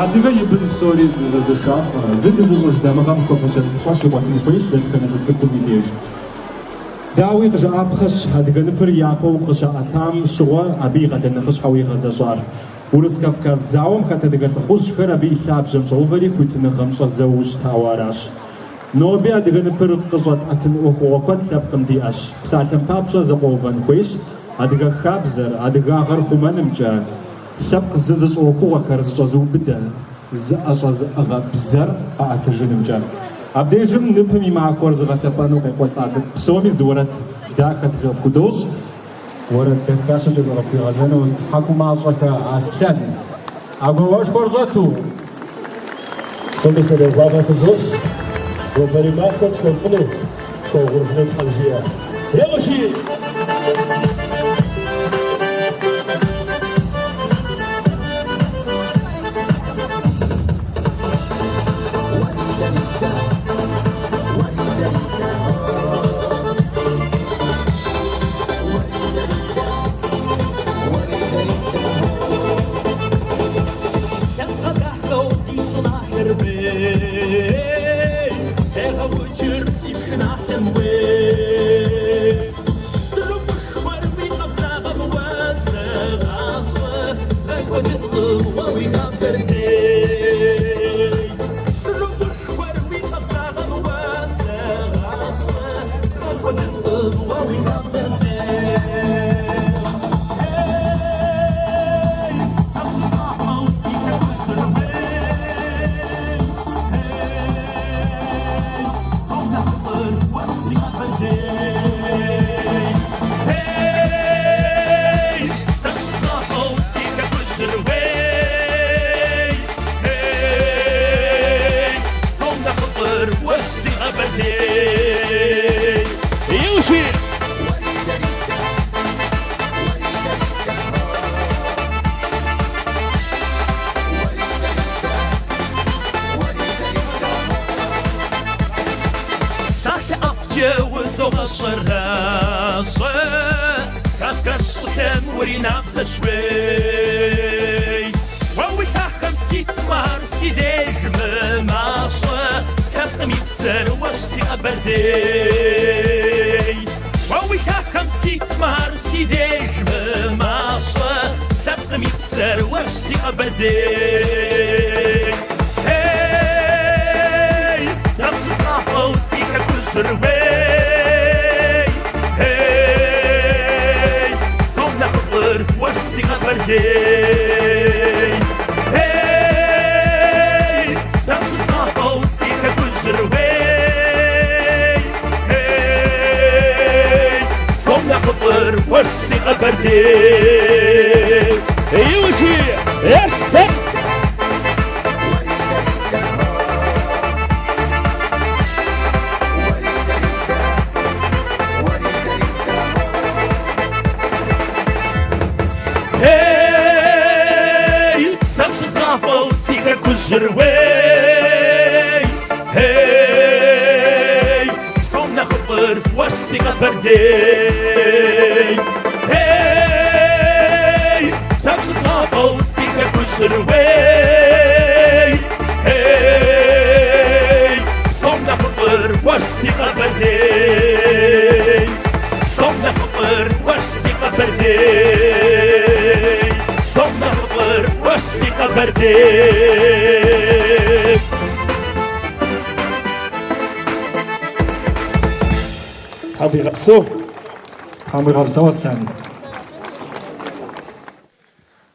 Адыгэ ибын псори зэзыхар, зыгызыжь дамыгъэм хуэпэщэфыщӏэ щыгъуэтын хуейщ лентхэ цӏыкӏум и деж. Дауи къыжаӏапхъэщ адыгэ ныпыр япэу къыщаӏэтам щыгъуэ абы и къалэныхъыщхьэу игъэзэщӏар. Урыс-Кавказ зауэм хэт адыгэ лӏыхъужьхэр абы и лъабжьэм щӏэувэри хуитыныгъэм щӏэзэуэу щытауэ аращ. Ноби адыгэ ныпыр къыщӏэтӏэтын ӏуэхугъуэ куэд лъэпкъым диӏэщ. Псалъэм папщӏэ зэкъуэувэн хуейщ адыгэ хабзэр, адыгагъэр хъумэнымкӏэ, лъэпкъ зызыщӏэухугъуэхэр зыщӏэзыубыдэ, зыӏэщӏэзыӏыгъэ бзэр къаӏэтыжынымкӏэ. Абдежым ныпым и махуэр зыгъэлъэпӏэну къекъуэлӏа псоми зыуэрэд дахэ тхуэдощ. Уэрэд Кавказкӏэ зыгъэпхуигъэзэну тхьэкӏумащӏэхэ аслъэн. Агуэуэшхуэр щӏэту. Псоми сэрезгъуагъэ фызощ. Уэбэри махуэр тхуэмпӏыну тхуэгъуржыну тхьэмжиӏэ. Егъущи!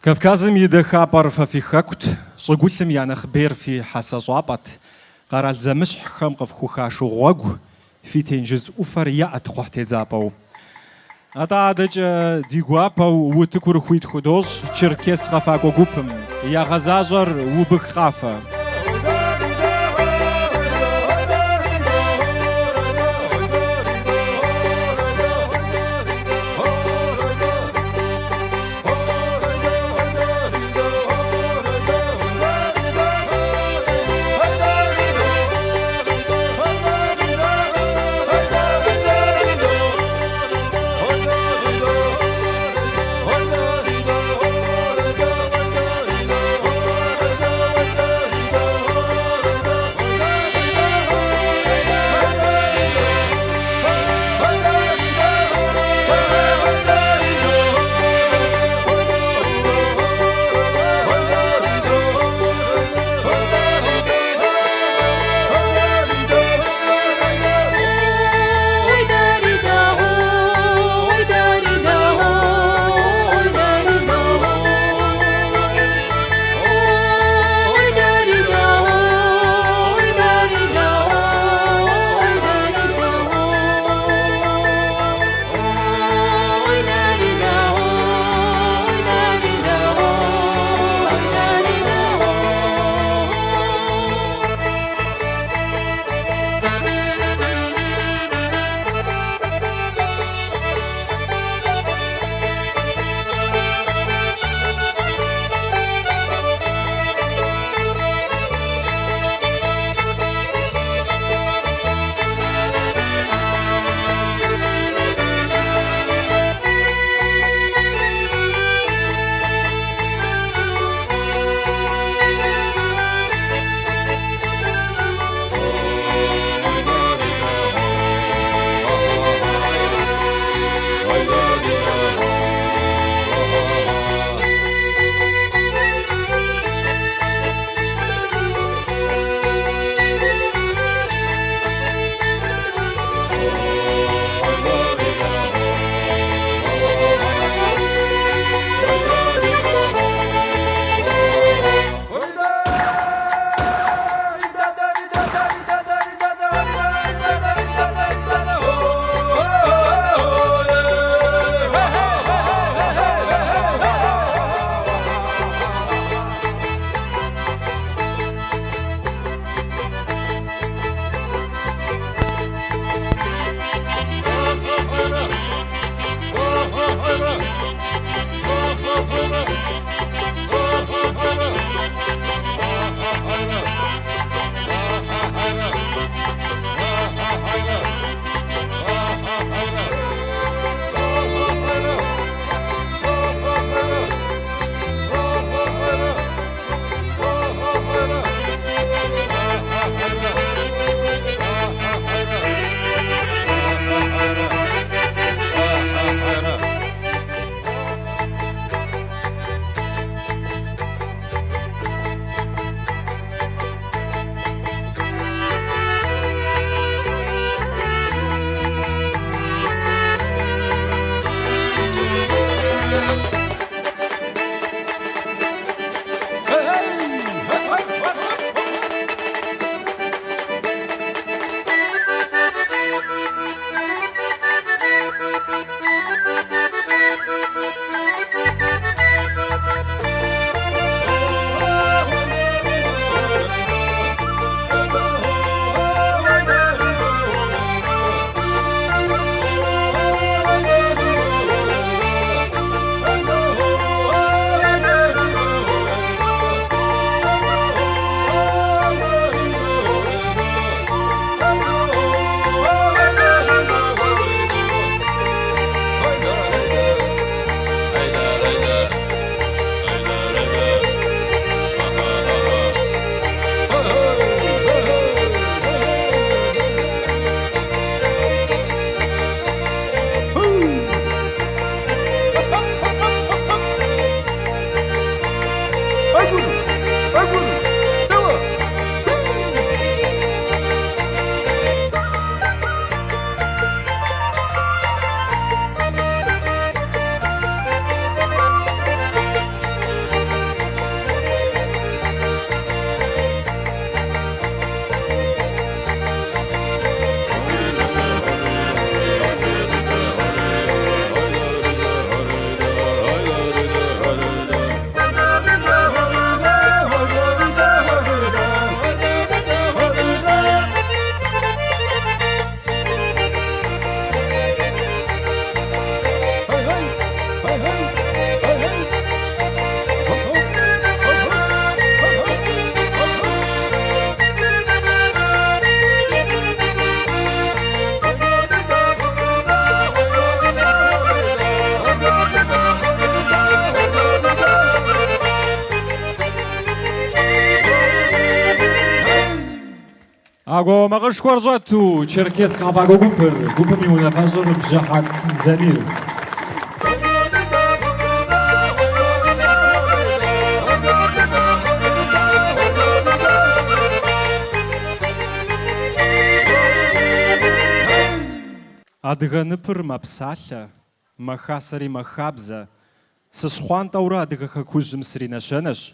Кавказым и дахапар фафи хэкут, شغلتم يعني خبير في حساسوابط قرال زمش حكم قفخوخا شغوغ في تنجز أفر يأت خوحت زابو هذا دج ديغوابو وتكور خويت خدوش تشركيس غفاقو غوبم يا غزاجر وبخافة Аго магаш кваржату черкес кабаго гупер гупми унахажор бжахак замир. Адыгэ ныпыр мапсалъэ, махасэри махабзэ, сыщхъуантӏэурэ адыгэ хэкужьым сринэщэнэщ,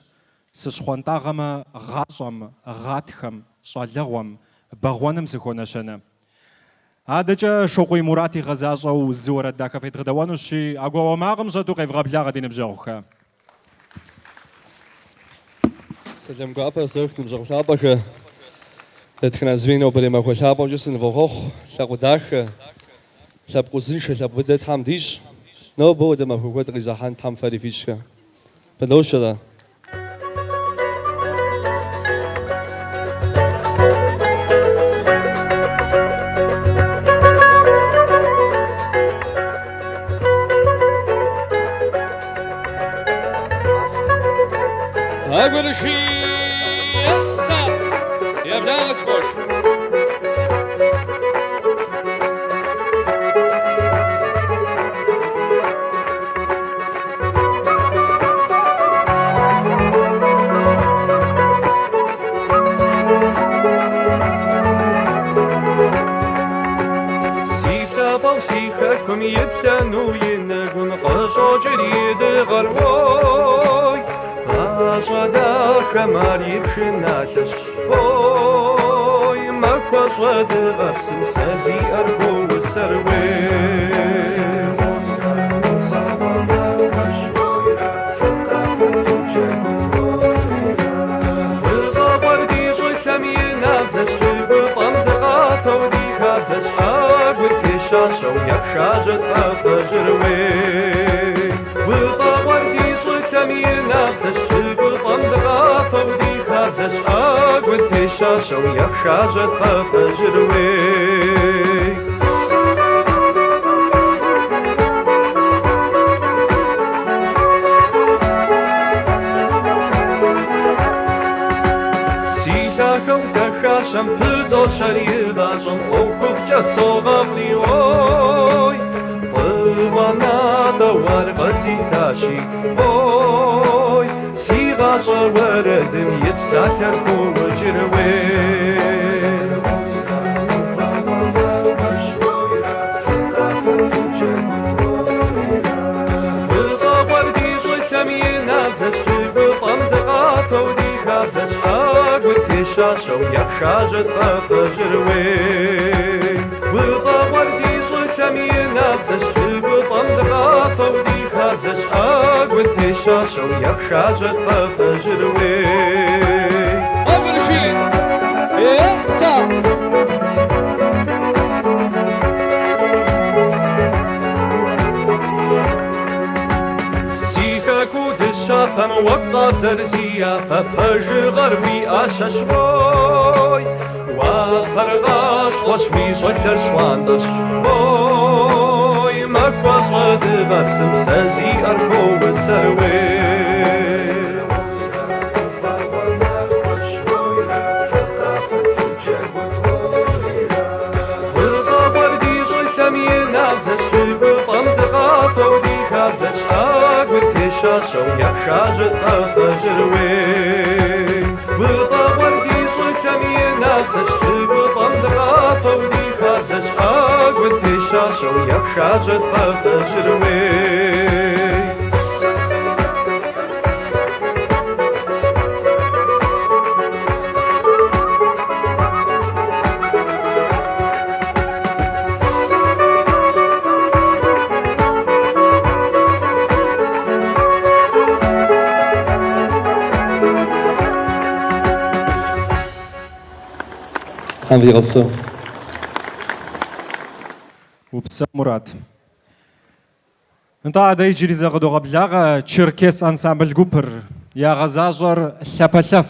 сыщхъуантӏагъэмэ гъащӏэм, гъатхэм, щӏалэгъуэм, бэгъуэным сыхуонэщэнэ. Адэкӏэ Шокъуий Мурат игъэзащӏэу зы уэрэд дахэ федгъэдэуэнущи, а гуауэ макъым щӏэту къевгъэблагъэ ди ныбжьэгъухэ. Сэлэм гуапэ зырх ныбжьэгъу дэтхэнэ звено бэрэ махуэ лъапӏэмкӏэ сынывогъуэхъу, лъакъуэ дахэ, лъэпкъ узыншэ, лъэпкъ быдэ Тхьэм дищӏ, нобэ уэдэ махуэ куэд къизэхьэн Тхьэм фэри фищкъэ. Бэнощэрэ. Агуэрыши са являлась кош. Сихаком епляну енагун къыщӏокӏри дыгъэрой. Ашада хамари пшыналъэщ, ой, махуэ щӏэдыгъэпсым сэ зиӏэр гуусэрыуей. Быгъэкъуэр ди щӏылъэм и набдзэщ, гуфӏэм дыкъатэу ди хабзэщ, агур тещащэу епшажэт къэфэжьырыуей. Быгъэкъуэр ди щӏылъэм и набдзэщ, гуфӏэм дыкъатэу ди хабзэщ, агур тещащэу епшажэт къэфэжьырыуей. Си лъахэу дахащэм пызощэр игъащӏэм ӏуэхуфӏкӏэ согъэфӏри, ой, фӏыуанатӏэ уаргъэзитащи, ой, си гъащӏэ уэрэдым и псалъэр хуокӏырыуей. Быгъэкъуэр ди щӏылъэм и набдзэщ, гуфӏэм дыкъатэу ди хабзэщ, агур тещащэу епшажэт къэфэжьырыуей. Быгъэкъуэр ди щӏылъэм и набдзэщ, гуфӏэм дыкъатэу ди хабзэщ, агур тещащэу епшажэт къэфэжьырыуей. Агуэрыши са. Си хэку дыщафэм уэкъазэр зияфэ, пэжыгъэр уиӏащэщ, ой, уафэр гъащхъуэщ, уи щӏэлъэр щхъуантӏэщ, ой, махуэ щӏэдыгъэпсым сэ зиӏэр гуусэрыуей. Быгъэкъуэр ди щӏылъэм и набдзэщ, гуфӏэм дыкъатэу ди хабзэщ, агур тещащэу епшажэт къэфэжьырыуей. Быгъэкъуэр ди щӏылъэм и набдзэщ, гуфӏэм дыкъатэу ди хабзэщ, агур тещащэу епшажэт къэфэжьырыуей. Тхьэм вигъэпсэу. Упсэ Мурат. Нтӏэ адэ иджыри зэгъэдогъэблагъэ черкес ансамбль гупыр ягъэзащӏэр лъапэлъэф.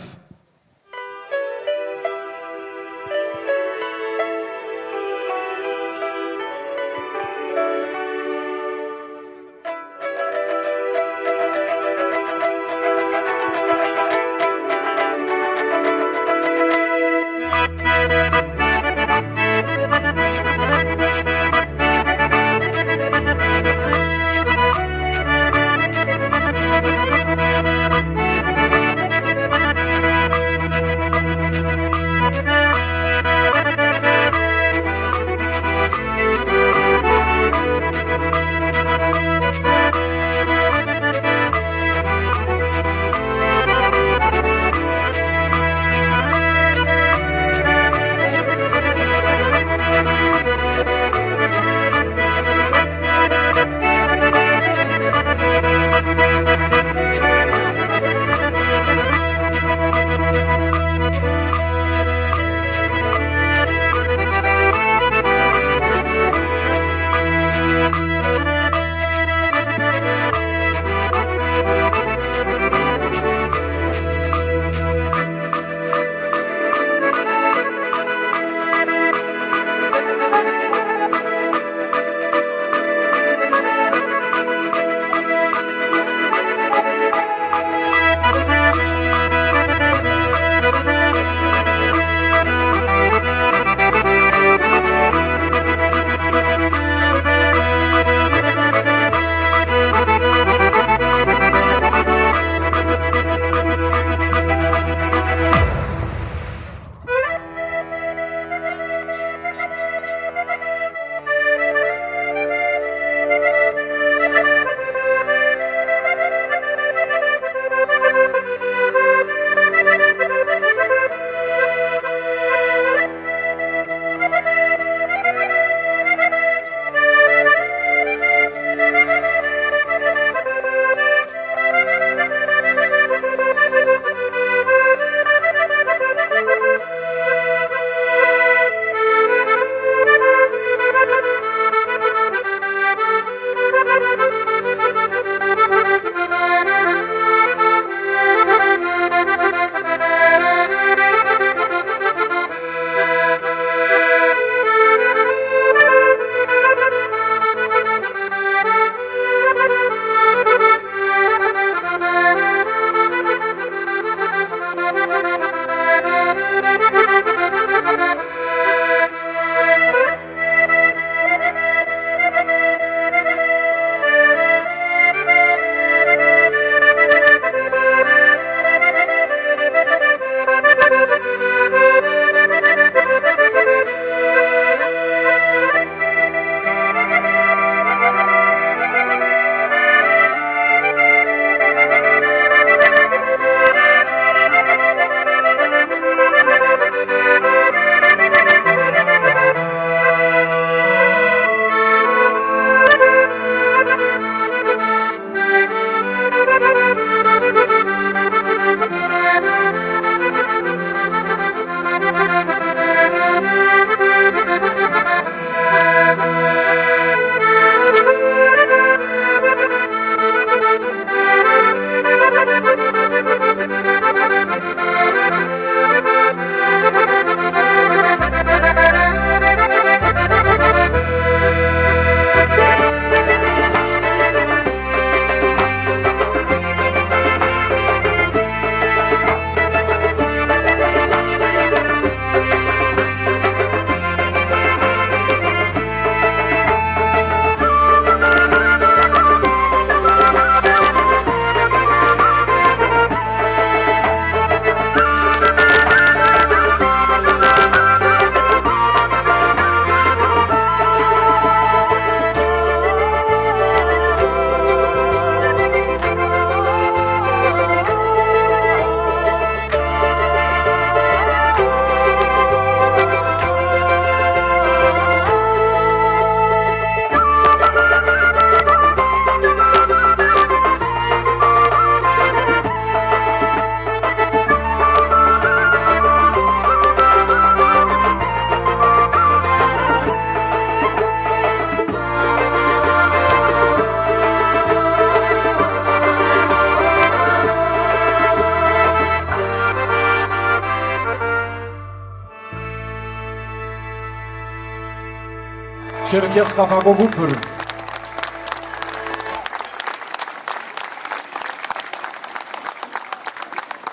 Черкес Кафагогупр.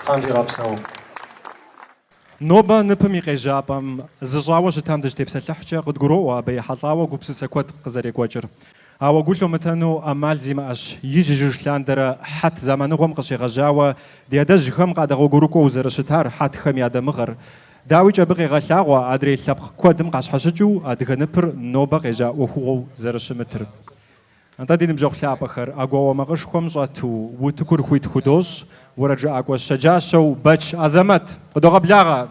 Хандирапсау. Ноба ныпым икъежьапӏэм зыщӏауэ щытам дыщытепсэлъыхькӏэ къыдгуроӏуэ абы ехьэлӏауэ гупсысэ куэд къызэрекӏуэкӏыр. Ауэ гу лъумытэну ӏэмал зимыӏэщ. Ижыж лъандэрэ хьэт зэманыгъуэм къыщегъэжьауэ ди адэжьхэм къадэгъуэгурыкӏуэу зэрыщытар хьэтхэм я дамыгъэр. Дауичӏ абы къегъэлъагъуэ адрей лъэпкъ куэдым къащхьэщыкӏыу адыгэ ныпыр нобэ къежьа ӏуэхугъуэу зэрыщымытыр. Антӏэ ди ныбжьэгъу лъапӏэхэр агуауэ макъышхуэм щӏэту утыкур хуит худощ, уэрэджыӏакӏуэ щэджащэу бэч Азэмэт. Къыдогъэблагъэ!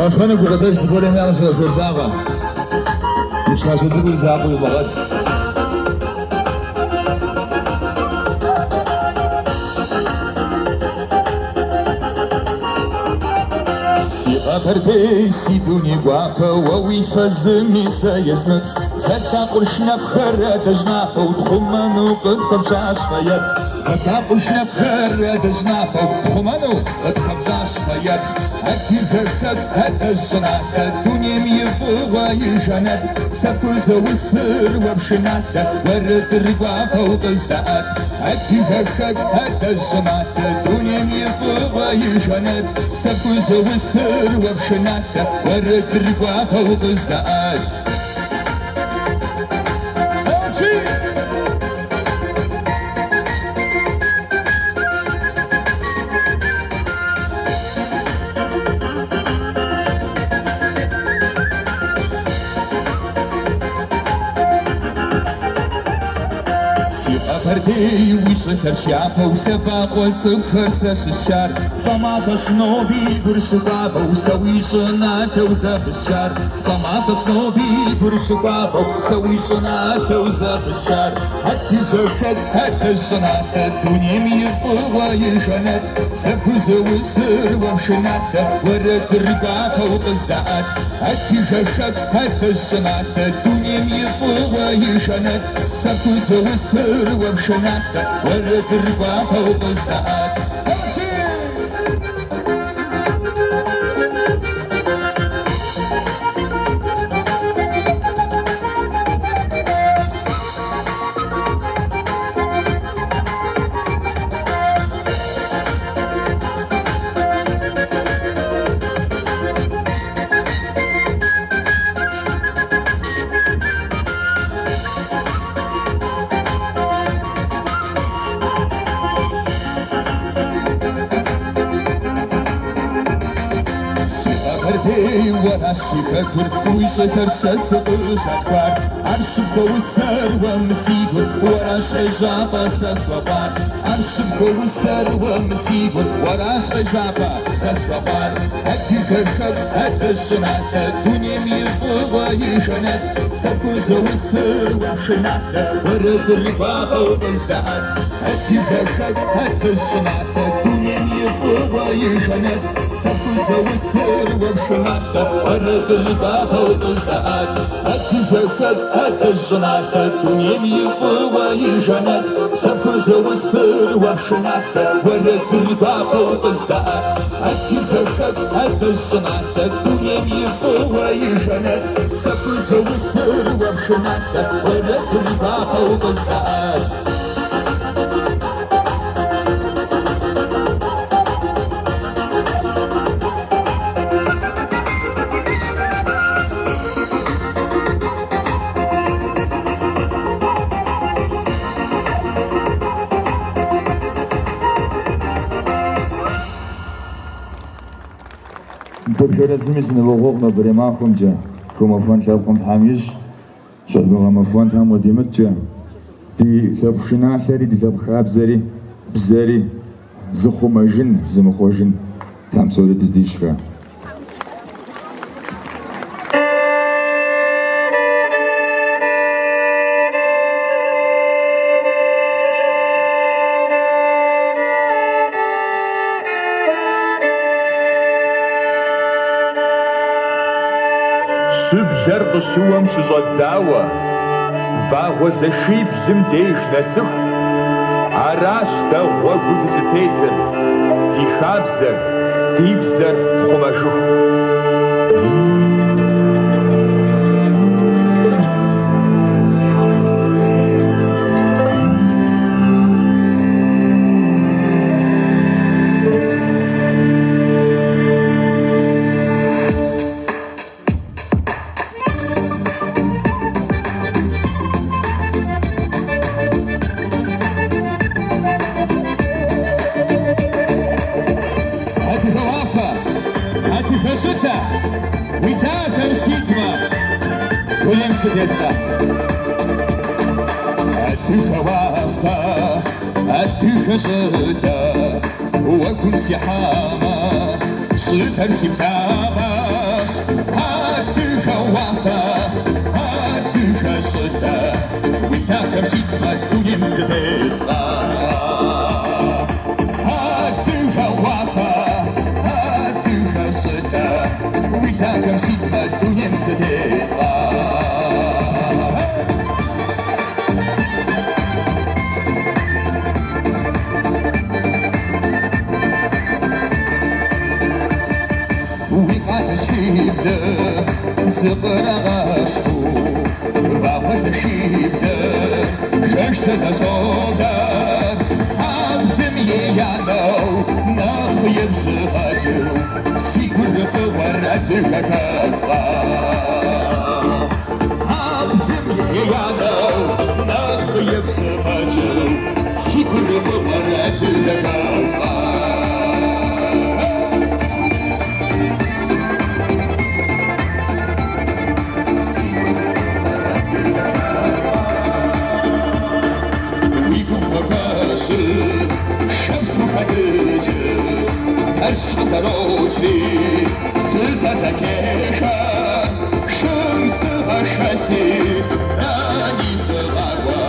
Афганы гугъатэр сыпэрэмэ фэфэдагъэ. Ишхашэцӏыкӏур закъуи бгъэт. Си ӏэпэрпей си дуни гуапэ уэ уи фэзыми сэ езмыт. Зэлъакъур шынэпхэр адэжьнапӏэу тхъумэну къытхуэпщащ фэет. Зэлъакъур шынэпхэр адэжьнапӏэу тхъумэну къытхуэпщащ фэет. Адыгэхэт адэжьнатэ дунейм и фӏыуэ и жанэт. Сапхузэусыр уэпшынатэ уэрыдыр гуапэу къыздэӏэт. Адыгэхэт адэжьнатэ дунейм и фӏыуэ и жанэт. Сапхузэусыр уэпшынатэ уэрыдыр гуапэу къыздэӏэт. Ей, вышехэр шапэу лъэбакъуэ цӏыхухэр сэ щыщар. Цӏэмащӏэ шноби гурыщыхуабэу сэ уи щӏынатэу зэфыщар. Цӏэмащӏэ шноби гурыщыхуабэу сэ уи щӏынатэу зэфыщар. Адыгэхэт адэжьнатэ дунейм и фӏыуэ и жанэт. Сапхузэусыр уэпшынатэ уэрэдыр гуапэу къыздэӏэт. Адыгэхэт адэжьнатэ дунейм и фӏыуэ и жанэт. Сапхузэусыр уэпшынатэ уэрэдыр гуапэу къыздэӏэт. Шифэтыр уишэхэр сэ сыкъыщалъхуар. Арщыбгъуэусэр уэмысигур уэращ къежьапӏэ сэ сфӏэфӏар. Арщыбгъуэусэр уэмысигур уэращ къежьапӏэ сэ сфӏэфӏар. Адыгэхэт адэжьнатэ дунейм и фӏыуэ и жанэт. Сапхузэусыр уэпшынатэ уэрэдыр гуапэу къыздэӏэт. Адыгэхэт адэжьнатэ дунейм и фӏыуэ и жанэт. Сапхузэусыр уэпшынатэ уэрэдыр гуапэу къыздэӏэт. Адыгэхэт адэжьнатэ дунейм и фӏыуэ и жанэт. Сапхузэусыр уэпшынатэ уэрэдыр гуапэу къыздэӏэт. Адыгэхэт адэжьнатэ дунейм и фӏыуэ и жанэт. Сапхузэусыр уэпшынатэ уэрэдыр гуапэу къыздэӏэт. Бэрхэрэзми зынывэгъуэгъу нобэрей махуэмкӏэ хэмэфуэн лъэпкъым тхьэмищ щӏэдгъэмэфуэн тхьэм уэдимыкӏэ ди лъэпкъ шыналъэри ди лъэпкъ хабзэри бзэри зыхъумэжын зымыхъуэжын тхьэм псори дыздищхэ. къыщыуэм щыщӏэдзауэ, вагъуэ зэшиблым деж нэсыху, аращ дэ гъуэгу дызытетыр, ди хабзэр, ди бзэр тхъумэжыху. وكن سحامة صفر سفابس هاتك وعفا هاتك صفا وثاكم سيدما الدنيا مزدقا هاتك وعفا هاتك صفا وثاكم سيدما الدنيا مزدقا زبرغشتو وعوز شيفته جرسة صودر عبدم يانو نخيب زغاجو سيكون بورد كتبا عبدم يانو نخيب زغاجو سيكون بورد كتبا Шазарочли, сызазакехан, шымсыға шаси, рани сылағуа,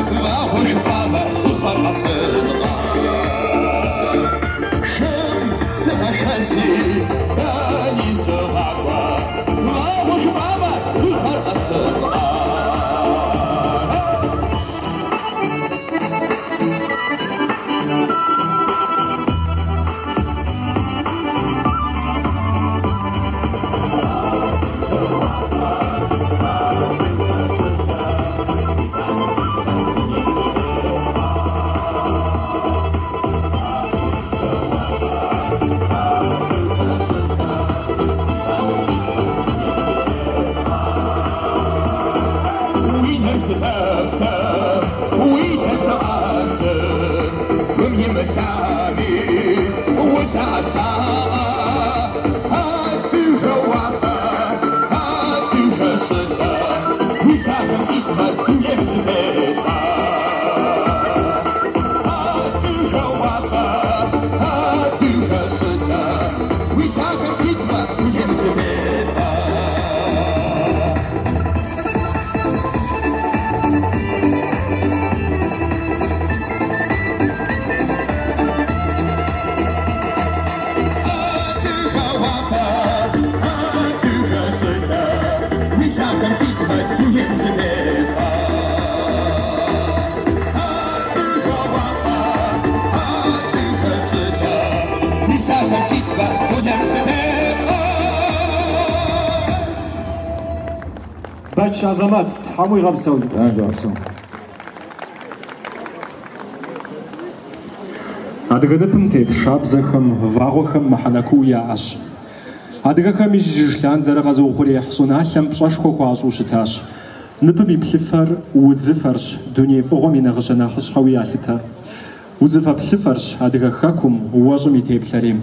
вағыш баба ұхармастыға. Шымсыға шаси, рани сылағуа, вағыш баба ұхармастыға. Baç azamat, hamuy gamsavdi. Gamsavdi. Адыгэ ныпым тет шабзэхэм, вагъуэхэм мыхьэнэкуу яӏэщ. Адыгэхэм и жыжлъандэрэ къэзыухъуреихь щӏыналъэм пщӏэшхуэ хуащӏу щытащ. Ныпым и плъыфэр удзыфэрщ, дуней фӏыгъуэм и нэхъыщӏэ нэхъыщхьэуи ялъытэ. Удзыфэ плъыфэрщ Адыгэ хэкум, уэщӏым и теплъэри.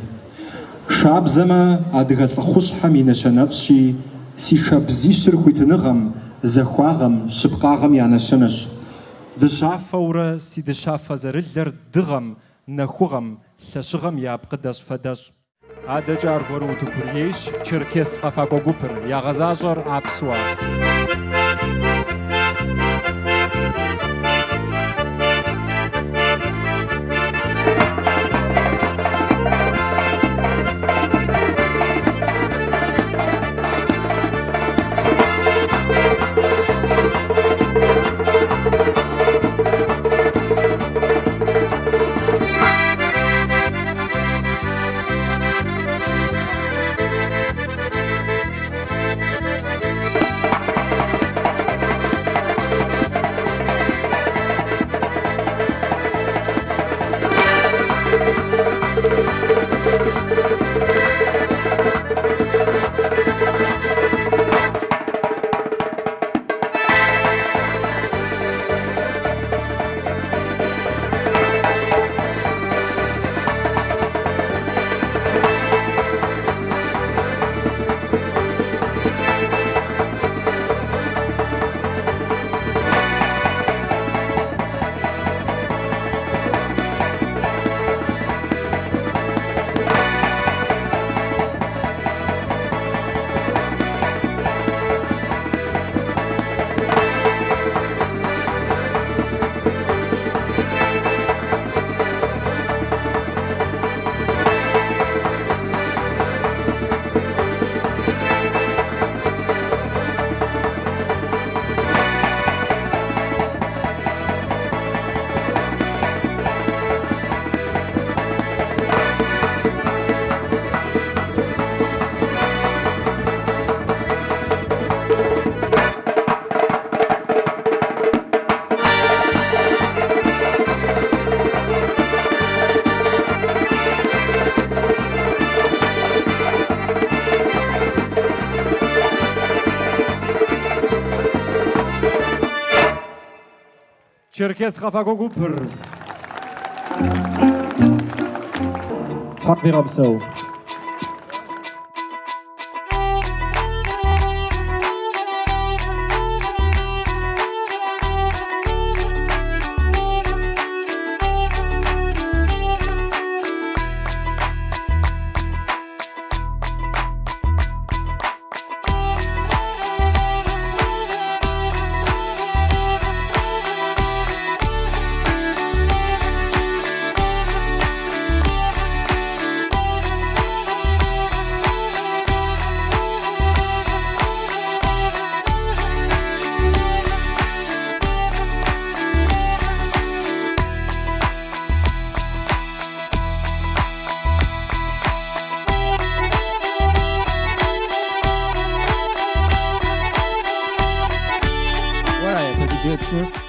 Шабзэмэ адыгэ лӏыхъущхьэм и нэщэнэфӏщи, си шабзищыр хуитыныгъэм, зэхуагъэм, щыпкъагъэм я нэщэнэщ. Дыщафэурэ си дыщафэ зэрылэр дыгъэм, нэхугъэм, лъэщыгъэм я пкъыдэщ фэдэщ. Адэкӏэ аргуэру утыкурейщ Черкес къэфакӏуэ гупыр, ягъэзащӏэр Апсуэ. Черкес Хафагогупр. Pak weer op zo.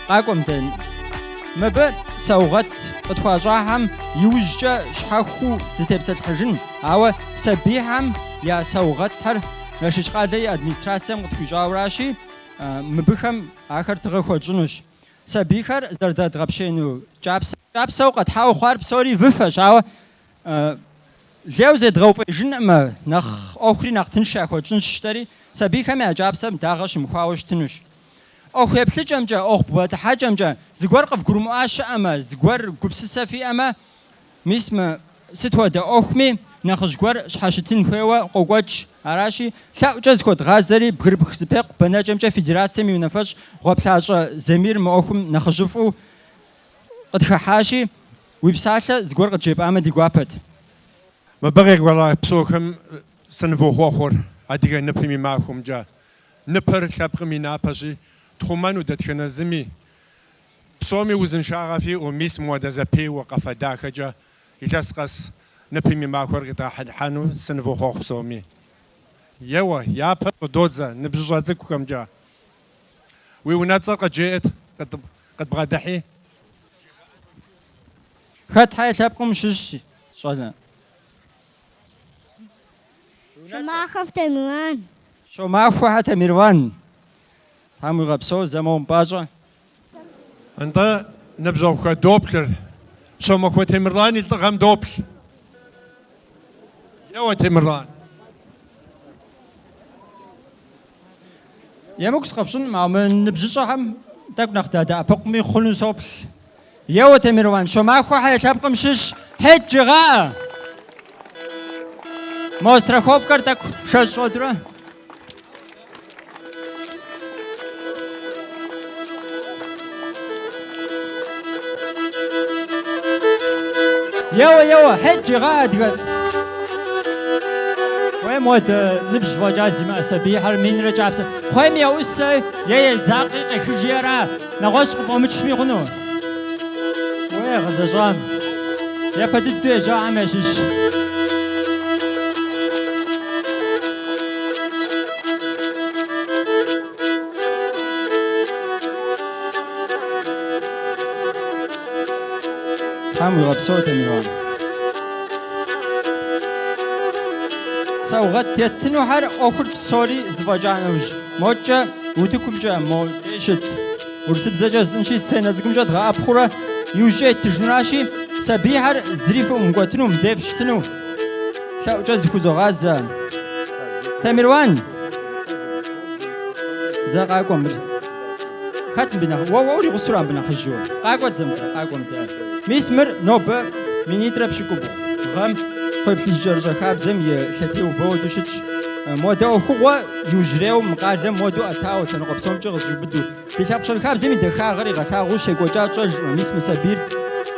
قاكمتن مبا سوغت قطواجاهم يوججا شحخو تتبسل حجن أو سبيهم يا سوغت هر رشيش قادي أدمنستراسيم قطوجاوراشي مبخم آخر تغخوجنوش سبيخر زرداد غبشينو جابس وقت حاو خوارب سوري وفش أو ليو زد غوف جن نخ أخري نخ تنشا خوجنش تري سبيخم يا جابسم داغش مخاوش تنوش أخ يبلجمجا أخ بتحجمجا زغور قف غرماش أما زغور قبسسة في أما مسم ستوى دا أخمي نخش غور شحشتين فيوا قوقش عراشي لا جز كود غازري بغرب خسبق بنجمجا فيدراسية ميونفش غبلاجا زمير ما أخم نخشفو قد خحاشي ويبساشا زغور قد جيب أما دي غابت ما بغيك والله بسوكم سنبو خوخور أديك نبرمي معكم جا نبر شابقمي نابجي تخمانو دتخنا زمي بصومي وزن شاغفي وميس مودا زبي وقفا داخجا يلسقس نبيمي ماخور غتا حانو سنفو خوخ بصومي يوا يابا ودوزا نبجوجا زكوكم جا ويوناتسا جيت قد بغادحي خد حي تبقم شش شالا شما خفت مروان شو ما حتى مروان هم غبسو زمان باجا انت نبجو خا دوبلر شو ما كنت تمران يلتغم دوبل يا تمران يا مكس خبشن مع من نبجشا هم تك نخدا دا بقمي خلو صوبل يا تمروان شو ما خو حي تبقم شش حج غا ماسترخوف كرتك شش شودرا يوا حج غاد وين مود نبش وجازي ما سبيح من رجع بس خويم يا أسا يا دقيقة خجيرة نغش قومش في غنو وين غزجان يا بدت جا عمشش هم غبسوت ميران سوغت يتنو هر آخر سوری زواجانوش موجه ودکم جا موجشت ورسب زجاج زنشی سنازگم جا دغاب خورا یوجه تجنراشی سبی هر زریف مقاتنو مدفشتنو شاو جا زخوزو غاز تمیروان زاقا قوم ختم بنا ووري غسران بنا خجوا قاقوت زمت قاقوم تاع ميسمر نوب ميني دربشي كوبو غام خوي بتجرجا خاب زم يشتي وفودوشتش مودا هو يجريو مقادم مودو اتاو تنقبسوم جغز بدو بيشابشن خاب زم دخا غري غتا غوش غوجا جوج ميسم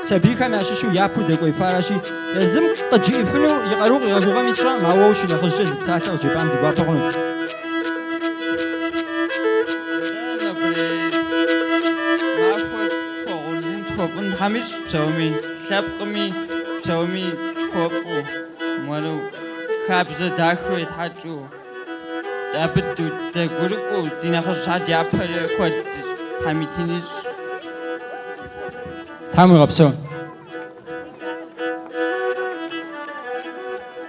سبير كم ياششو يابو دغوي فاراشي زم قجيفنو يقروق يغوغا ميشا ما ووش نخجز بساتا جيبام دغوا بقونو خميس بسومي سبقمي بسومي خوبو مالو خابز داخو يتحجو دابدو دقورقو دينا خش عاد يابل كود حميتينيش تامو غبسو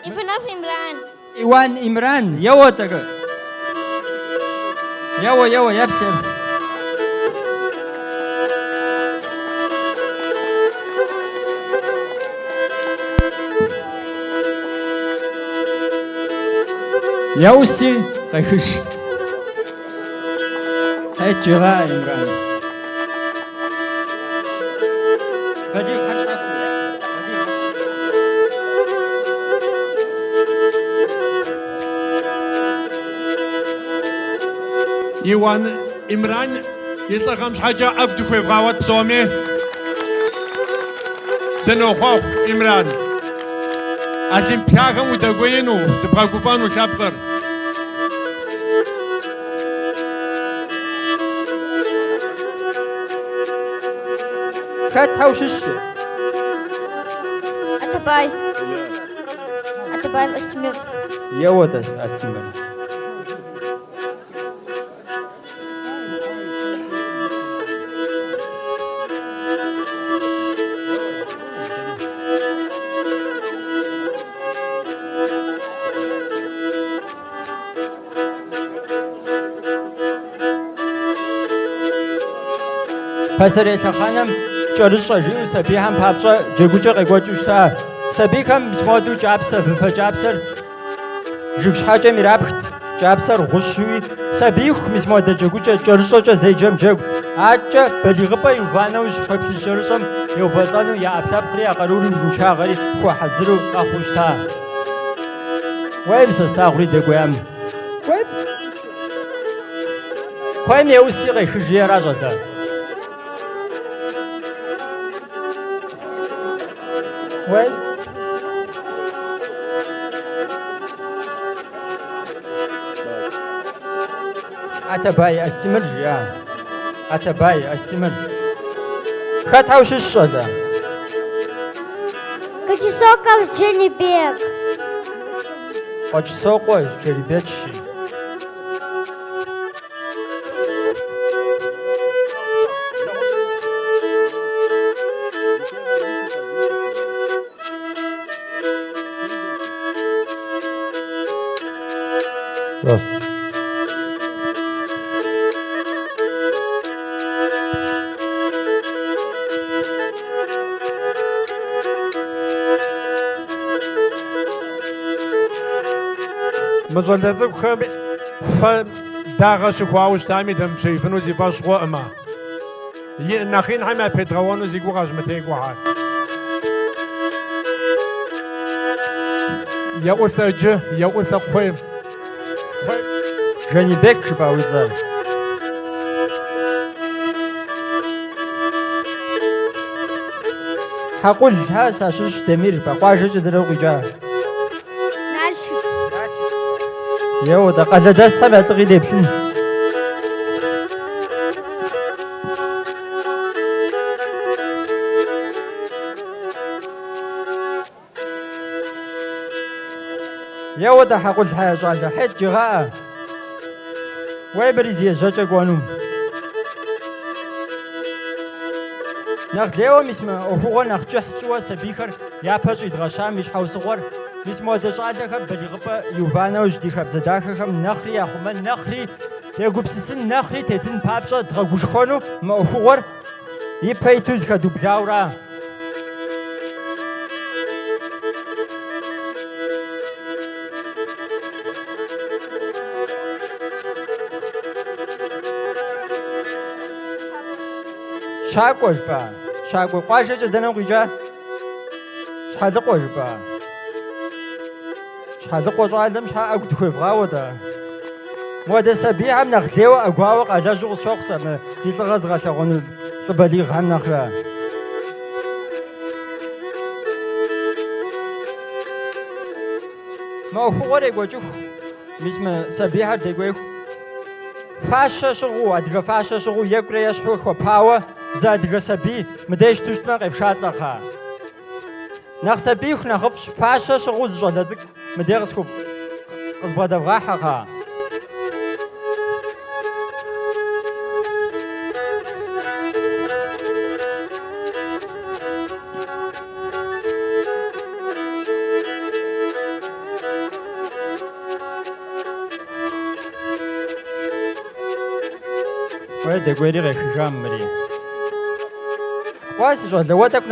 إفناف إمران إيوان إمران يوا تغا يوا يبشر يوسي قيش هجرا إمران بدي حاجة إيوان إمران يطلق مش حاجة أبدو في بغاوات بصومي دنوخوخ إمران أجيم بياغم ودقوينو تبغى قوبان وشابقر فاتها وشش أتباي الأسمر يود السمر فسري خانم جرش جيو سبي هم بابشا جگوجه قگوجوشتا سبي كم سمادو جابسر فجابسر جگش حاجه میرابخت جابسر غشوي سبي خ مسماده جگوجه جرشوجه زيجم جگ اجا بليغبا يوفانوش فبل جرشم يوفاتانو يا ابلاب قري قرور مزنشا غري خو حزرو اخوشتا ويبس استغري دگويم ويب خويم يوسي غيخجي راجتا Well, أتباي السمر يا أتباي السمر خاتها وش الشدة كجسوكا وجيني بيك أج سوقي جريبتشي مجلدزك خم داغش خواوش تامي دم شايفنو زي باش خو اما ناخين حما بيتغوانو زي غاج متيغو ها يا اسج يا اسقوي جاني بك باوزال هقول هذا شش تمير بقاجه دروغ جا يو ده قال ده سبع تغيدي بسن يو ده هقول حاجه على حد جغاء ويبرزي جاجا قوانوم نخليو مسمى أفوغا نخجح شوى سبيكر يا باش يدغشا مش حوصغور مسمى دجاجة بلغبا يوفانا وجديخا بزداخا نخري يا خمان نخري يقوب سسن نخري تيتن بابشا دغوش خونو ما أفوغور يبايتوز كدوبلاورا شاكوش با شاكو قاشة جدنا ويجا شحال قوش با شحال قوش عالم شحال أقول خوي فغاوة مودا سبيعة من نخليو أقواوق على جوغ شخصة ما زيت الغزغة شغل تبليغ عن نخلا ما أفوغر يقوجوخ مسمى سبيعة تقويخ فاشا شغو أدغا فاشا شغو يقرأ يشحو خو باوة زاد غسبي مدايش تشتنا غير شاطلقها نخسبيخ نخفش فاشا شغوز جلدك مديرس خوب قصبا دبغاحها ويدك ويدي غير خجام مري واس جل لو تك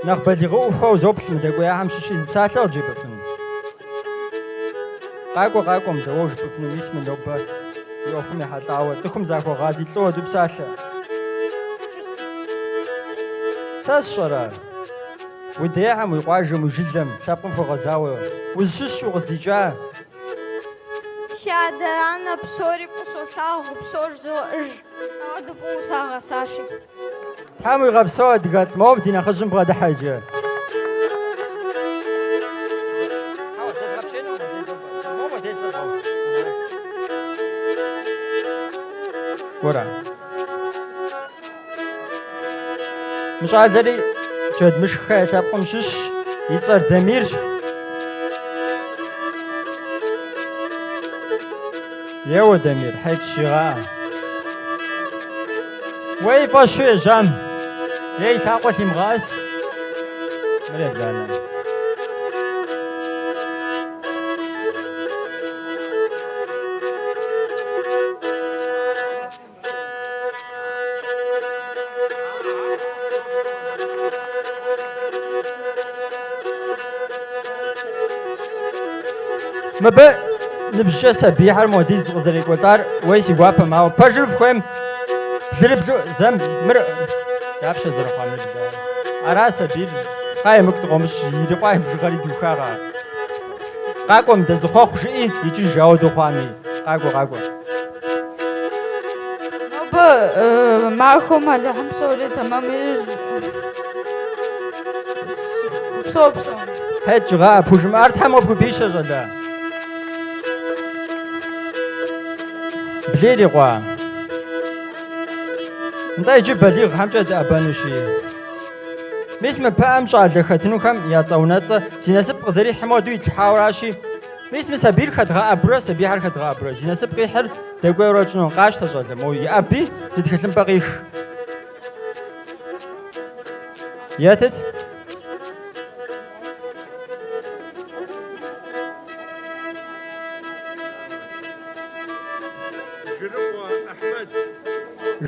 نخبل لي غوفا وزوبل مدك ويا هم شي بساعه جيب فن Къакӏуэм зауэж быфну мис мы нобэ Иуэхум ехьэлӏауэ цӏыхум захуэгъази лӏыуэ дупсалъэ. Сэ сщӏэрэ уи дехьэм, уи къуажэм, уи жылэм лъэпкъым хуэгъэзауэ узыщыщу къыздикӏа. Си адэ-анэ псори фӏыуэ солъагъу, псор зоӏыж. Ауэдэ фӏыуэ сагъэсащи. Тхьэм уигъэпсэу адыгэлӏ, моуэ ди нэхъыжьым бгъэдыхьэ иджы. Уэра. Мы щӏалэри джэд мышхэ лъэпкъым щыщ, и цӏэр Дамирщ. Еуэ Дамир, хьэкӏ щигъа. Уей фӏэщу ежьам. Ей лъакъуэ лимгъэс. Мыр ебланэ. Мыбы ныбжьэ сабийхэр модиз къызэрекӏуэлӏар уей си гуапэм, ауэ пэжыр фхуейм блырыблу зэм мыр дапщэ зэрыхъуам ныбжьэ. Ара сабийр къаемыкӏу дыкъомыщ, ирикъуаем бжыгъэри духагъэ. Къакӏуэм дэзыхъуэхъу жиӏи, икӏи жауэ дыхъуами. Къакӏуэ. Нобэ махуэм алыхьым псори тэмэми псо. Хьэкӏ жыгъа, пужымыӏэр тхьэм къыпхупищэ щӏалэ. Блейри къуа. Нтӏэ иджы балигъ хьэмкӏэ дэӏэбэнущи. Мис мы пыӏэм щӏалэ хэтынухэм я цӏэ-унэцӏэ зи насып къызэрихьым хуэдэу итлъхьауращи, мис мы сабийр хэдгъэӏэбрэ, сабийхэр хэдгъэӏэбрэ. Зи насып къихьыр дэкӏуейуэ щӏыну къащтэ щӏалэ, моуэ иӏэби зы тхылъымпӏэ къих. Етыт?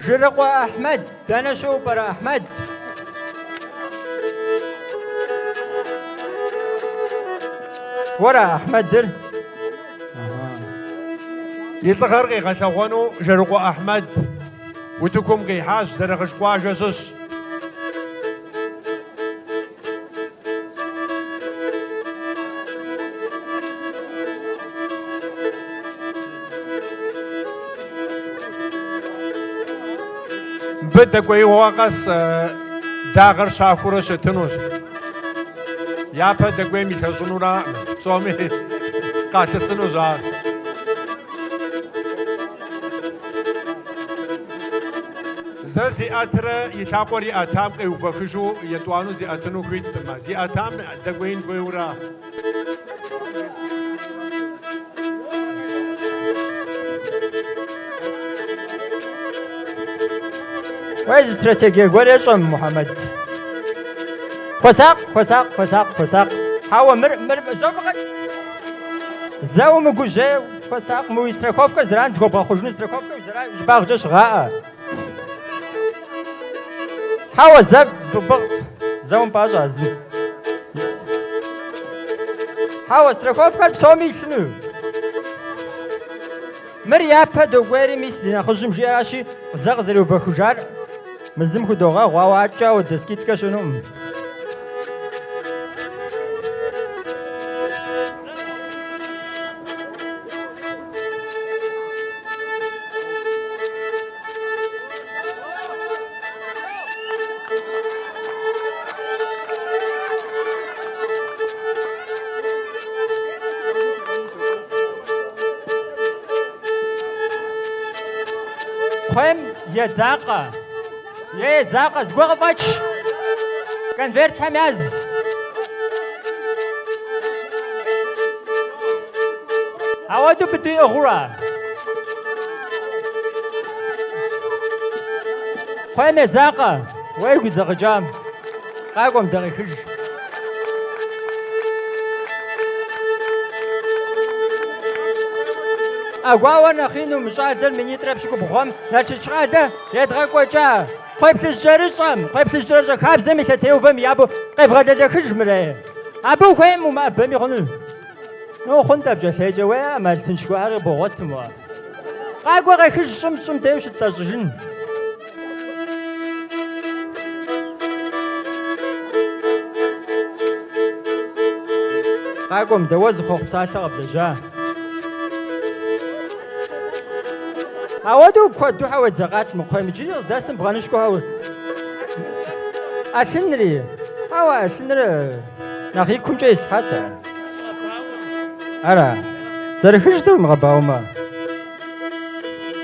Жырыкъуэ Ахьмэд, дэнэ щоу пӏэрэ Ахьмэд? Уэра Ахьмэдыр? Илӏыгъэр къигъэлъэгъуэну Жырыкъуэ Ахьмэд утыкум къихьащ, зэрыгъыщ къуажэ щыщ. Мыбы дэкӏуеигъуэ къэс дагъэр щахуурэ щытынущ. Япэ дэкӏуейм илъэщӏынурэ псоми къалъысынущ ар. Зэ зиӏэтырэ и лъакъуэр иӏэтам къеувэхыжу етӏуану зиӏэтыну хуиткъымэ. Зиӏэтам дэкӏуеин хуейуэра. Уей зы стратегие гуэр ещӏэм, Мухьэмэд. Хуэсакъ. Хьэуэ мыр зэ умыгужьей, хуэсакъ. Мы уи страховкэр зэран зыхуэбгъэхъужыну, страховкэр зэран жыпӏагъкӏэ щыгъаӏэ. Хьэуэ зэ умпӏащӏэ зым. Хьэуэ страховкэр псоми илъыну. Мыр япэ докӏуейри мис ди нэхъыжьым жиӏэращи, зэ къызэриувэхужар мы зым худогъэгъу, ауэ акӏкӏэ дэскиткэ щынуӏым. Кхъуейм едзакъэ. Едзакъэ, згуэ къыфӏэкӏ. Конвертхэм яз. Ауэду быдуиӏыгъыурэ. Кхъуейм едзакъэ. Уей гузэкъыкӏам. Къакӏуэм дакъихыж. Агуауэ нэхъину мы щӏалэр минитӏрэ пщыкӏубгъуэм нэчыщ-щӏалэ едгъэкӏуэкӏа. Кхъуей плъыжькӏэрыщӏэм, хабзэм илъэтеувэм ябэу къевгъэлэлэхыж мырэ. Абы ухуейм умыӏэбэми хъуну. نو خنت بجلسة جوا ما تنشكوها بوقت ما قاقوا غير شم تيوش التجرين قاقوا مدوز خوخ بسالة قبل جا أودو بفدو حاول زقات مقايم جيز داسم بغانشكو هاو أشنري هاو أشنري ناخيكم جايز حتى أرا زرخش دو مغباوما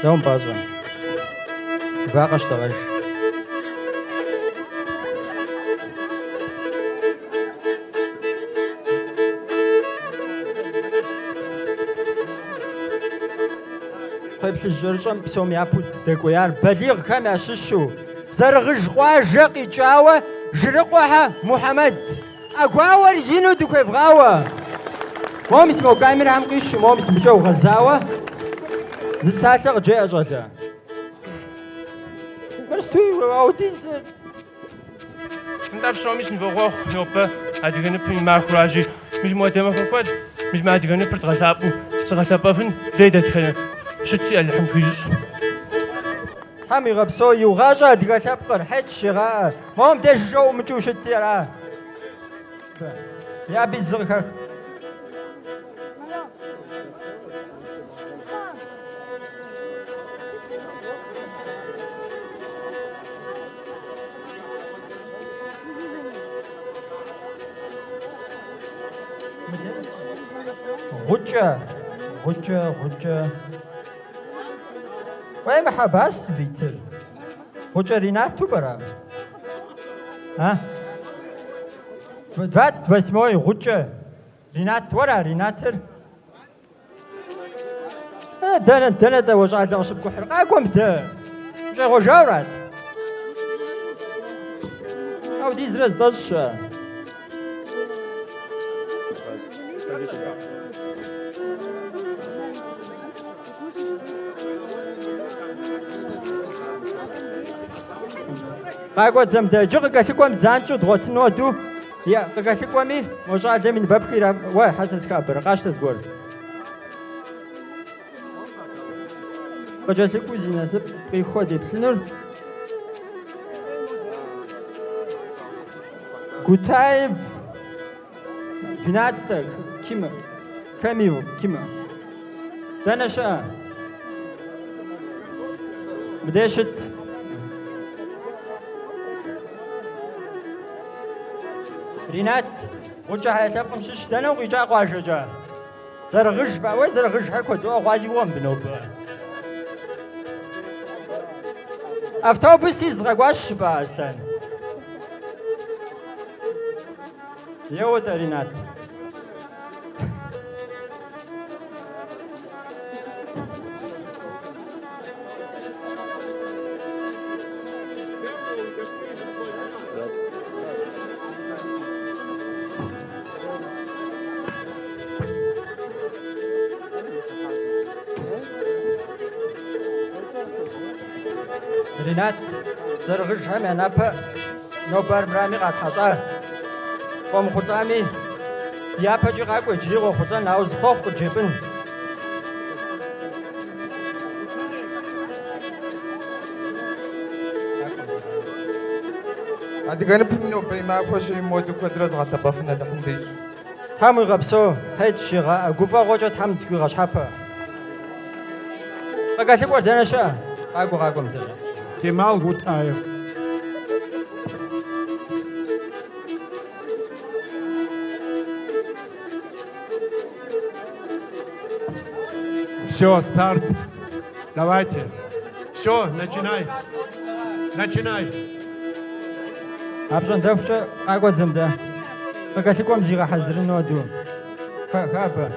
زوم بازو باقش تغش طيب الجرجم بسوم يابو دكويار بليغ كم يششو زرغش قواجق جاوة جرقوها محمد أقواور يجينو دكوي بغاوة مام اسمه كامير عم قيش مام اسمه جو غزاوة زب ساتلق جاء جاء برستوي أوديز نداب شاميش نفوق نوبة هادي نبني مع خراجي مش مهتم فقط مش ما هادي نبرت غثابو سغثابا فين زيدت خنا شتي اللحم فيش حمي غبسو يوغاجا ديغا تبقر حيت شغاء مام ديش جو مجو شتي راه يا بيزغك غجة وين محبس بيتر غجة ريناتو برا ها فات واسموي غجة رينات ورا ريناتر دنا دا وجع لغش بكحر قاقوم دا وجع وجاورات او ديز رز دش قاقوة زمدا جغ قاشكوام زانشو دغوت نودو يا قاشكوامي وجع زمين بابخيرا وا حسس كابر قاش تزغور قاجلكو زيناسب بيخودي بسنور Gutaev Finatstag kim Kamil kim Danasha بداشت رينات وجه حياتكم شش دنا ويجا قواججا زرغش با وزرغش حكو دو قواجي وم بنوب افتوبسي زغواش با استان يو رينات رينات زرغش هم نابا نوبر مرامي قد حجار قوم خطامي يابا جي قاقو جريغو خطان ناوز خوخ جيبن Адыгэ ныпым бейма خوشي مودو كودرز غلطبافنا لقم ديج تامو غبسو هيد شيغا غوفا غوجا تام زكو غشحابا قاقاشي قوار دانشا قاقو متجا تيمال غوت آيو Все, старт. Давайте. Все, начинай. Начинай. أبجان دفشة قاقوة زمدة قاقاتكم زيغا حزرين ودو خابا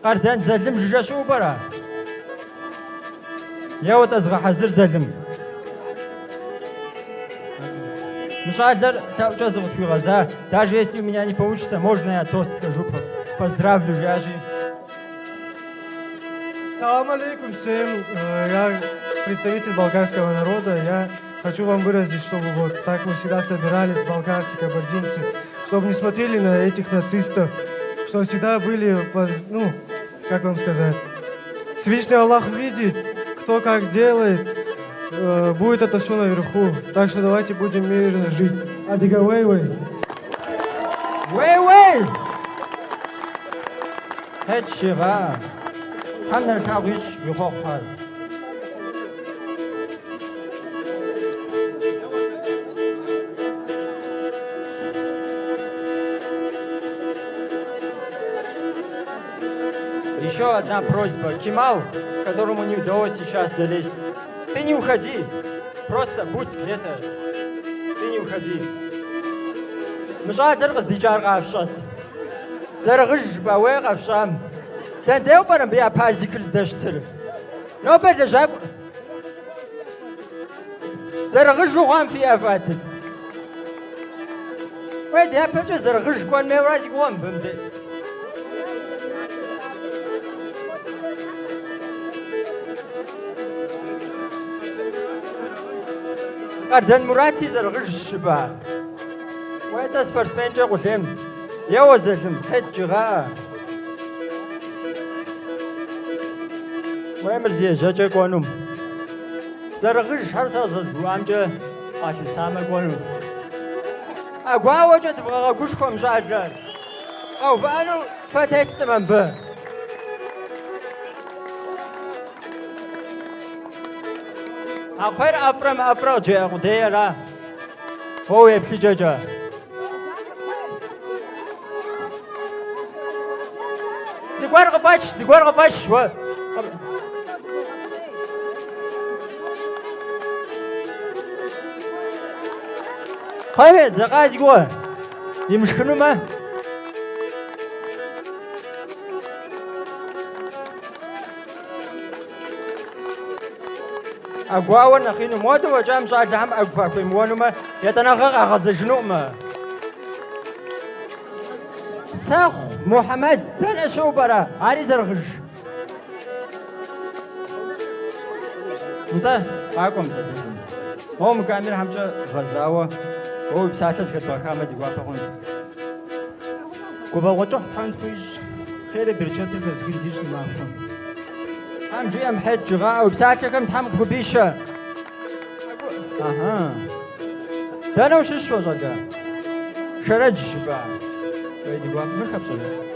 قردان زلم جوجا شو برا ياو تزغا حزر زلم Мишалер, сейчас зовут Фюраза. Даже если у меня не получится, можно я тост скажу. Поздравлю, Вяжи. Салам алейкум всем. Я представитель болгарского народа. Я хочу вам выразить, чтобы вот так мы всегда собирались, болгарцы, кабардинцы, чтобы не смотрели на этих нацистов, чтобы всегда были, ну, как вам сказать, Всевышний Аллах видит, кто как делает, будет это все наверху. Так что давайте будем мирно жить. Адыгэ вэй-вэй. Вэй-вэй! Хэчига. Хандар хагиш Iуэхур. Еще одна просьба. Кемал, которому не удалось сейчас залезть. Ты не уходи. Просто будь где-то. Ты не уходи. Мшадыр қыздичарға афшат. Зарғыш бауэ афшам. Тәндеу барам бия пазикл сдаштыр. Но бәлі жақ. Зарғыш жуған фия фатып. Вәді әпәчі зарғыш куан меврази куан бімді. Арден Мурати зарғыш шыба. Вайта спортсмен жа құлем. Еу зәлім, хәт жыға. Ваймырзе жача қоным. Зарғыш харсазыз бұамжы аты самы қоным. Агуа өжет вғаға күш қом жаджар. Ауфану фәтекті мән бі. Ақыр афрам жағы дейіра. Оу епсі жажа. Зигуарға баш. Қайбет, заға зигуа. Емішкіну ма? Агуауа нахину моду ваджам жадам агфаквим вонума ятанахaq ағазыжнума. Сах Мухаммад бәна шоубара ари зарғыш. Нта қақом тазым. О мукамир хамча ғазауа. О бисатлас катбақама дигуапа ғунд. Кубалғача хан хуиш خیلی برچات فزگیر دیش نمافن. همجوری هم حد جغا و بساعت کم تام خوبیشه. آها. دانو شش وجاده. شرج شبا. ویدی باید میخواب شده.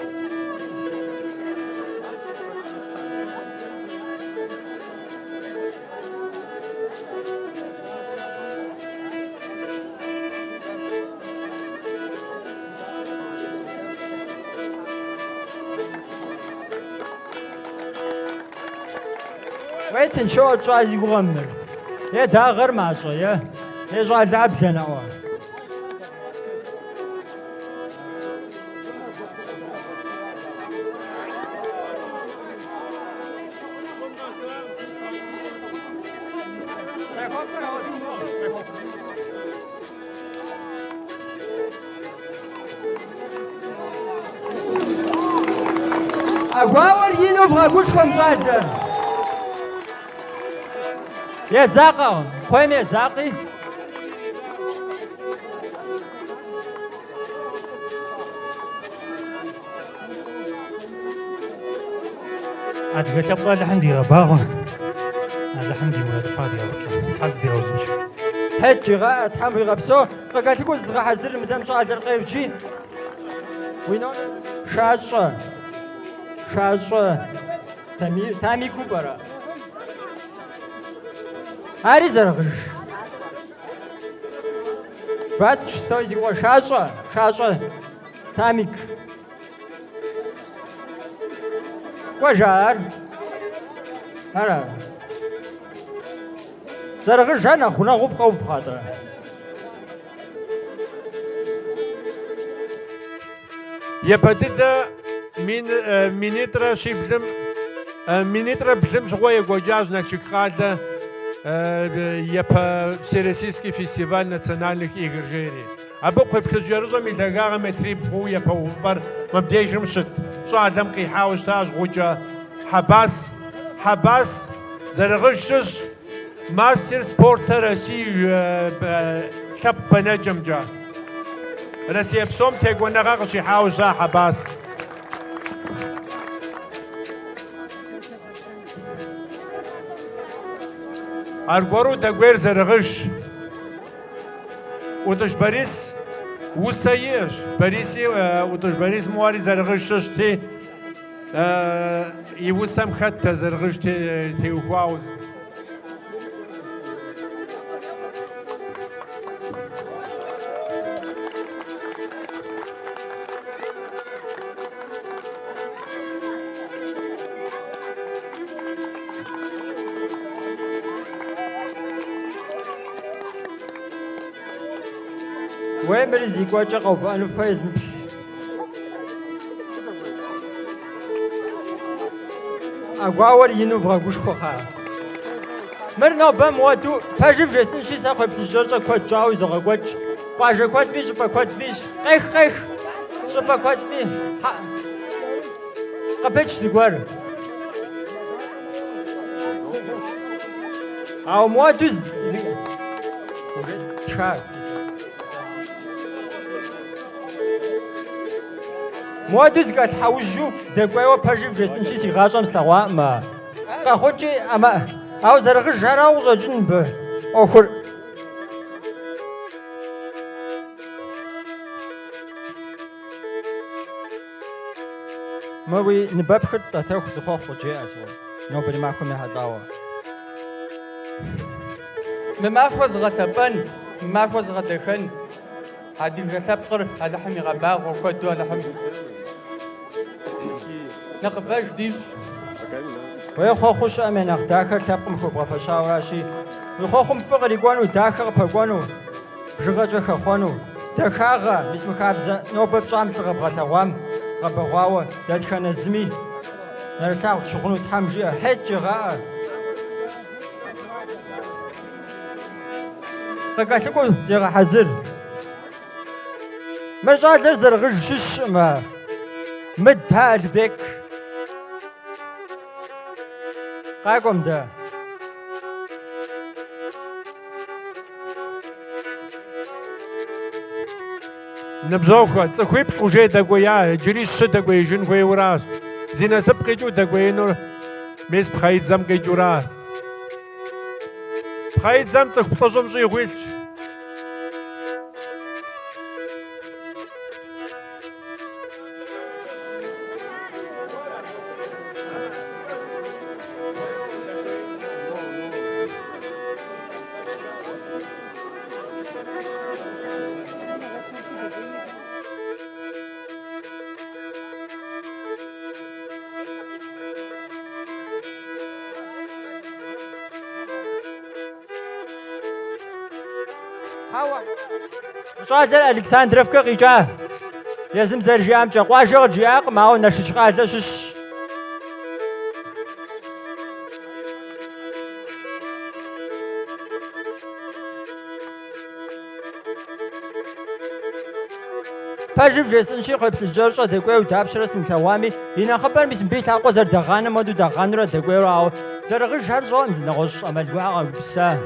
ويتن شو تشايز يغمر يا دا غير ماشي يا جاي لعب لنا أقوى ورينو بغاكوش كم جاي يا زاقة خويم يا زاقي عاد قلت أبغى لحندي غباغة لحندي ولاد فاضي حد دي غوزنش هاتي غا تحمي غبسو قالت لكم زغا حزر مدام شاطر قيبجي وينو شاشة تامي كوبرا هاري زرغش فاتش ستوي زيوا شاشة تاميك وجار هرا زرغش جانا خونا غوف خاطر يبدأ منيترا شي بلم منيترا بلم شوية جوجاج نتشكاده يبقى всероссийский фестиваль национальных игр жюри. أبو قبل جرزة من دقائق متريب هو يبقى وفر مبدأ جمشت شو عدم كي حاول تاج غجا حباس زرغشش ماستر سبورت رسي كب نجم جا رسي بسوم تيقو نغاقشي حاوزا حباس أرقورو تقوير زرغش وتش باريس وسايش باريسي وتش باريس مواري زرغشش تي يوسم خط زرغش تي وخواوز وين برزي كواجا قوف أنا فايز أقوار ينوفغا قوش خوخا مرنا بام واتو فاجف جسن شي ساقو بتجرجا كوات جاوي زغا قوات قواجا كوات بيش با كوات بيش قيخ شبا كوات بي قبتش زغوار أو مواتو شاز موادوز قال حوجو دقوا بجيب جسن شي سيغاشم سلاوا ما قاخوتي اما او زرغ جرا وجنب اخر ما وي نباب خط تاخذ زخوخ وجي اسو نوبري معكم يا هداوا ما فوز غتبان ما فوز غتخن هادي غسابقر هذا حمي غباغ وكدو هذا حمي نقباش ديش ويخو خوش امين داخل تبقم خو بغفشاوراشي ويخوخم فقر يقوانو داخل بقوانو بجغجا خخوانو داخاغا بسم خابزا نوبب شام تغبغتاوام غبغواو دادخنا زمي نرتاو شغنو تحمجي حج غا فقالتكو زيغا حزر مرجع درزر غجش ما مدها البك قاقم ده نبزوخو تسخويب قوجي دقويا جريس شدقوي جنقوي وراس زينا سبقيجو دقوي نور ميس بخايد زم قيجو راه بخايد زم تسخ بطجم جي غويلش شادر ألكسندروفكا قيجا لازم زرجيام جاقواجا جياق ماو نشش قادة شش فاجب جسن شي قبل الجرشة دقوي ودابش رسم ثوامي هنا خبر مسم بيت عقو زر دغانا مدو دغان را دقوي راو زرغش هر جوام زنغش عمل قواعا بساه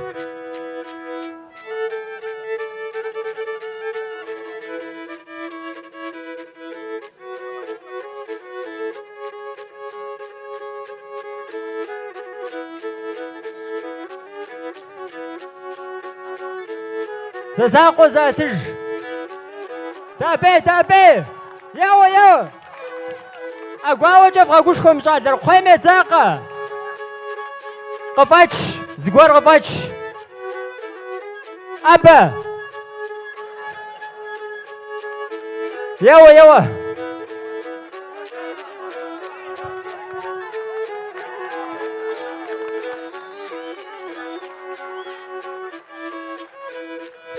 ساقو زاتج تابي ياو اقواو جف غاقوشكم مشادر قويمة زاقة قفاتش زقوار قفاتش أبا ياو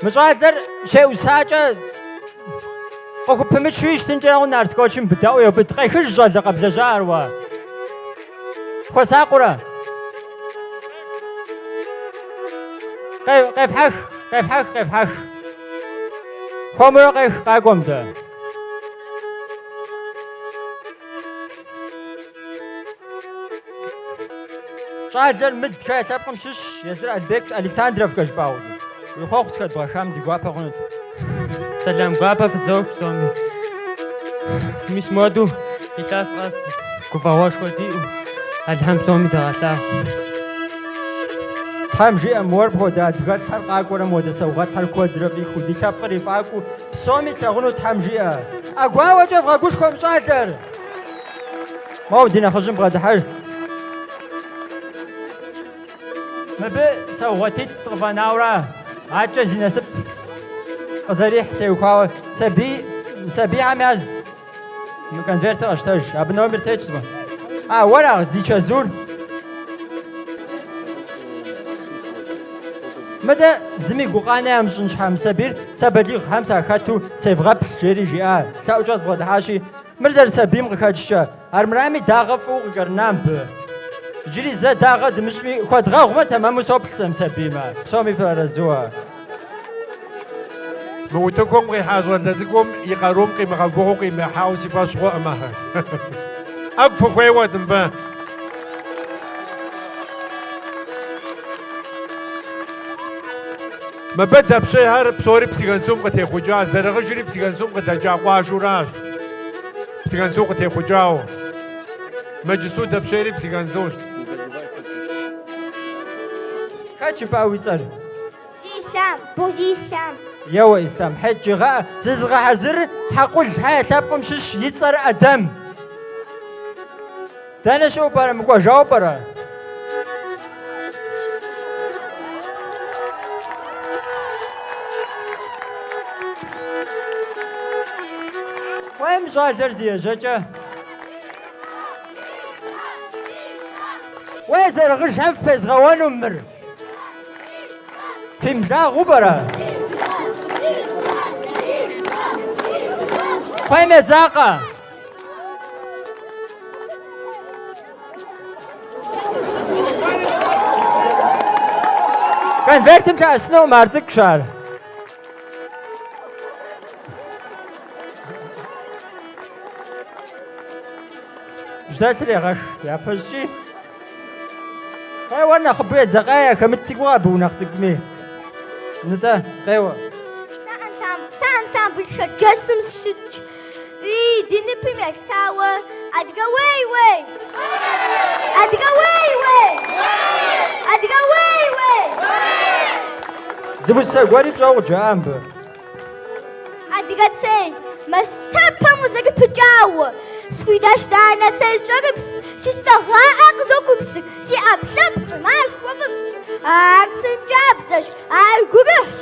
مشادر شيء وساجة أخو بمشويش تنجرون نارس كوتشم بدأوا يبدأ خرج قبل جاروا خو ساقرة كيف حخ خو مرا كيف قاقم ده شالر مد كاتب قمشش يزرع البيك ألكسندروف كشباوز يخوخ سكت بخام دي قابا غنت سلام قابا في الزوج سومي مش مودو يتاس راس كفاواش ودي الهم سومي دغلا تام جي امور بودا دغت حلقه كوره مود سوغت حل كودربي خودي شابقري فاكو سومي تغنو تام جي اغوا وجف غوش كوم شالر ما ودينا خرجم بغا دحل مبي سوغتي طفناورا عاجز زينسب قزريح تيوكاو سبي عمز مكان فيرت اشتاج ابنو مرتاج ورا زيچ زور مدى زمي قوقانا مشن شحام سبير سبليغ همسا خاتو سيفغاب جيري جيا تاو جاز بغد حاشي مرزر سبيم غخاتشا ارمرامي داغ فوق قرنام ب جري زا داغ دمشمي خد غاغما تمام صوب سم سبيما صومي فرزوا موتكم غي حاجه لازمكم يقروم قيمه غبوغو قيمه حاوسي فاشغو امها اكفو خويوا دمبا ما بدا بشي هرب بصوري بسيغنسوم قتي خوجا زرغ جري بسيغنسوم قتا جا قواجوراج بسيغنسوم قتي خوجاو مجسو دبشيري بسيغنسوش كاتش باوي صار إسلام بوزي إسلام يوا إسلام حج غا ززغ حزر حقول حياة تبقى مشش يتصر أدم تانا شو برا مكوا جاو برا وين مشاجر زي جاجا وين زرغش حفز غوان أمر في مجا غبرة وين مزاقة كان فيرتم كأسنو مارتك شار جدالت لي غش يا فشي وانا خبيت زقايا كمتك وابو ناخذك نتا قيوة سان بيش جسم شج دي ныпым яхтауэ Адыгэ уей Адыгэ уей زبوسة قريب جاو جامب Адыгэ цей мастапа музыка пجау سكويداش دانا цей جاكبس سيستغا أقزوكبس سي أبلب ماش وقبس أكسنجابسش أقوغش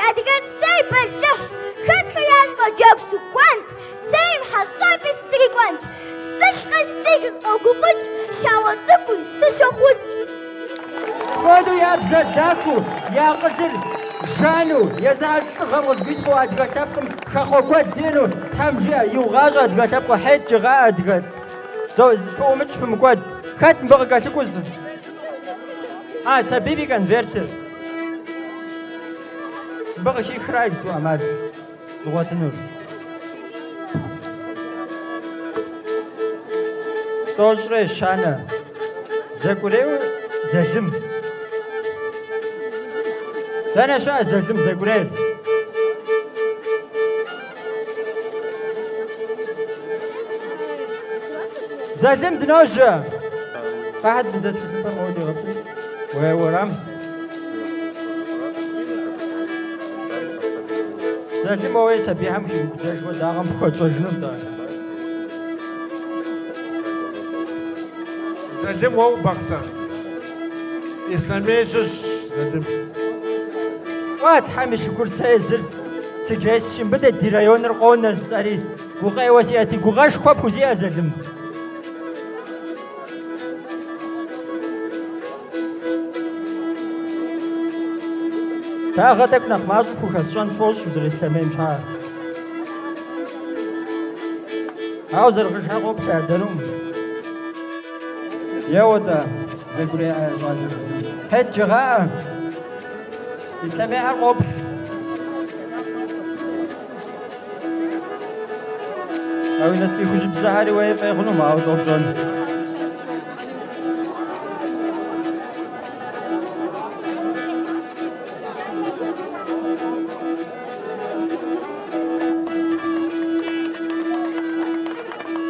أديك سي بلش خد خيال مجاكس كوانت سي محصاب السري كوانت سشق السري أقوغج شاوزكو سشخوج سوادو يا بزداكو يا قدر جانو يا زعل غمز بيتخو أديك تبقم شخوكوات دينو تمجيا يوغاج أديك تبقى حيت جغا أديك فومتش في مكواد خد مبغى قاتلكوز سبيبي كان فيرتر بغى شي خرايب سو أمال زغوات النور توجري شانا زاكوريو زجم سانا شا زجم زاكوريو زجم دنوجة واحد بدأت تلفا مودي غطي وهي ورام زجم وهي سبيحة مشي بكتاش وداغم بخوتو جنوب دا زلم وهو بقصة إسلامي جش زلم وات حامش كل سيزر سجايس شن بدأ ديرايون رقون الزاري قوغاي وسياتي قوغاش خواب كوزي أزلم تا غدك نخماش فوكس شانس فوش وزر استمام شعر عاوز الغش حقو بتعدلهم يا ودا زيقولي يا جاجر هاد جغاء استمع حقو او الناس كيخرج بزهري ويفيغنو ما عاود اوبجون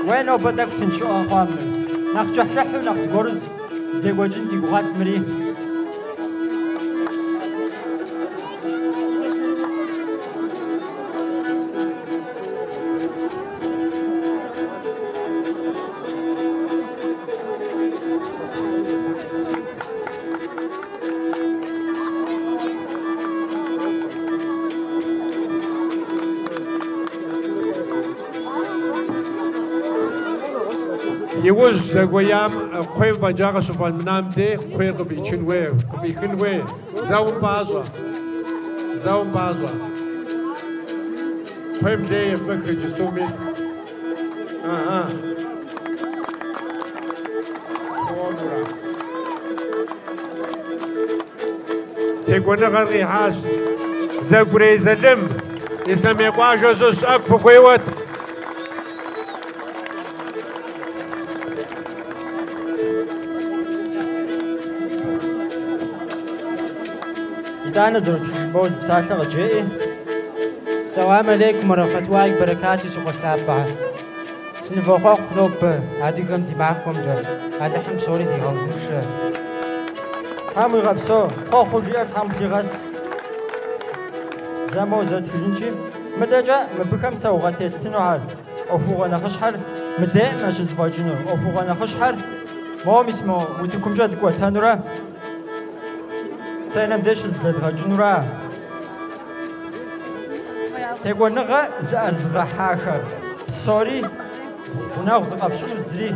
وين بدك تنشو أخوامر نخجح شحو نخز جورز زديقو جنسي قوات مري يوز لقويام خوي بنجاغ سبحان منام دي خوي قبي كنوي قبي كنوي زاوم بازا خوي بدي بكر جستوميس اها تقول غري حاج زغري زلم يسمي قاجوس اكفو خويوت أنا زرت بوز بسالة رجعي. السلام عليكم ورحمة الله وبركاته. شو قشطابة؟ سنفوخ خلوب أديكم دماغكم جل. هذا حم سوري دي غوزش. هم يغبسو. خو جيار هم تيغس. زمو زرت فينشي. مدجا مبكم سوغات تنوعر. أفوغ نخشحر. مدة مش زواجنو. أفوغ نخشحر. ما اسمه وتكم جد قوة تنورا. سينم ديش زبد غجنورا تقول نغا زرزغ حاكر سوري ونغز قفشل زري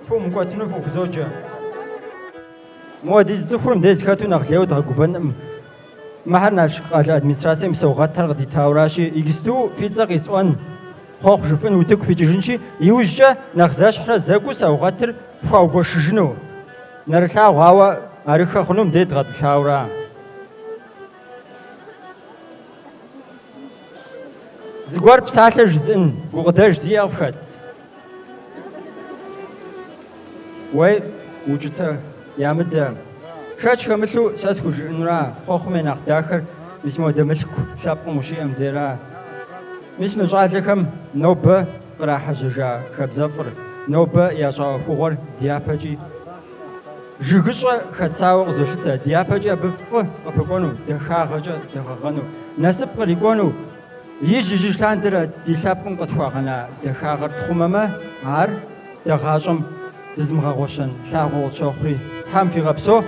فوم قوتنو فوق زوجة مودي زخرم ديز كاتو نغليو دغوفن مهرنا الشقال ادمنستراسيا مسوغات ترغدي تاوراشي يجستو في زغيس اون خوخ جفن وتك في جنشي يوجا نغزاش حرا زاكو سوغاتر فوق شجنو نرخا غاوا ارخا خنوم ديد غد تاورا زغور بسالة جزء قداش زي أفشت وي وجدت يا مدة شاتش كملو ساسكو جنورا خوخ من أخداخر اسمه دملك شابق مشي أمديرا اسمه جعلكم نوبة قراحة جا خبزفر نوبة يجا فور ديابجي جيجشة خدساو زوجته ديابجي بف أبغانو دخاغجا دخاغانو نسب قريقانو يجي تاندر ديلابون قطفاغنا دخاغر تخممه عار دغاجم دزمغاغوشن لاغو شوخري تام في غبسو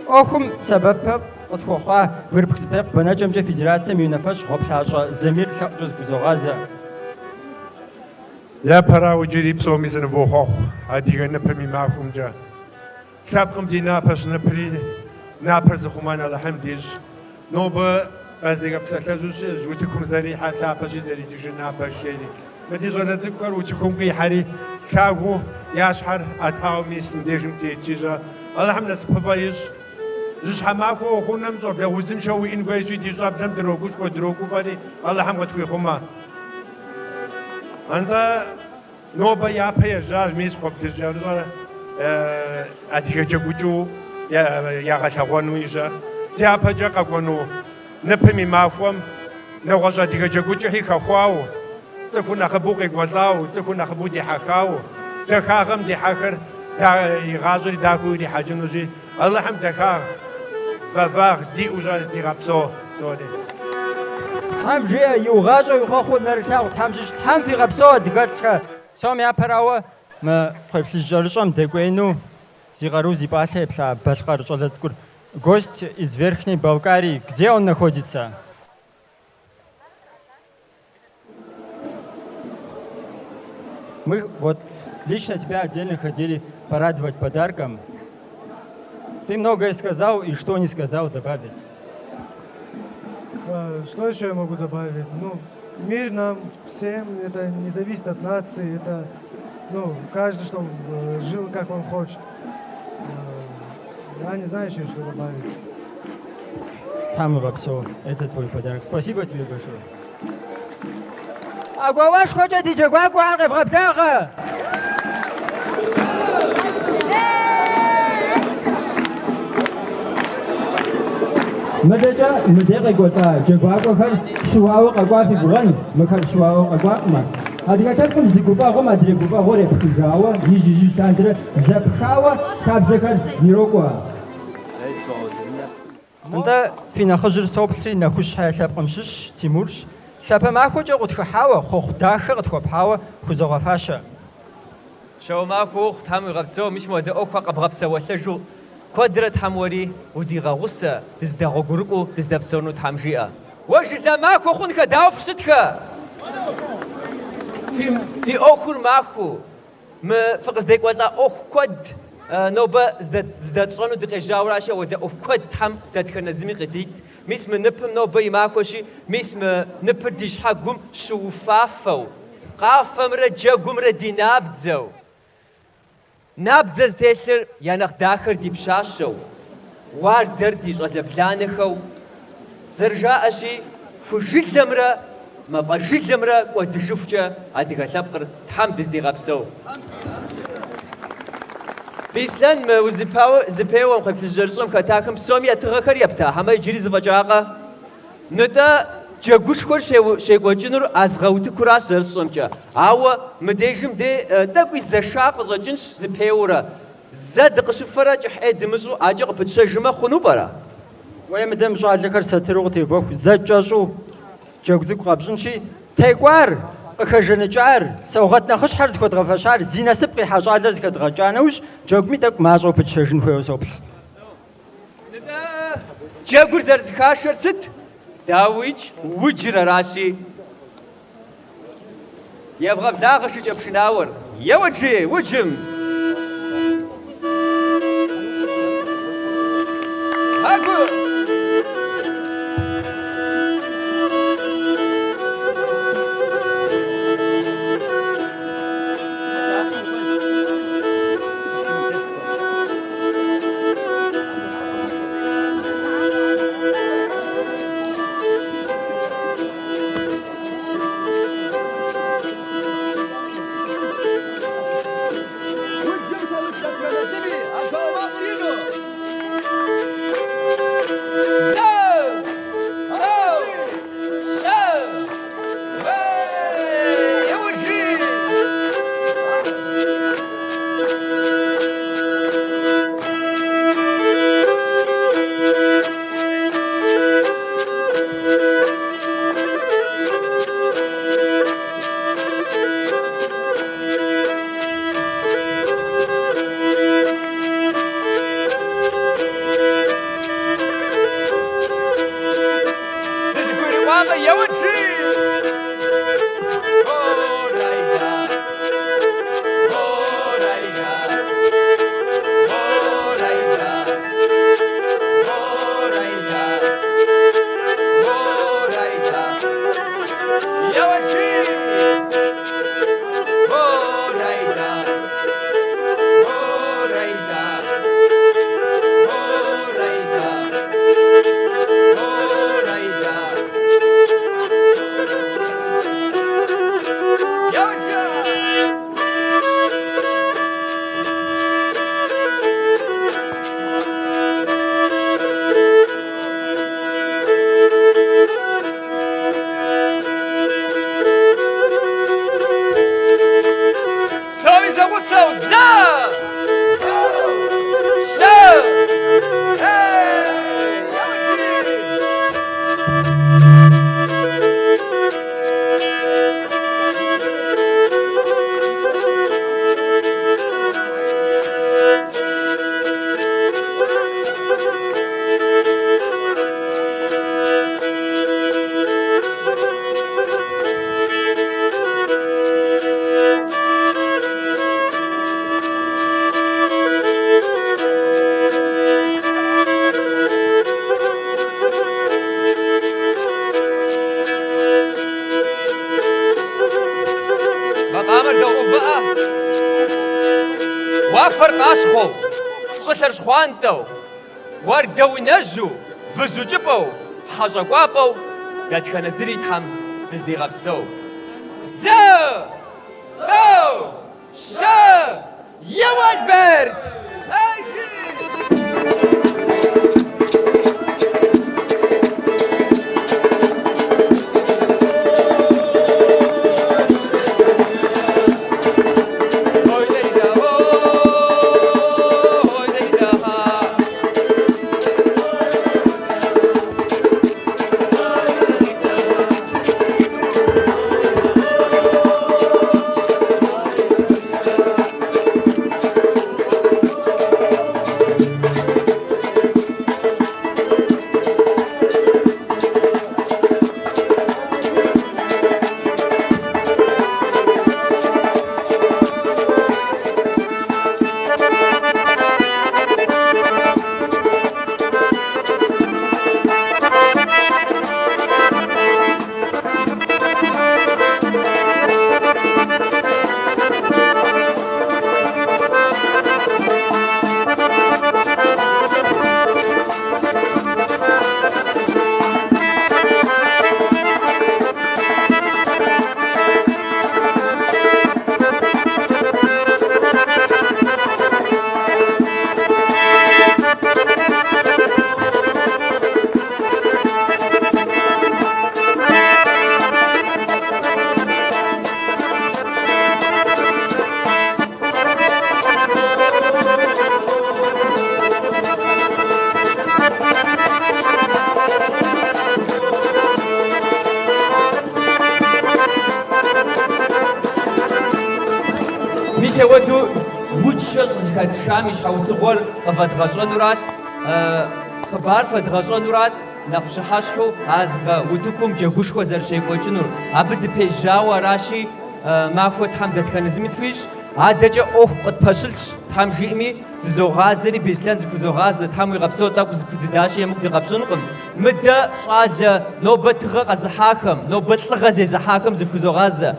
أخم سبب قطفاغا غربكسبق بنجم جا فيدراسيا ميونفش غبشاجا زمير جوز كوزوغازا لا برا وجري بسو ميزن بوخوخ أديغا نبمي معكم جا شابكم دي نابش نبري نابرز خمان على حمديج نوبة بعد دیگه بسیار زوج وتكم زری حتی بچی زری دیجنا باشیدی مدی زن ذکر وتكم کی حری شاگو یاشحر اتاو میسم دیجم تیجا الحمد سپایش جش هماکو خونم زور دوزن شو این گویی دیجا بدم دروگوش کو دروگو ولی الحمد توی خما اندا نوبه یا پیجاج میز خوب دیجا زور اتیجا گوجو یا غشوانو ایجا تیا پجا قوانو نپمی مافوم نوغجا دیگه جگوچه هی خواو تخون نخبوقی گولاو تخون نخبودی حکاو دخاغم دی حکر غازری داکوی دی حجنوزی الله هم دخاغ بفاغ دی اوجا دی غبسو زودی هم جیا یو غاجا یو خود نرشاو هم جش هم في غبسو دیگه سام یا پراو ما خبش جارشام دگوینو زیغارو زیباله بلا باشقار جالزکور Гость из Верхней Болгарии. Где он находится? Мы вот лично тебя отдельно ходили порадовать подарком. Ты многое сказал, и что не сказал добавить? Что еще я могу добавить? Ну, мир нам всем, это не зависит от нации, это, ну, каждый, что жил, как он хочет. Я не знаю еще, что добавить. Там все. Это твой подарок. Спасибо тебе большое. А гуаш хочет диджей гуагуар в раптяга. مدجا مدير قوتا جوابك شواو قوا في بغن مكر شواو قوا ما Адыгэ лъэпкъым зы гуфӀэгъуэм адрей гуфӀэгъуэр епхыжауэ, ижь лъандэрэ зэпхауэ хабзэхэр ирокӀуэ. Нтӏэ фи нэхъыжьыр соплъри нэхущхьэ лъэпкъым щыщ Тимурщ. Лъапэ махуэкӏэ къытхыхьауэ, хъуэхъу дахэ къытхуэпхьауэ хузогъэфащэ. Шоу махуэ тхьэм уигъэпсэу, мис модрэ ӏуэхуэ къэбгъэпсэуэлъэжу куэдрэ тхьэм уэри удигъэгъусэ, дыздэгъуэгурыкӏуэу дыздэпсэуну тхьэм жиӏэ. Уэ жылэ махуэ хъунхэ, дауэ фыщытхэ? Фи ӏуэхур махуэ, фыкъыздекӏуэлӏа ӏуэху куэд нобэ здэтщӏэну дыкъежьауэращи, ауэдэ ӏуэху куэд тхьэм дэтхэнэ зыми къыдит. Мис мы ныпым нобэ и махуэщи, мис мы ныпыр ди щхьэгум щыуфафэу, къафэмрэ джэгумрэ ди набдзэу. Набдзэ зытелъыр я нэхъ дахэр ди пщащэу, уардэр ди щӏалэбланэхэу, зэрыжаӏэщи, хужылэмрэ мафӏэжылэмрэ кӏуэдыжыхукӏэ адыгэ лъэпкъыр тхьэм дыздигъэпсэу. Бислъэн мы зыпеуэ кхъуейплъыжьырыщӏэм хэтахэм псоми ятыгъэхэр ептахьэмэ, иджыри зыфӏэкӏакъэ? Нытӏэ джэгушхуэр щекӏуэкӏынур азгъэутыкуращ зэрысщӏэмкӏэ. Ауэ мы дежым тӏэкӏуи зэша къыщӏэкӏынщ зыпеуэрэ. Зэ дыкъыщыфэрэ кӏыхь ӏей дымыщӏу ӏэкӏэ къыпытщэжымэ хъуну пӏэрэ? Уэ мыдэм щӏалэхэр сатыру къытевэху, зэкӏэщӏу джэгу цӏыкӏу къэпщӏынщи, текӏуар, къыхэжэныкӏар, саугъэт нэхъыщхьэр зыхуэдгъэфэщар, зи насып къихьа щӏалэр зыхэдгъэкӏа нэужь, джэгуми тӏэкӏу мащӏэу пытщэжын хуейуэ соплъ. Джэгур зэрызыхашэр сыт? Дауичӏ, уджыр аращи. Евгъэблагъэ шыкӏэ пшынауэр. Еуэджи, уджым. Хэку! Щӏылъэр щхъуантӏэу, уардэу инэжьу, вызу кӏыпӏэу, хьэщӏэ кӏуапӏэу, дэтхэнэ зыри тхьэм дыздигъэпсэу. Зэ! Доу! Щэ! Еуэлберт! Мисеуэду удшэ къызыхэтшам и щхьэусыгъуэр къыфэдгъэщӏэнурат, хъыбар фэдгъэщӏэнурат, нэхъ пщыхьэщхьэу азгъэ утыкум джэгушхуэ зэрыщекӏуэкӏынур. Абы дыпежьауэ аращи, махуэ Тхьэм дэтхэнэ зыми тхуищӏ, адэкӏэ ӏуэху къытпэщылъщ. Тхьэм жиӏэми зызогъазэри Беслъэн зыхузогъазэ, Тхьэм уи къэпсэу тӏэкӏу зыпудыдащи емыкӏу дыкъэпщӏынкъым. Мыдэ щӏалэ нобэ тыгъэ къэзыхьахэм, нобэ лӏыгъэ зезыхьахэм зыхузогъазэ.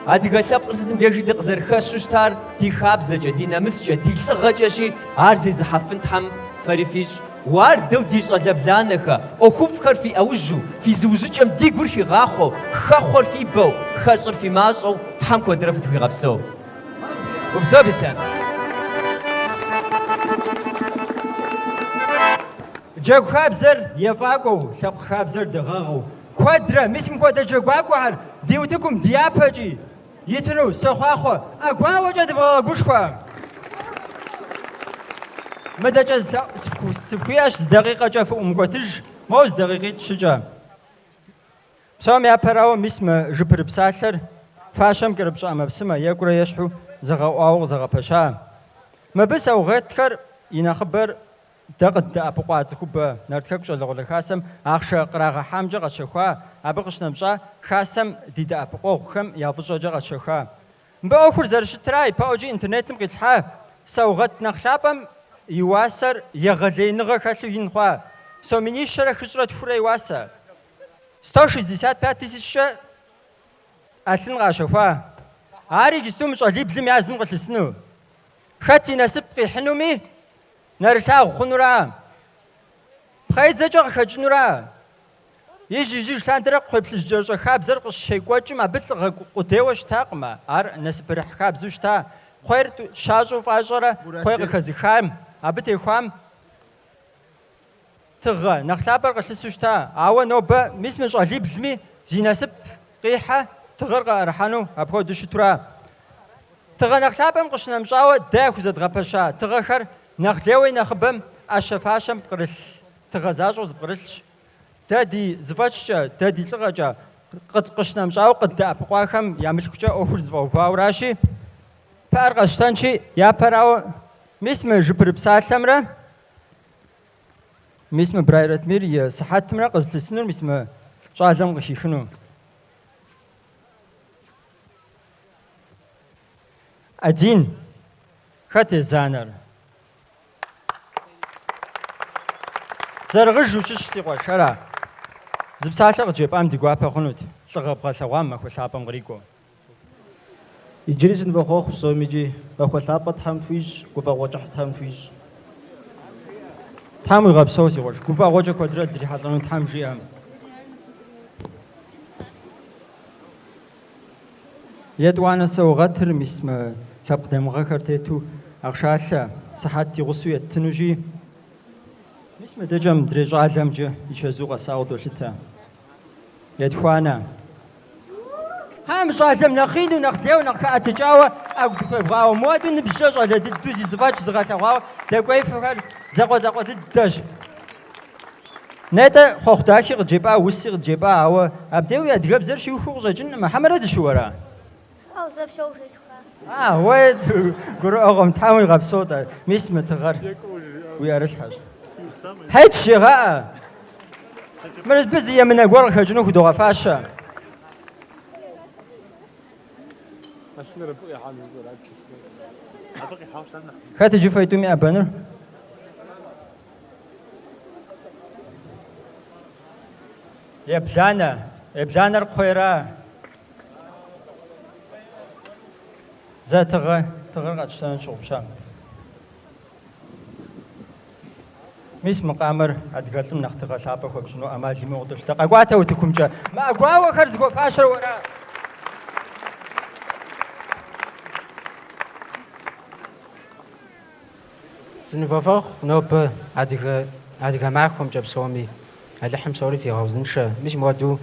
Адыгэ лъэпкъыр сытым дежи дыкъызэрыхэсу щытар ди хабзэкӏэ, ди нэмыскӏэ, ди лӏыгъэкӏэщи, ар зезыхьэфын Тхьэм фэри фищӏ. Уардэу ди щӏалэбланэхэ, ӏуэхуфӏхэр фи ӏэужьу, фи зыужьыкӏэм ди гур хигъахъуэу, хэхъуэр фи бэу, хэщӏыр фи мащӏэу, Тхьэм куэдрэ фытхуигъэпсэу. Упсэу, Беслъэн. Джэгу хабзэр ефӏакӏуэу, лъэпкъ хабзэр дыгъэгъэу. Куэдрэ, мис мыхуэдэ джэгуакӏуэхэр ди утыкум ди япэкӏи итыну сохъуахъуэ, ӏэгуауэкӏэ дывгъэгушхуэ. Мыдэкӏэ сыфхуиӏэщ зы дакъикъэкӏэ фыӏумыкӏуэтыж, моуэ зы дакъикъитӏ щыкӏэ. Псом япэрауэ мис мы жыпыр псалъэр фащэм кӏэрыпщӏа мэпсымэ, екӏурэ ещхьу зэгъэӏуауэ къызэгъэпэща. Мыбы саугъетхэр и нэхъыбэр дэ къыддэӏэпыкъуа цӏыхубэ Нарт Хэку щӏалэгъуалэ хасэм ахъшэ кърагъэхьамкӏэ къэтщэхуа, абы къыщынэмыщӏа хасэм ди дэӏэпыкъуэгъухэм я фӏыщӏэкӏэ къэтщэхуа. Мыбы ӏуэхур зэрыщытра ипэӏуэкӏи интернетым къилъхьа саугъэт нэхъ лъапӏэм и уасэр егъэлеиныгъэ хэлъу ин хъуа. Соминищэрэ хыщӏрэ тхурэ и уасэ. 165 тысячкӏэ ӏэлъын къащэхуа. Ар иджысту мы щӏалиблым язым къылъысыну. Хэт и насып къихьынуми нэрылъагъу хъунура. Пхъэидзэкӏэ къыхэкӏынура. Ижь лъандэрэ кхъуейплъыжькӏэ хабзэр къыщекӏуэкӏым абы лӏыгъэ къудейуэ щытакъымэ. Ар насыпырыхь хабзу щыта. Кхъуейр щащӏу фӏащӏэрэ кхъуей къыхэзыхам, абы техуам тыгъэ нэхъ лъапӏэр къылъысу щыта. Ауэ нобэ мис мы щӏалиблми зи насып къихьэ тыгъэр къыӏэрыхьэну апхуэдэу щытура. Тыгъэ нэхъ лъапӏэм къыщынэмыщӏауэ дэ яхузэдгъэпэща тыгъэхэр нэхъ лейуэ нэхъыбэм ӏэщэ фащэм пкърылъ тыгъэ защӏэу зыпкърылъщ. Дэ ди зыфӏэщкӏэ, дэ ди лӏыгъэкӏэ къыщынэмыщӏауэ къыддэӏэпыкъуахэм я мылъкукӏэ ӏуэхур зыфӏэувауэращи, пыӏэр къэсщтэнщи япэрауэ мис мы жыпыр псалъэмрэ мис мы Брайратмир и сыхьэтымрэ къызылъысынур мис мы щӏалэм къыхихыну. Один. Хэт езанэр? Зэрыгъыжу щыщ си къуэшэра. Зы псалъэ къыджепӏам ди гуапэ хъунут. Лӏыгъэ бгъэлъэгъуам махуэ лъапӏэм кърикӏуэу. Иджыри сынывохъуэхъу псом икӏи махуэ лъапӏэ Тхьэм тхуищӏ, гуфӏэгъуэкӏыхь Тхьэм тхуищӏ. Тхьэм уигъэпсэу си къуэш. Гуфӏэгъуэкӏэ куэдрэ зрихьэлӏэну Тхьэм жиӏэ. Етӏуанэ саугъэтыр мис мы лъэпкъ демыгъэхэр тету ахъшалъэ сыхьэт игъусэу еттынущи, мис мыдэкӏэ мыдрей щӏалэмкӏэ и чэзу къэсауэ долъытэ. Етхуанэ. Хьэм щӏалэм нэхъ ину, нэхъ лейуэ, нэхъ хэӏэтыкӏауэ ӏэгу дыхуевгъауэ, моуэду ныбжьэ щӏалэ дыдэу зи зыфӏэкӏ зыгъэлъэгъуауэ дэкӏуейфэхэр зэкъуэ дыдэщ. Нетӏэ хъуэхъу дахи къыджепӏа, уси къыджепӏа, ауэ абдеуи адыгэбзэр щиухыу къыщӏэкӏынӏымэ. Хьэмэрэ дыщыуэрэ? Уэ гурыӏуэгъуэм Тхьэм уигъэпсэу-тӏэ. Мис мы тыгъэр уи ӏэрылъхьэщ. Хьет щегъэӏэ. Мырызбы зы емынэ гуэр къыхэкӏыну худогъэфащэ. Хэт иджы фэйтӏуми ӏэбэныр? Ебланэр кхъуейра. Зэ тыгъэр къэтщтэнур щыгъупща. Мис мы къамэр адыгэлӏым нэхъ тыгъэ лъапӏэ хуэпщӏыну ӏэмал имыӏэу къыдолъытэ. Къэкӏуатэ утыкумкӏэ. Мы ӏэгуауэхэр зыхуэфащэр уэра. Зынывэфӏэхъу нобэ адыгэ махуэмкӏэ псоми Алыхьым псори фигъэузыншэ. Мис мыуэду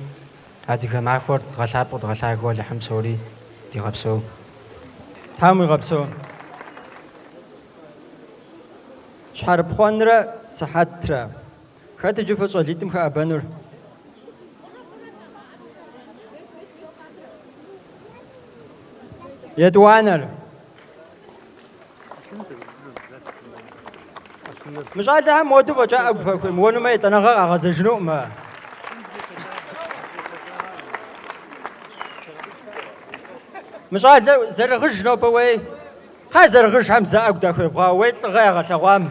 адыгэ махуэр дгъэлъапӏэу дгъэлъагэу Алыхьым псори дигъэпсэу. Тхьэм уигъэпсэу. Щхьэрыпхъуэнрэ сыхьэтрэ. Хэт иджы фэ щӏалитӏым хэӏэбэнур? Етӏуанэр. مش عادة مودو بجا أقف في مونو ما يتناغ أغاز جنو ما مش عادة زرغج نو بوي زرغج هم زاق داخل فغاويت غير غتوام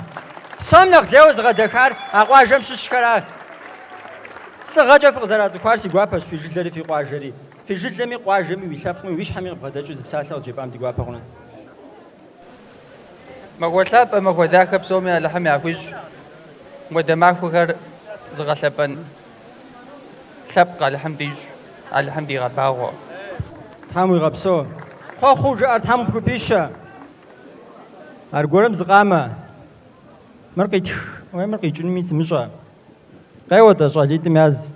سامنا غلوز غدكار أقواجم ششكرا سغجا فغزرات كوارسي غوابش في جلدري في قواجري في جلدمي قواجمي ويشابمي ويش حمي بغداجو زبسالة وجيبام دي غوابغنا مغوثاب مغوداك بسومي لحم يعكوش ودماغ فكر زغلبن شبق على حمديج على حمدي غباغو تامو غبسو خو خوج ارتام بكبيشا ارغورم زغاما مرقيت وين مرقيت جنمي سمجا قيوة جاليت ماز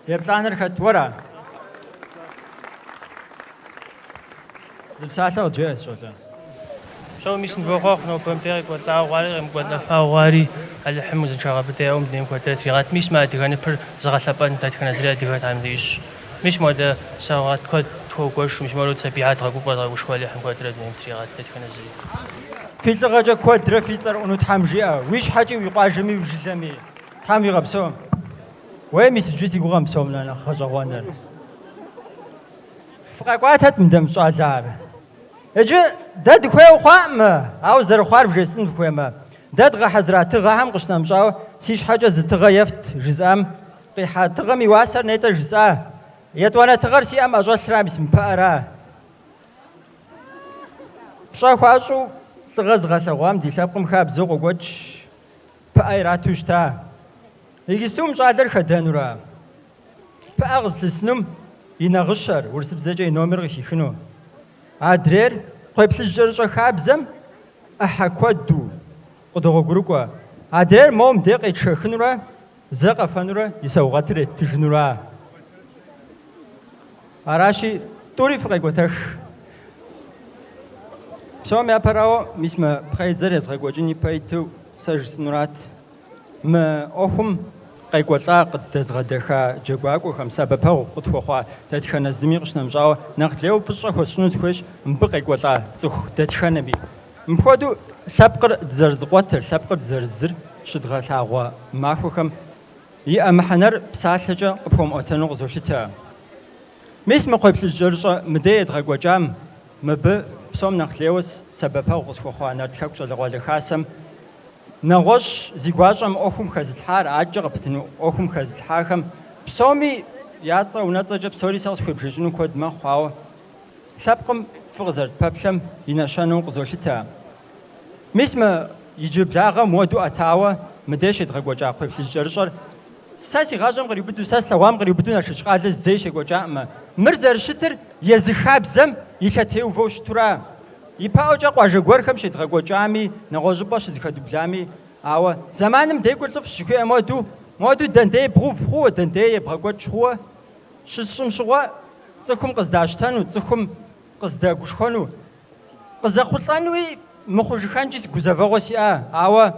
يبطانا الخطورة زبسالة وجيس شولا شو ميسن فوق نو بمتيرك ولا غاري ولا فاواري على حمز ان شاء الله بداهم ديم كوتات في غات مش ما تغني بر زغلبان تاتكنا زري دغات عنديش مش مود ساعات كود توغوش مش مولود سبيعات غوف وش ولا حم كوتات ديم في غات تاتكنا زري في زغجا كوادر في صار انو تحمجيا ويش حاجه ويقاجمي وجزمي تام يغبسو وين ميس جوسي غوام سومنا انا خجوانا فقاقات مندم صالار اجي داد خوي خوام او زر خوار بجسن خويما داد غا حزرات غا هم قشنا مشاو سيش حاجه زتغيفت جزام قيحات غمي واسر نيتا جزا يتوانا تغرسي ام اجل رامس مبارا شاخو عشو صغزغه سوام دي شابقم خاب زوق وجه بايراتوشتا يجستوم جادر خدانورا باغز تسنم ينغشر ورسب زجا نومر غشيخنو عدرير قبل الجرجة خابزم أحكودو قدوغو غروكوا عدرير موم ديق يتشخنورا زاق فنورا يسوغاتر يتجنورا عراشي توري فقاقوتاش بسوام يابراو ميسما بخاي زريز غاقوجيني بايتو ساجسنورات ما أخم قايقوطا قد تزغدخا جاكواكو خمسة باباو قد فوخوا تاتخانا زميقش نمجاو ناقليو فشا خوشنوز خوش مبقايقوطا تزخ تاتخانا بي مخوادو شابقر تزرزقواتر شابقر تزرزر شدغا لاغوا ماخو خم يا محنر بسالجا قفوم اوتانو غزوشتا ميس مقويبل الجرجة مدايد غاقواجام مب بسوم ناقليوس سباباو غزخوخوا نارت حكو جالغوالي خاسم نغوش زيغواجم أخم خزلحار عجق بتنو أخم خزلحارهم بسومي ياتصا ونتصا بسوري ساوس في بريجنو كود ما خواو شابقم فغزرت بابشم ينشانو قزولتا ميسما يجيب لاغا مودو أتاوا مداش يدغقوجا قوي في الجرجر ساسي غاجم غريبدو ساس لوام غريبدو ناشش قال زي شيغوجا مرزر شتر يزخاب زم يشاتيو فوش ترا يباوجا قواجا غوركم شيدغقوجامي نغوج باش زكدبلامي أو زمانم ديقول طف شكو مودو دندي بروف خو دندي بغقوج خو شسم شغوا تسكم قزداشتانو تسكم قزداغوشخانو قزاخوطانوي مخوجخانجيس غوزافاغوسيا أو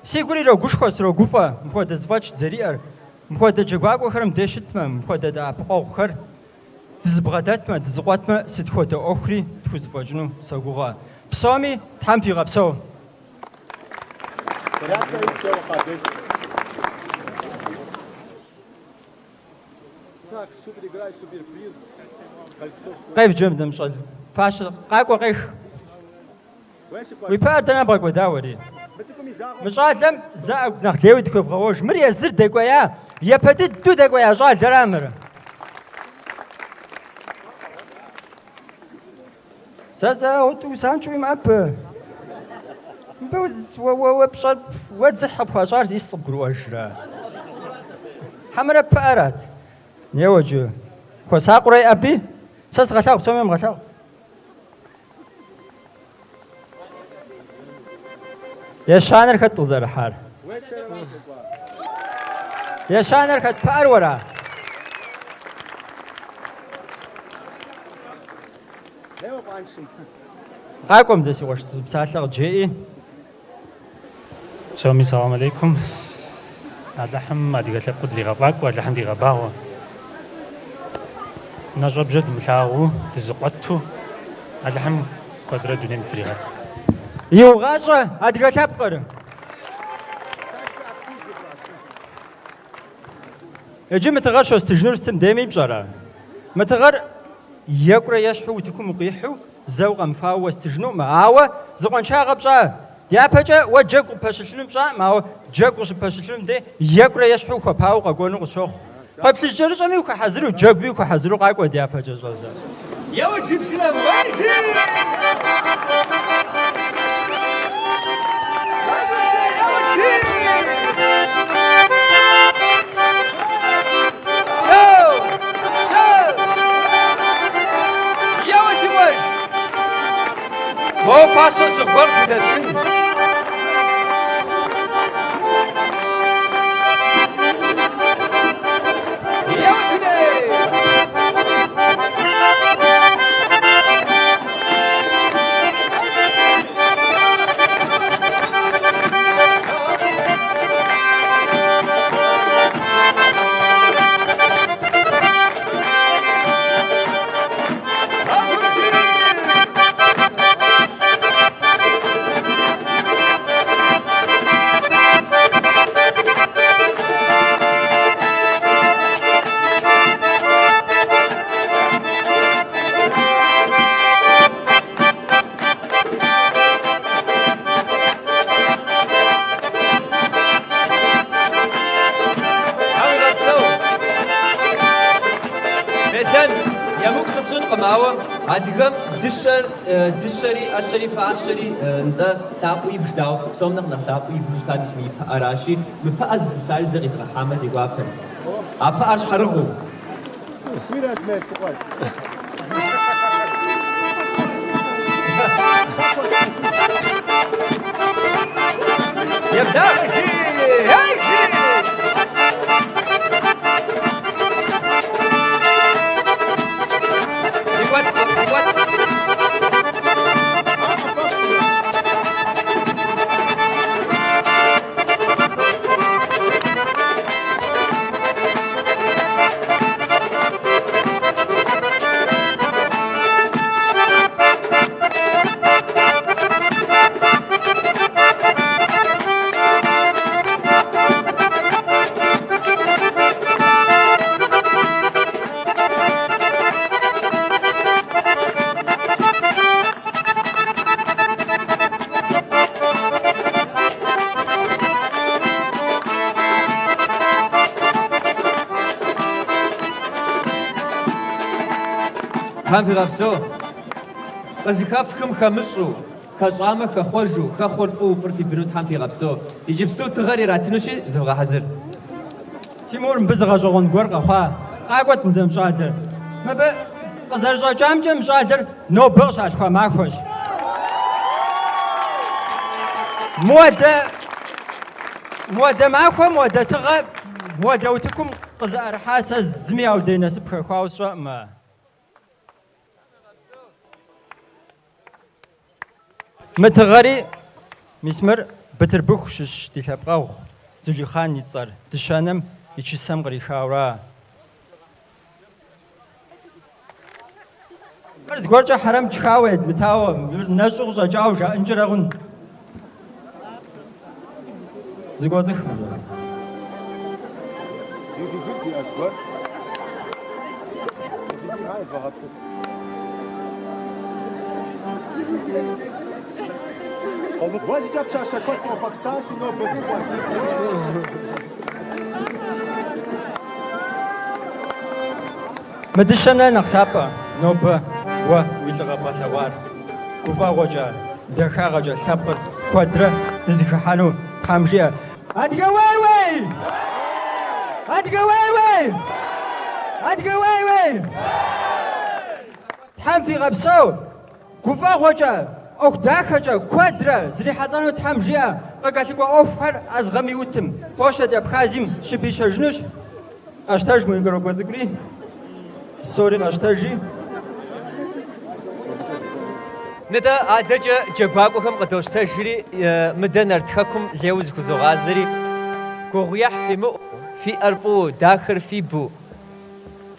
سيغوري رو غوشخوس رو غوفا مخو دزفاج زريار مخو دجاغواغو خرم ديشتما مخو دا بقاوخر دزبغاداتما دزقواتما سدخو دا أخري تخوزفاجنو ساغوغا بسامي تحم في غبسو قيف جمد مشل فاش قاقو قيخ ويبار دنا باقو داوري مشالم زاق نخليو دكو بغوش مريا زر دكويا يا بدد دو دكويا جال درامر سازا اوتو سانچو ماب بوز وبشر وزحب فاشار زي الصبر وجرا حمرا بارات نيوجو كوساقري ابي ساس غتاو سومم غتاو يا شانر خط زر حار يا شانر خط بار ورا غاكم دسي واش بسالة جي سلام السلام عليكم اللحم ما دي قلت قدري غباك واللحم دي غباغو نجبجة دملاغو تزقطو اللحم قدرة دونين تريها يوغاشة أدغا تابقر اجي متغر شو استجنور ستم دايمين بجارة متغر يقرأ يشحو وتكون مقيحو زوغ مفاو استجنو معاوة زغوان شاغب جا ديابجا وجاكو باشلم جا معاوة جاكو باشلم دي يقرأ يشحو خباو قاقونو قشوخ قبل الجرس أمي وكحزرو جاك بي وكحزرو قاقو ديابجا زوزا يا وجه بسلام ماشي هو فاصل صغر في السن Адыгэм дыщэри ӏэщэри фащэри нтӏэ лъапӏэу ибж дауэ псом нэхъ лъапӏэу ибжу щытар исми и пыӏэращи мы пыӏэ зыдысари зэ къидгъэхьамэ дегуапэр. А пыӏэр щхьэрыгъыу. Ебдагъэжи! Ейжи! Там фигъэпсэу, къызыхэфхэм хэмыщӏу, хэщӏамэ хэхъуэжу, хэхъуэр фӏыуэ упӏыр фибыну тхьэм фигъэпсэу. Иджыпсту тыгъэр иратынущи зывгъэхьэзыр. Тимур мыбы зыгъэщӏэгъуэн гуэр къэхъуа. Къакӏуэт мыдэ мыщӏалэр. Мыбы къызэрыщӏэкӏамкӏэ мыщӏалэр нобэ къыщалъхуа махуэщ. Муадэ махуэ, муадэ тыгъэ, муадэ утыкум къызыӏэрыхьа сэ зыми яудей насып хэхуауэ сщӏэӏымэ. متغري مسمر بتربخ شش دلبقاو زليخان يتصر دشانم يشسم غريخاورا مرز غورجا حرام تشاويد متاو نشوغ جاو جا انجرغون زغوزخ Vas-y, cap à chaque fois qu'on fait ça, sinon on peut se voir. مدشنا نخطابا نوبا ويلغباشوار كوفا وجا دخا وجا سابر كوادرا تزخحانو خامجيا ادغا واي تحم في غبسو كوفا وجا أو داخجا كوادرا زري حضانو تحمجيا قاقاسيكو أوفر أزغمي وتم بوشا دي أبخازيم شبيشا جنوش أشتاج مو ينقروا بوزقلي سوري أشتاجي ندا عادجا جباقوهم قدوشتاجري مدى نارت حكو ليوز كوزوغازري كوغيح في مو في أرفو داخر في بو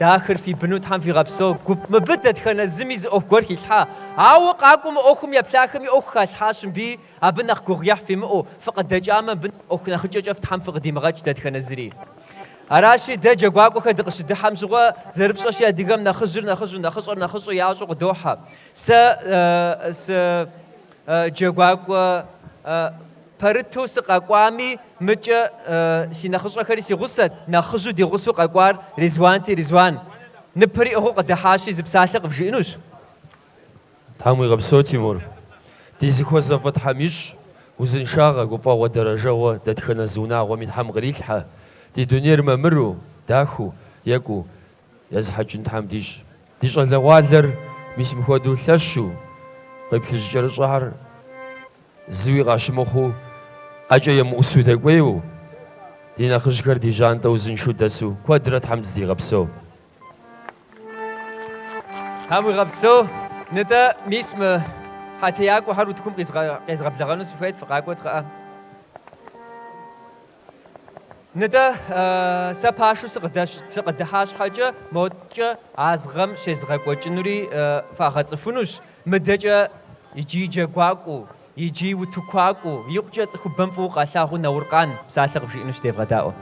داخل في بنوت هم في غبسو مبدت خنا زميز أو كوركي الحا أو قاكم أخم يبلاكم أخ الحاشم بي أبنخ كوريح في مو فقد دجامة بن أخ نخرج جفت هم فقدي مغاج دخنا زري أراشي دجا قاكو خدقش دحم زغوا زرب شاشي أديقام نخزر يعزق دوحة س جواكو برتو سقاقوامي مجا سي نخزر كريسي غصت نخزر دي غصو قاقوار رزوان نبري أهو قد حاشي زبسالق في جينوش تامي غبسو تيمور تيزي خوزا فتحة ميش وزن شاغا قفا ودرجة وددخنا زونا ومتحم غريلحة دي دنير ممرو داخو يكو يزحج نتحم ديش اللوالر ميس مخودو ثشو قبل الجر الظهر زوي غاشمخو أجا يمقسو دقويو دينا خشكر دي جانتا وزن شو دسو كوادرات حمز دي غبسو هامو غبسو نتا ميسم حتى ياكو هارو تكون قيز غبلغانو سفايد فقاكو تخا نتا سباشو سقدهاش حاجة موتجا عزغم شزغاكو جنوري فاخات فنوش مدجا يجي جاكواكو يجي وتكواكو يقجا تخو بنفوق أساهو نورقان ساسق في إنوش تيفغداو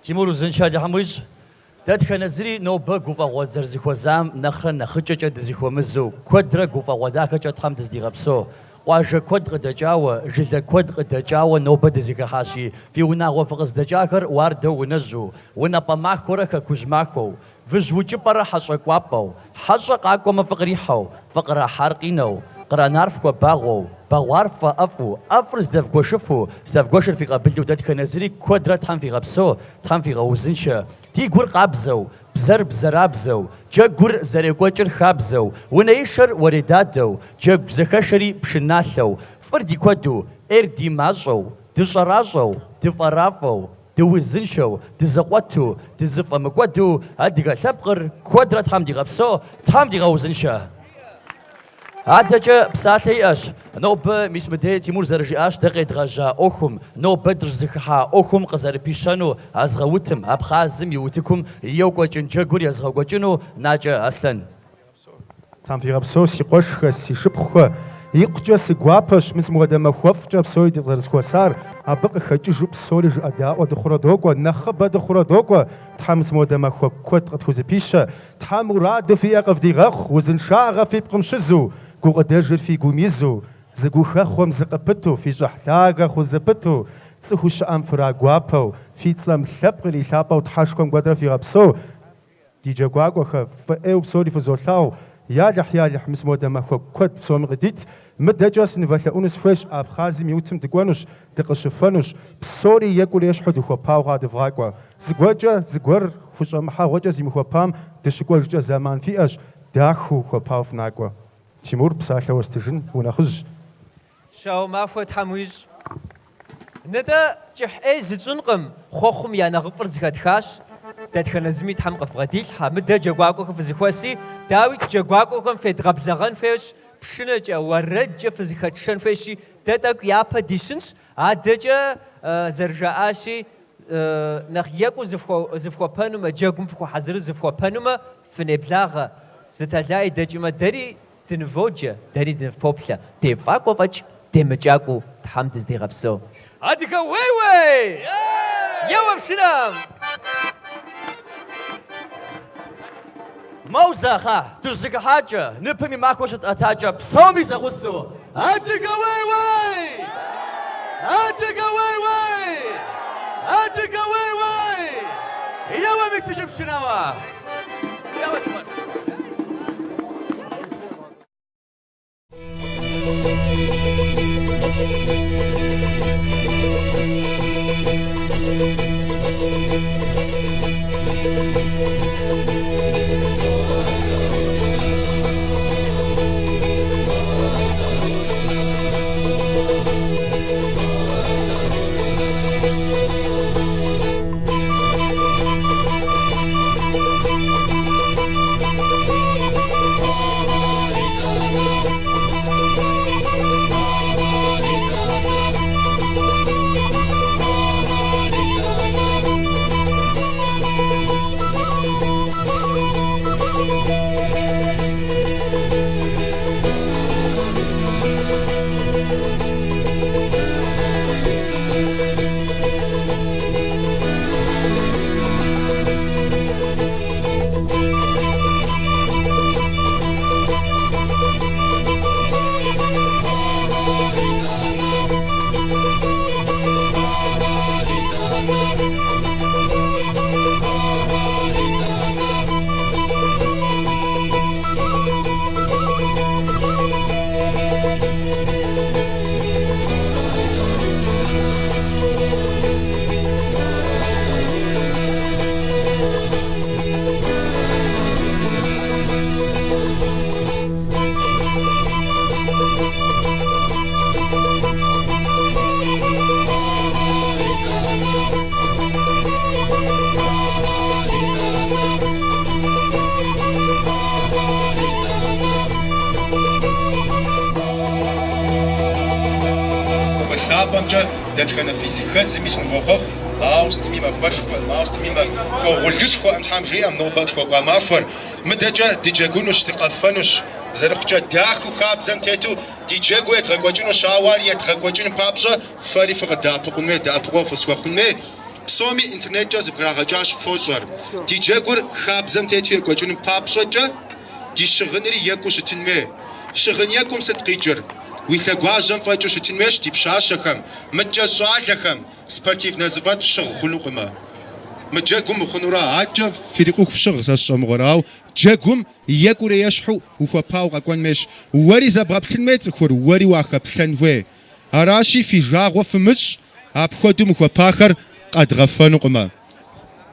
تيمور زنشاد حموش دادخنا زري نوبا قوفا غوزر زيخو زام نخرا نخجا دزيخو مزو كودرا قوفا غوداكا تحم دزدي غبسو واجا كود قدجاوة جلدا كود قدجاوة نوبا دزيكا حاشي في وناغو فقز دجاكر واردو ونزو ونبا ماكوركا كوزماكو فزو جبرا حشا كوابو حشا قاكو مفقريحو فقرا حارقينو قرا نعرفكو باغو باغوارفا افرز دفكو شفو سافكوشر في قابلتو دادخنا زري كودرا تحم في غبسو تحم في غوزنشا تي قور قابزو بزرابزو جا قور زريقوشر خابزو ونايشر وردادو جا بزخشري بشناثو فردي كودو اردي ماجو دشراجو دفرافو دوزنشو دزقواتو دزفمكودو هاديغا ثبقر كودرا تحم دي غبسو تحم دي غوزنشا هادجا بساتي اش نوب مش مدي تيمور زرجي اش دقي دغجا اوخم نوب بدر زخها اوخم قزر بيشانو ازغوتم ابخازم يوتكم يوقوجن جغور يزغوجنو ناجا اصلا تام في غبسو سيقوش سيشبخ يقجا سغوابش مس مودما خوفجا بسوي دزرسكوسار ابق خجي جوب سوري اداو دخرودوكو نخبه دخرودوكو تحمس مودما خو كوت قتوز بيشا تحم راد في اقف دي غخ وزن شاغ في بقمشزو قدجر في قوميزو زغوخا خوم زقبتو في جحتاغا خوزبتو صحوش ام فراغوابو في صم خبري خابو تحشكم قدر في غبسو دي جاغواغو فاو سوري في زولتاو يا لح مس مودما خو كوت بسوم غديت مدجاس نفلا اونس فيش افخازي ميوتم دقوانوش دقشفانوش بسوري يقول يشحد خو باو غاد فراغوا زغوجا زغور فوش محا وجا زي مخو بام دشكول جا زمان في اش داخو خو باو فناغوا تيمور بساحه واستجن ونخج شاو ما فوت حمويز نتا جح اي زتنقم خوخم يا نغفر زكاتخاش دادخنا زميت حم قف غديل حمد جاكواكو في زخواسي داويت جاكواكو كم في دغبلغان فيش بشنج ورج في زكاتشن فيشي دادك يابا ديشنس عدجا زرجاشي نخياكو زفخو بانوما جاكم فخو حزر زفخو بانوما في نبلاغ زتلاقي دجما داري تنفوجا داري تنفوبلا تفاكو فاج تمجاكو تحمد دي غبسو أديكا وي يا وبشنام موزخة ترزق حاجة نبمي معك وشت أتاجة بصومي زغسو أديكا وي أديكا وي أديكا وي يا وبشنام شناوا يا وبشنام лапамча дэтхэнэ физикхэс мис нвохох аустми мабашхва аустми ма фогулгишхва амхам жиам нобат хва мафар мдэжа диджагунуш тикафануш зархча даху хабзам тету диджагуэт рагвачуно шавариет рагвачуно папжа фари фагада пукуне да пугофсвахуне псоми интернетжа збрагажаш фожар диджагур хабзам тету рагвачуно папжа дишгынери якушитинме шгын якум сеткижер ويتلاقواجم فايتو شتنمش دي بشاشخم متجا شالخم سبورتيف نزفات شغ خلوقما متجا قوم خنورا عاجا فريقوك في شغ ساشم غراو جا قوم ياكور يشحو وخوا باو قاكوان مش وري زبغب كلمات خور وري واخا بخنوي اراشي في جاغو فمش ابخدو مخوا باخر قد غفانوقما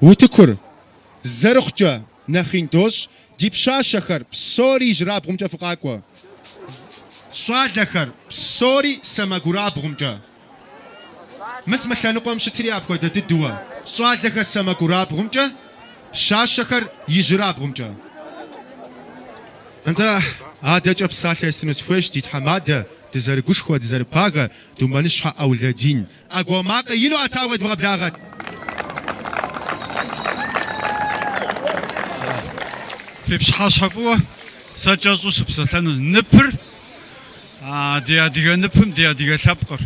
وتكر زرخجا نخين دوش دي بشاشخر بسوري جراب غمجا فقاكوا شادخر بسوري سماغوراب غمجا مس مكانقوم شتري ابكو ددوا شادخر سماغوراب غمجا شاشخر يجراب غمجا انت هذا جاب ساعه سنس فش دي حماده تزر غشخو تزر باغا دومانش اولادين اغوماق ينو اتاود بغبلاغت في بشحاشفوا سجازو سبسلانو نبر دي أديغ ныпым دي أديغ لابقر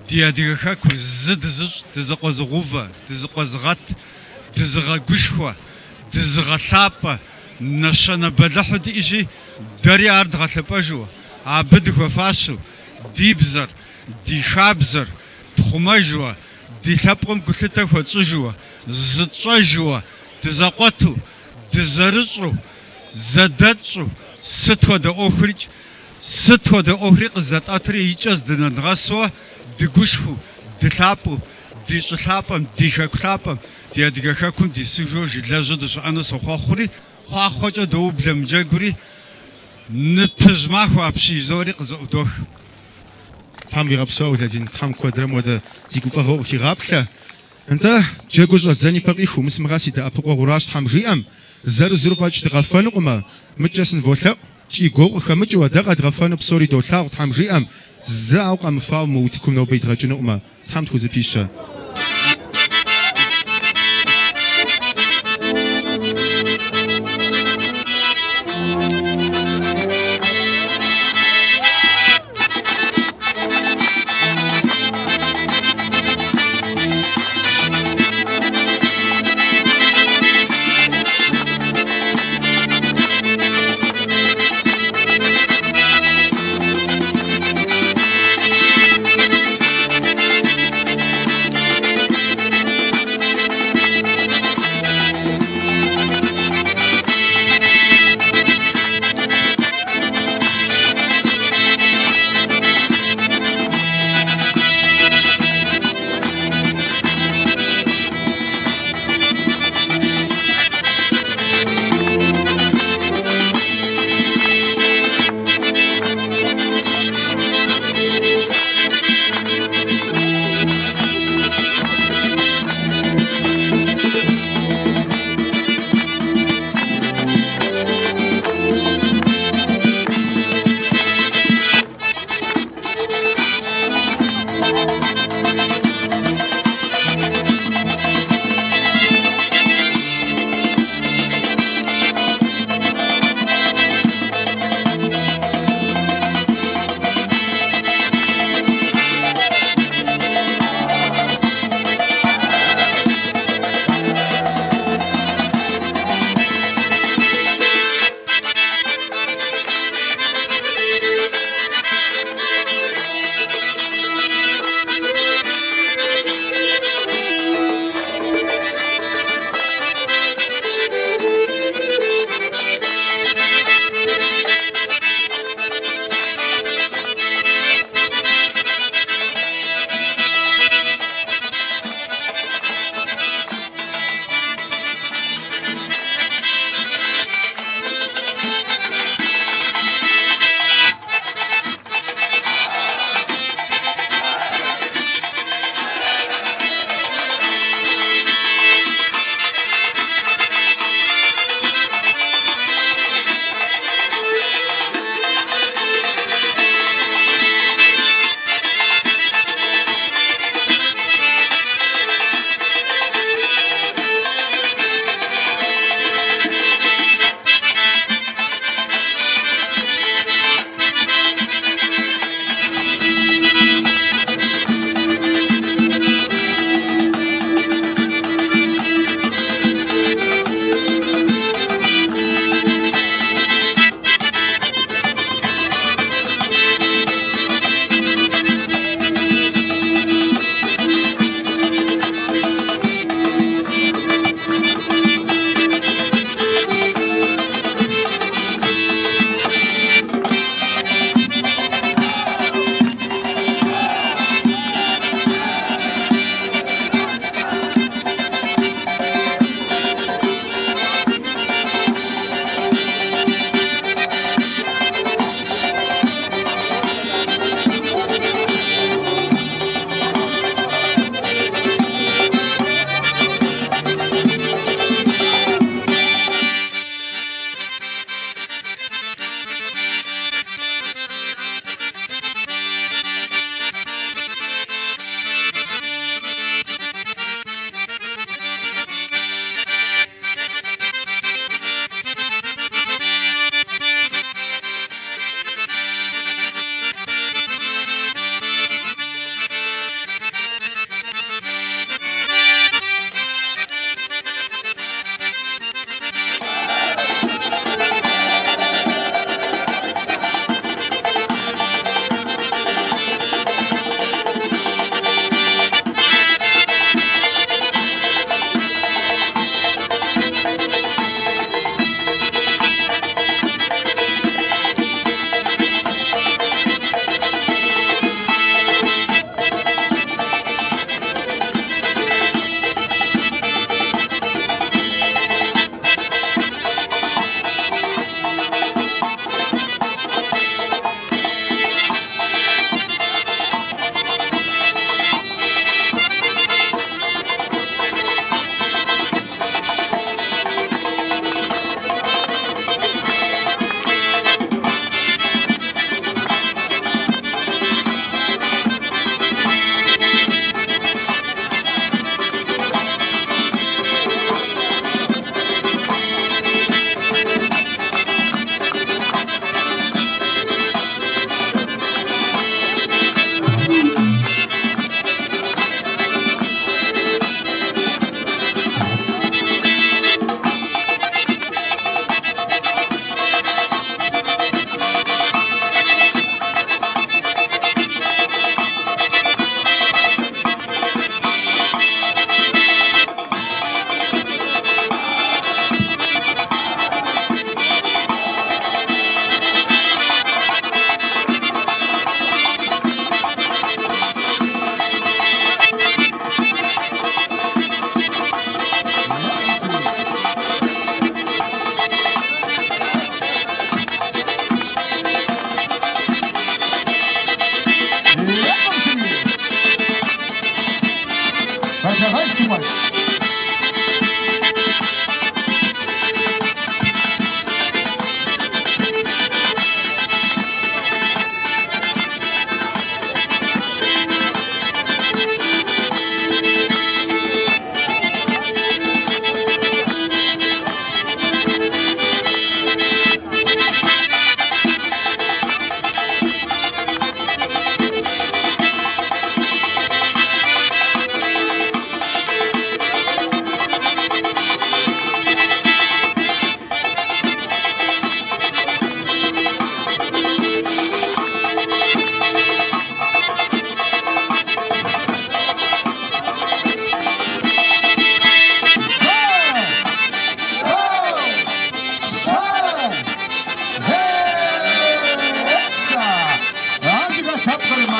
دي أديغ خاكو زد زج تزقوز غوفا تزقوز غات تزغا قشخوا تزغا لابا نشانا بلحو دي إجي داري عرض غاتلباجوا عبدخوا فاشو دي بزر دي خابزر تخماجوا دي لابقم كتلتاكوا تجوا زدشاجوا تزاقواتو تزارجو زداتشو ستوا دا أخرج ستوا دا أخرق زات أتري يجاز دنا نغسوا دقوشفو دلابو دي شلابم دي خاكلابم دي أدقا خاكم دي سيجو جدلاجو دشو أنا سوخوا خوري خوا خوجا دو بلم جاقوري نبجماخو أبشي زوري قزو دوخ تام يغبسو لازين تام كوادرم ودا ديكو فهو كي غابلا انت جاقوش لازاني بقيخو مسمغاسي دا أبقوا غراش تام جيام زر زروفاج تغفانو قما مجاسن فولا تي غو خمج ودا غفانو بسوري دولا تام جيام زاو قام فاو موتكم نو بيت راجنو قما تام توزي بيشا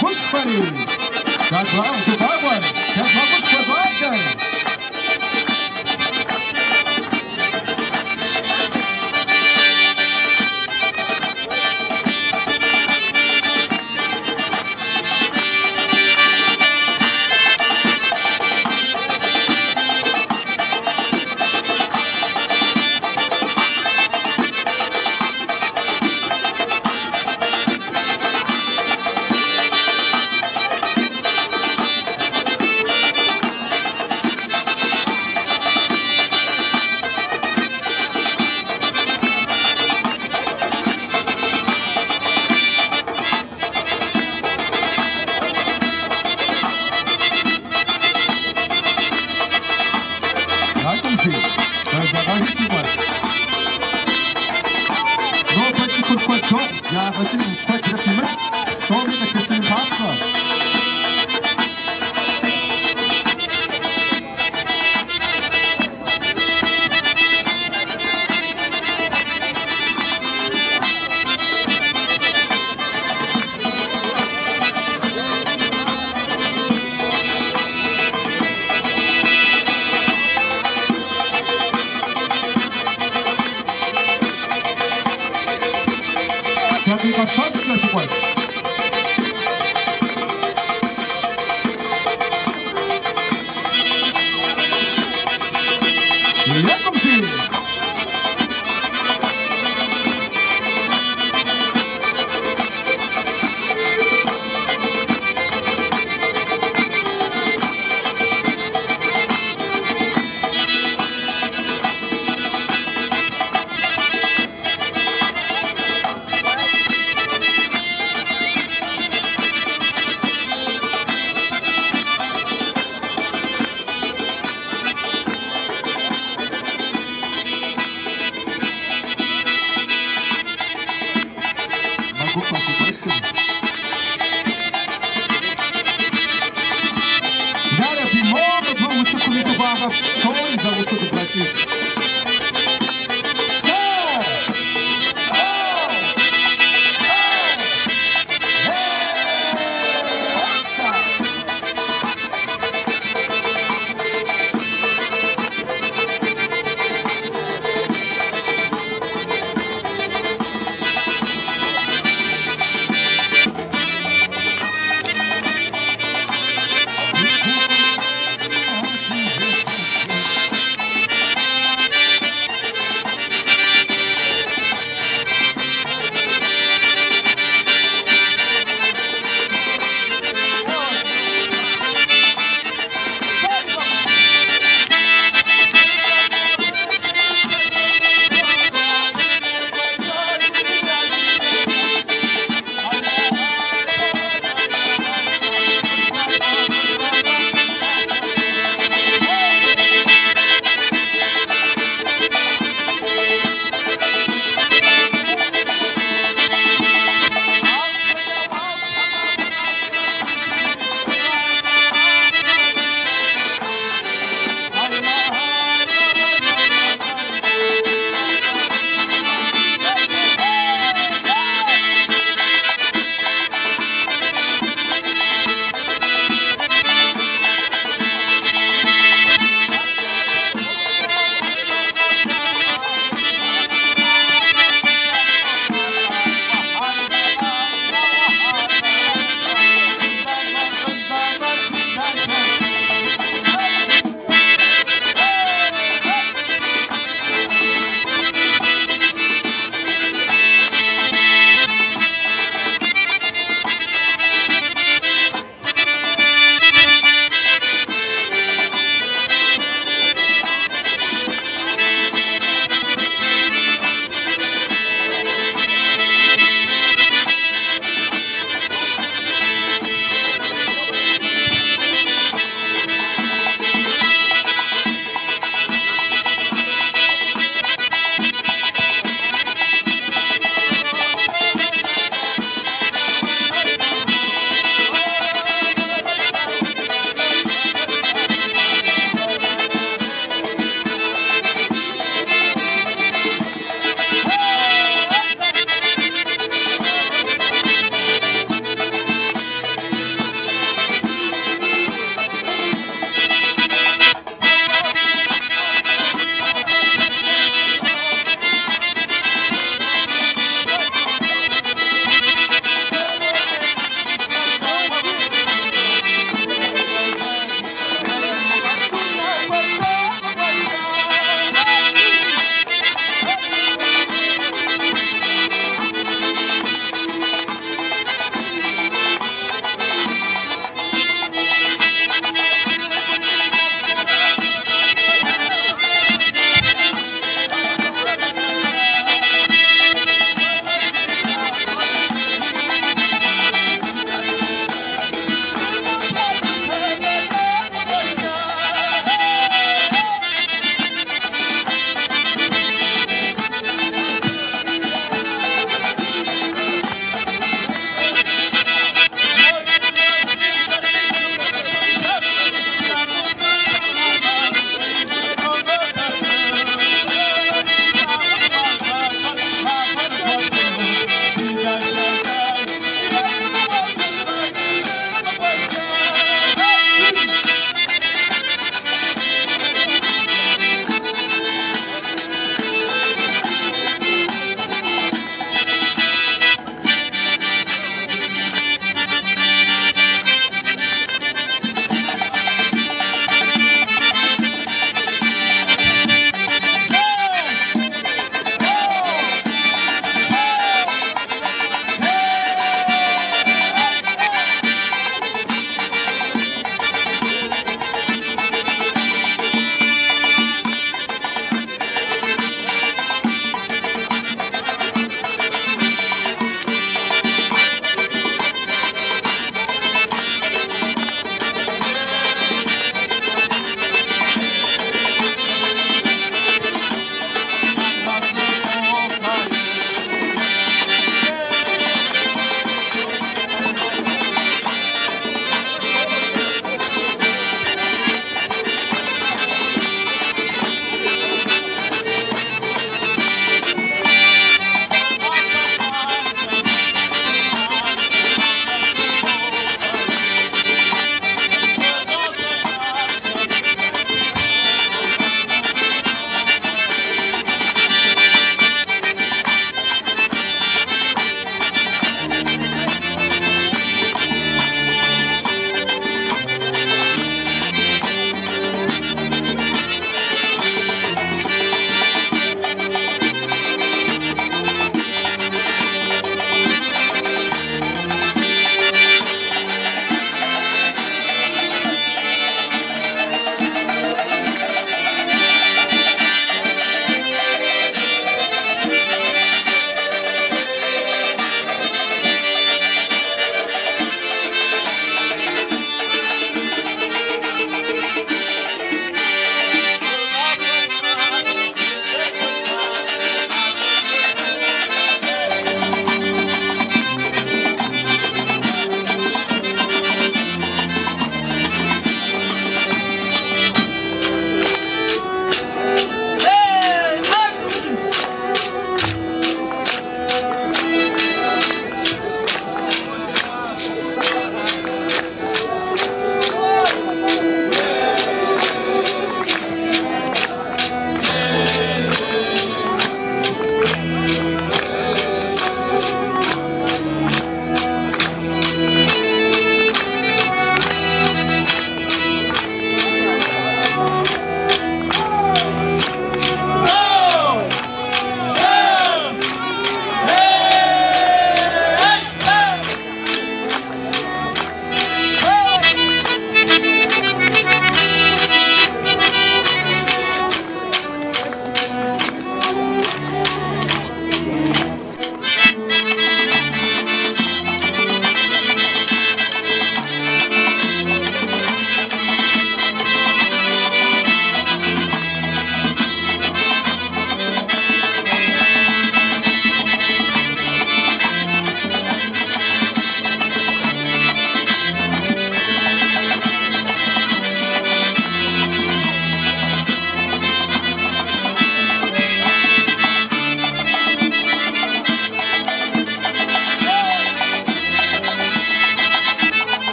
Gushpari. Gadwar, Gubawar, Gadwar, Gubawar.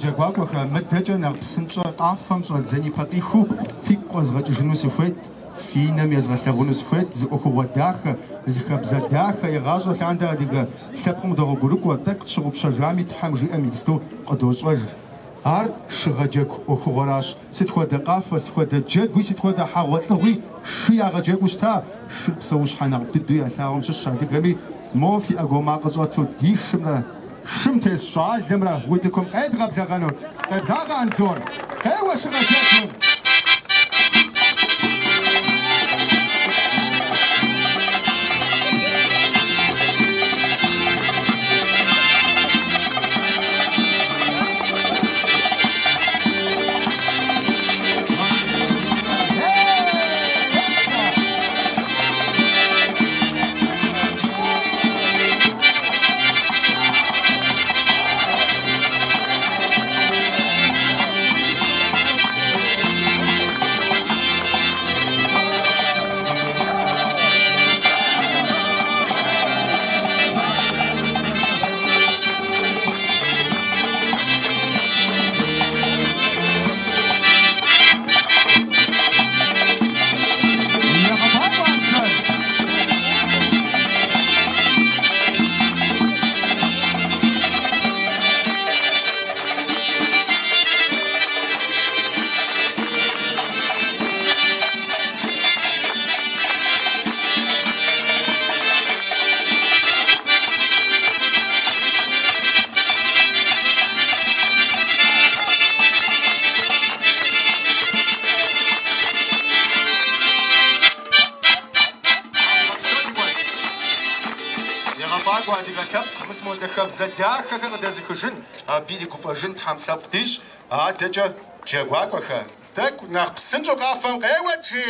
джагуакуэхэ мыдэкӏэ нэхъ псынщӏэ къафэм щӏэдзэни пэкъиху фигу къуэзгъэкӏыжыну сыхуейт, фи нэм езгъэлъэгъуну сыхуейт, зы ӏуэхугъуэ дахэ, зы хабзэ дахэ игъащӏэ лъандэ адыгэ лъэпкъым догъуэгурыкӏуэ, тӏэкӏу щыгъупщэжами Тхьэм жиӏэм иджысту къыдощӏэж. Ар шыгъэ джэгу ӏуэхугъуэращ. Сыт хуэдэ къафэ, сыт хуэдэ джэгуи, сыт хуэдэ хьэгъуэлӏыгъуи шы ягъэджэгуу щыта. Шы псэущхьэ нэхъ дыду ялъагъуэм щыщ адыгэми мо фи ӏэгуэма къыщӏэту ди шымрэ шым тес щӏалэмрэ удыкум къедгъэблэгъэну. Къеблагъэ Анзор. Еуэ шыгъэ джэгу! Зэдахэхэр къыдэзыхыжын, абы иригуфӏэжын Тхьэм лъэпкъ дищ, адэкӏэ джэгуакӏуэхэ. Тӏэкӏу нэхъ псынщӏэу къафэм къеуэчи!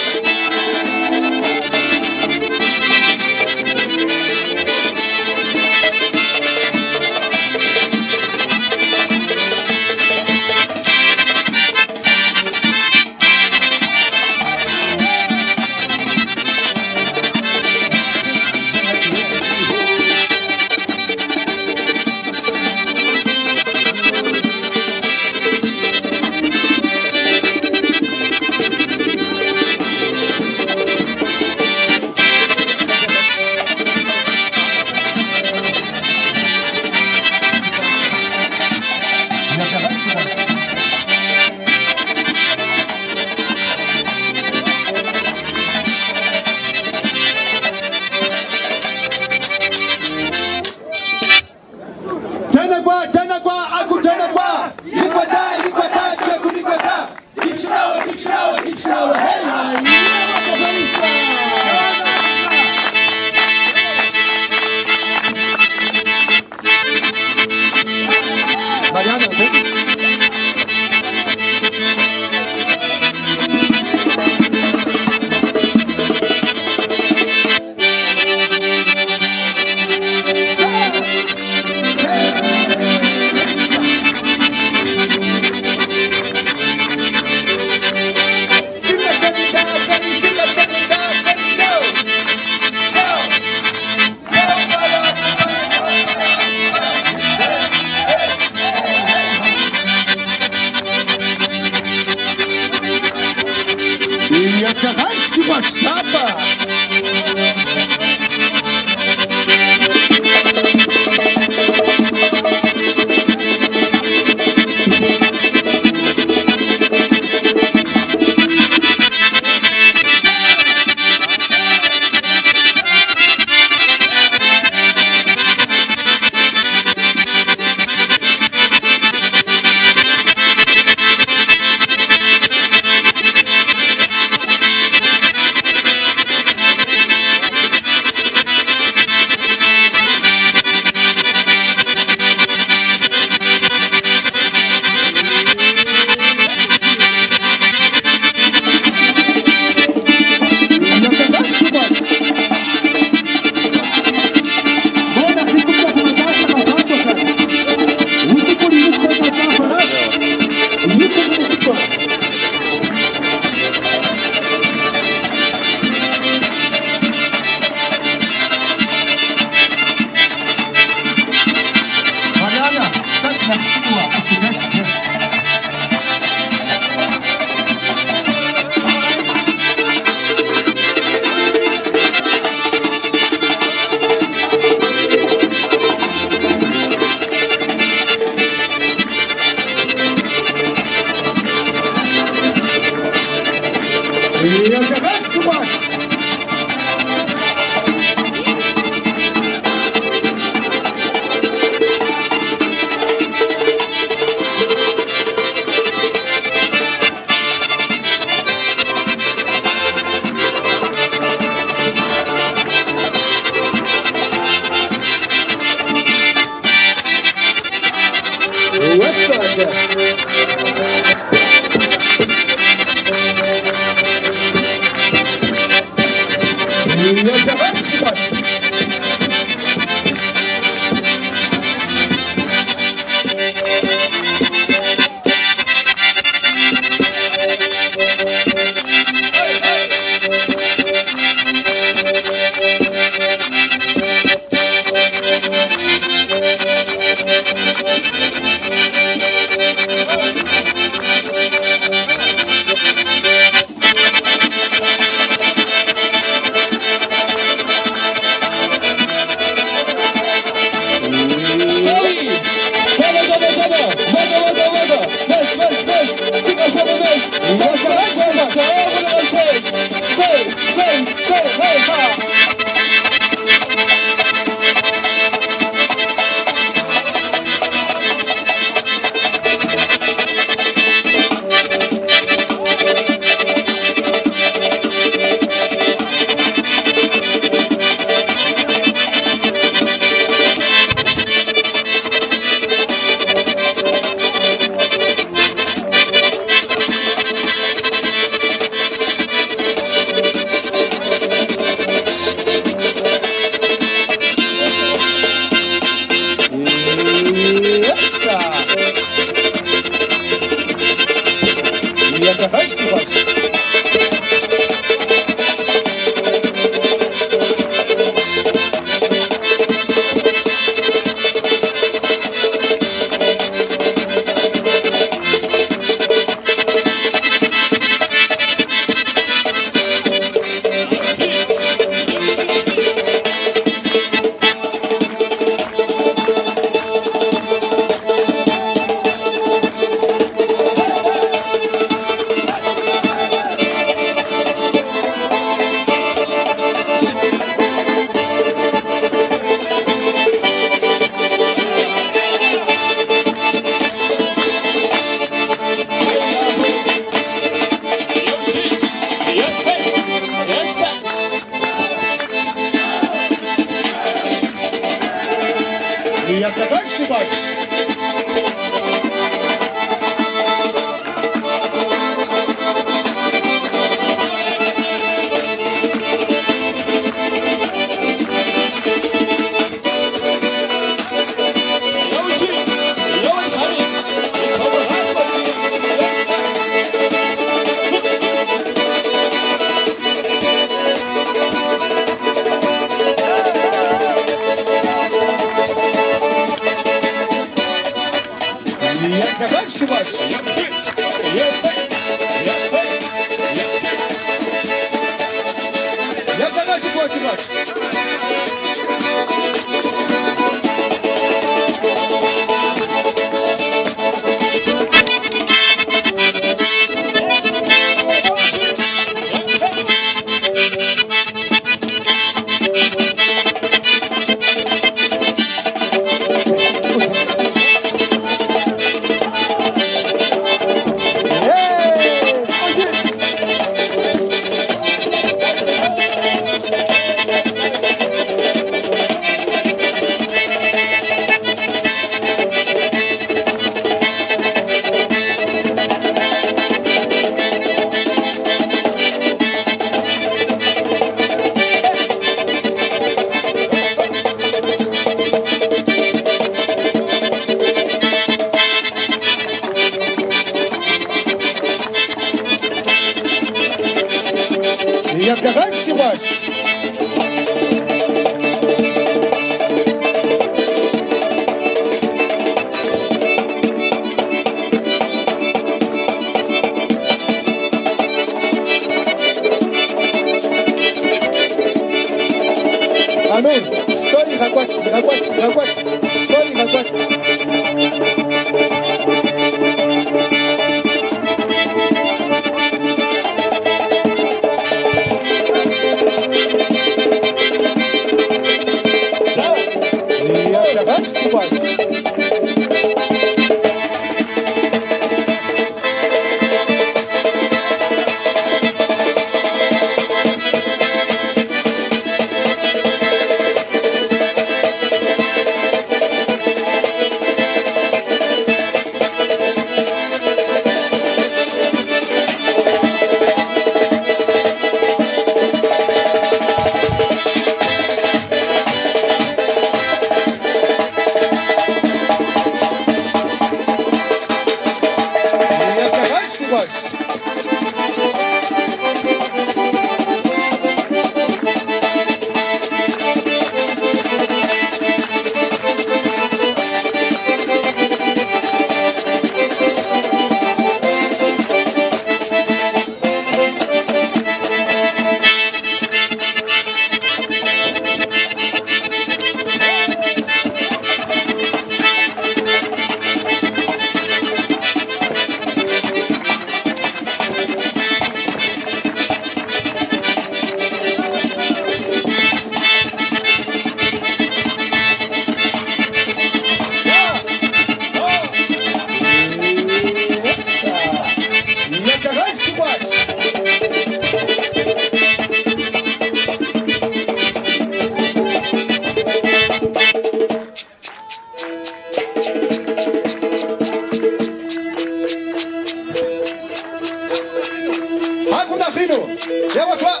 Haku Nachino. Ja, was war?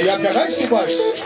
Ja, ja, weißt du was?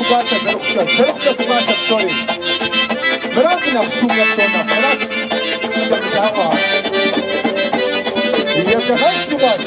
фугата зарухта фугата псори. Брак на шумя псона, брак. Дава. Я кахай субаш.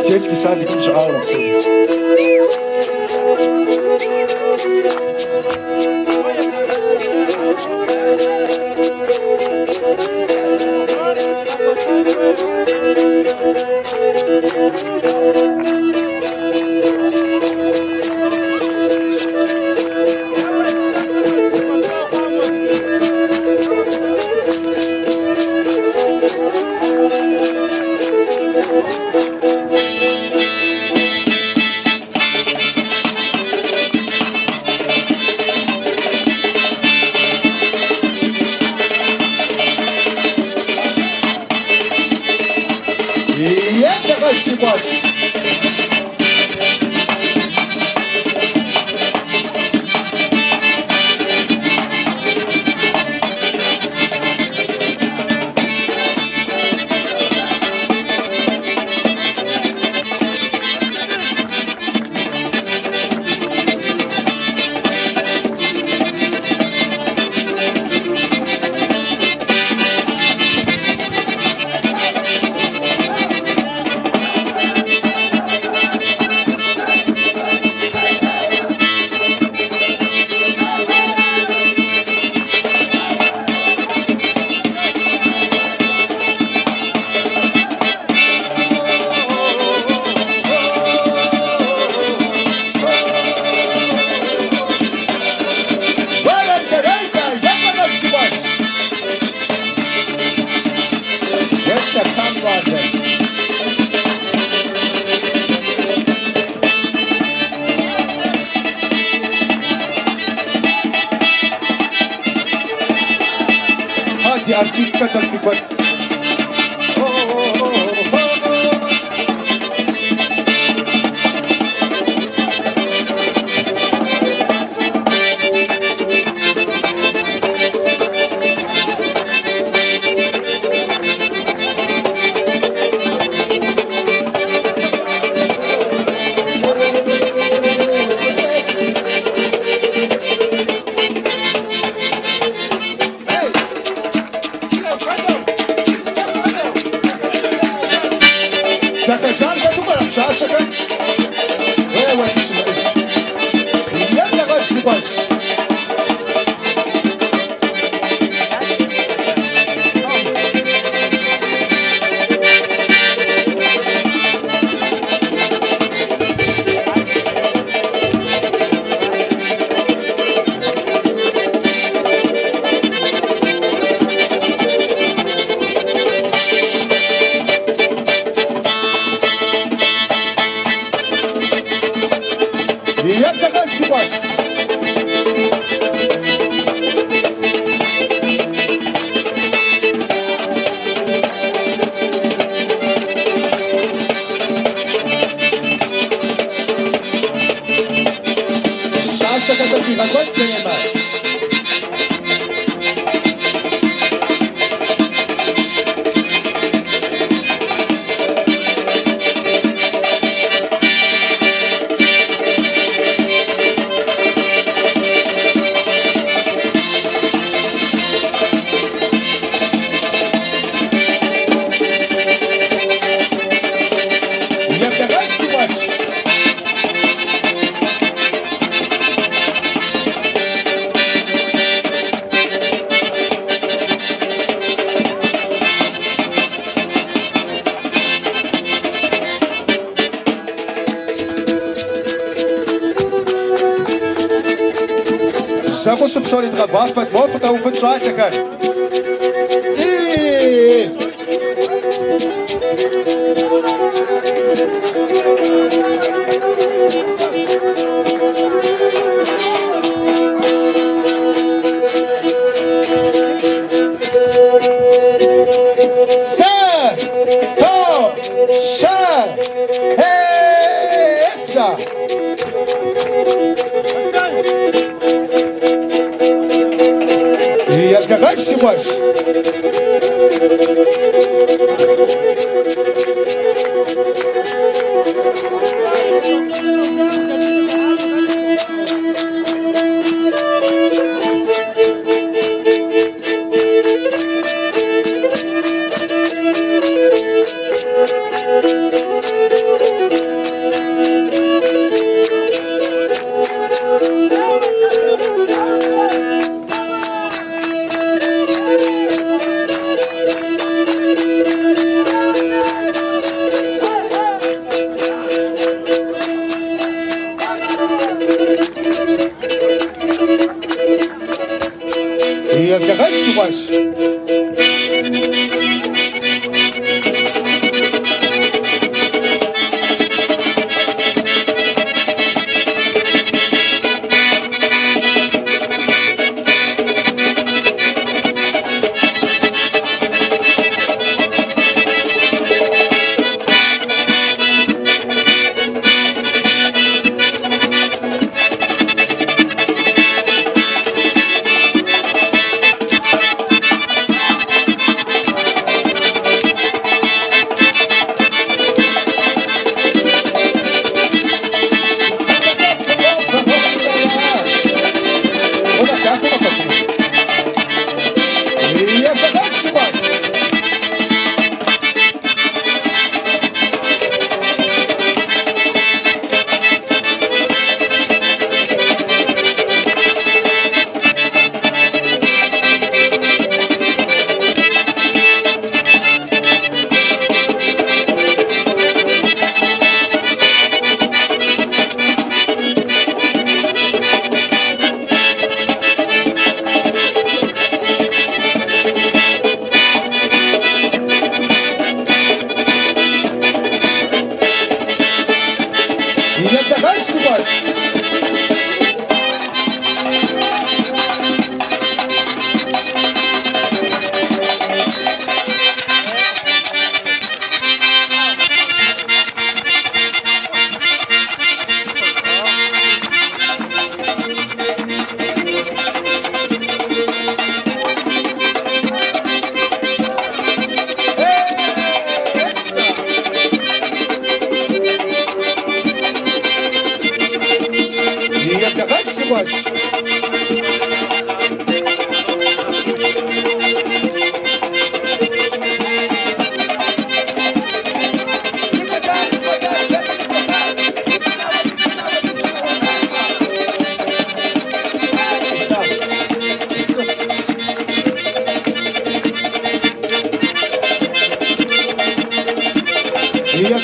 Детский садик в Жаурах. si boş. Hadi artistka tam bir Zagusu psori tra wafat mofa ta ufat tratakar. Sa to sha esa. И отгадайся больше.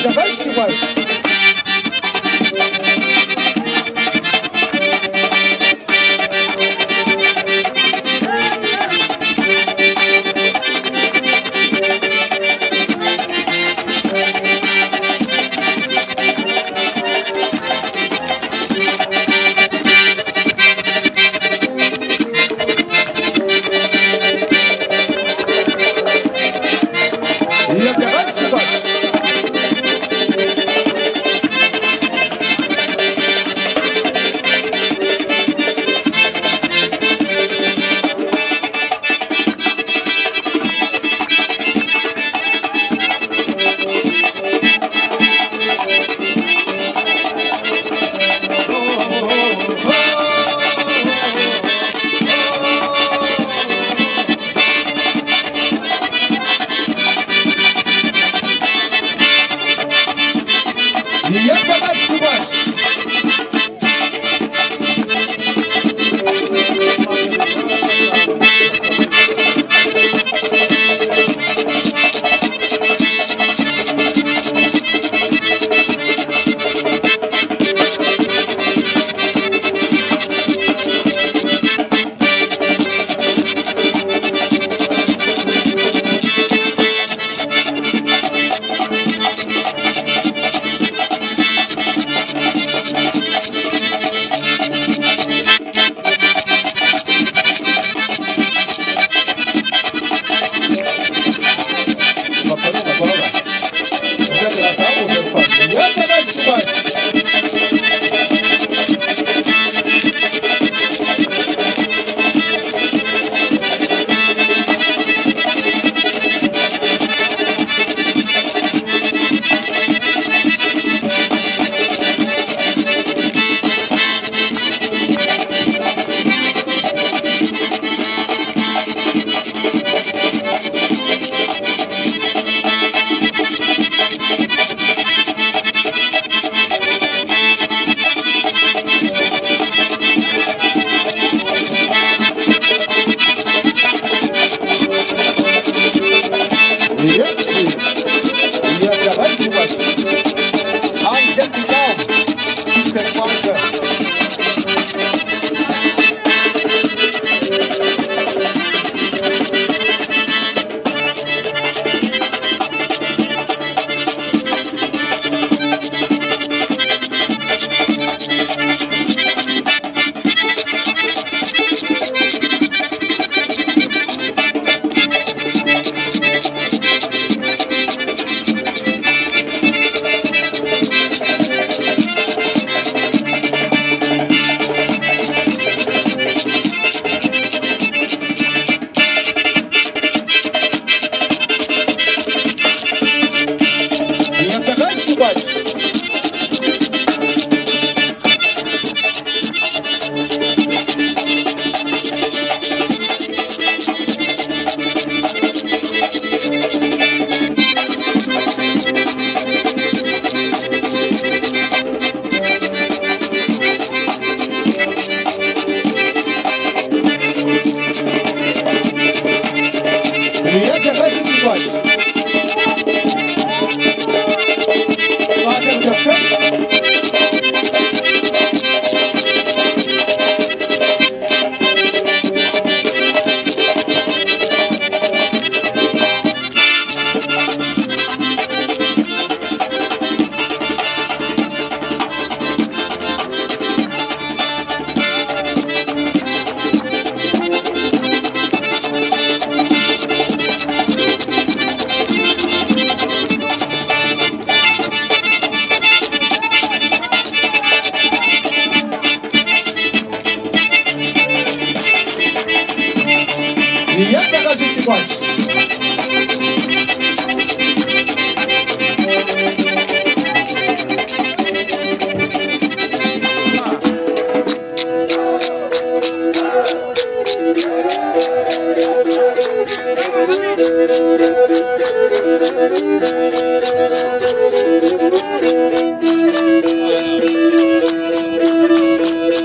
يبدأ سواي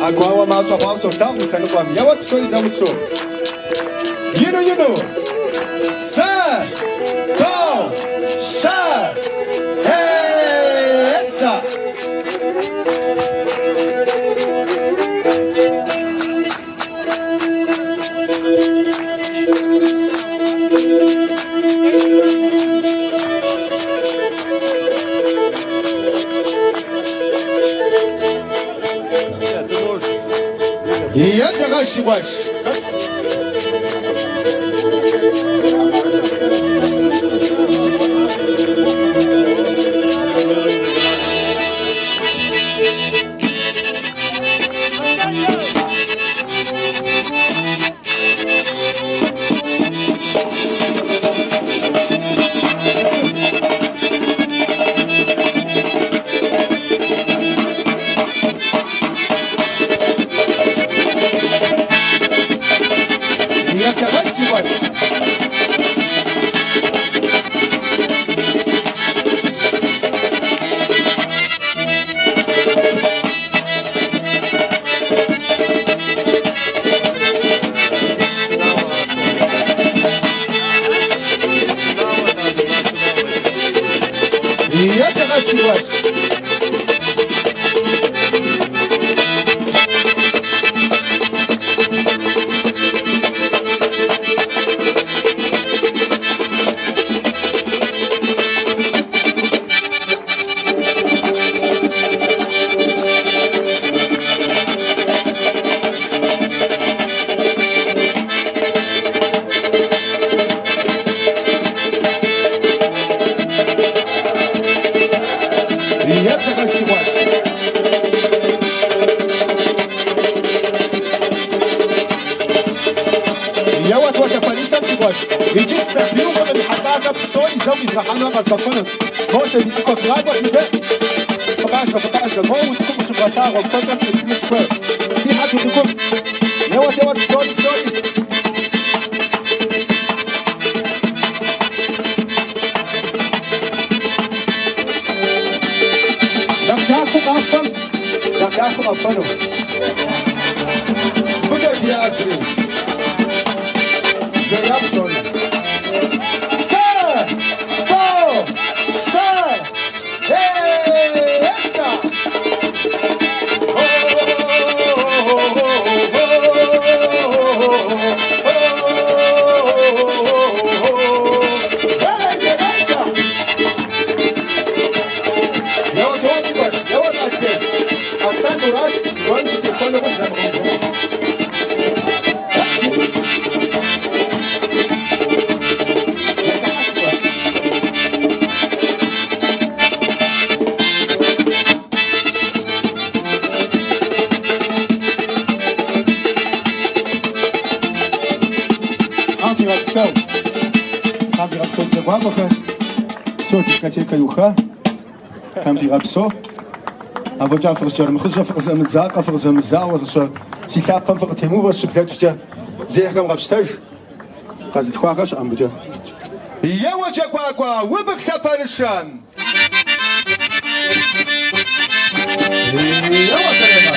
Agora mais uma pausa soltar no cano com a minha outra pessoa dizendo sou. You sa, go, sa, hey. сигуаш. Дискотека Иуэхур, там фигапсо, а вот я фрустер, мы хуже фрузамзака, фрузамзау, что сикапа фрутему вас шепчете, зехам рабштаж, казит хвагаш, амбудя. Я вот я ква, выбок тапаришан. Я вот зарема.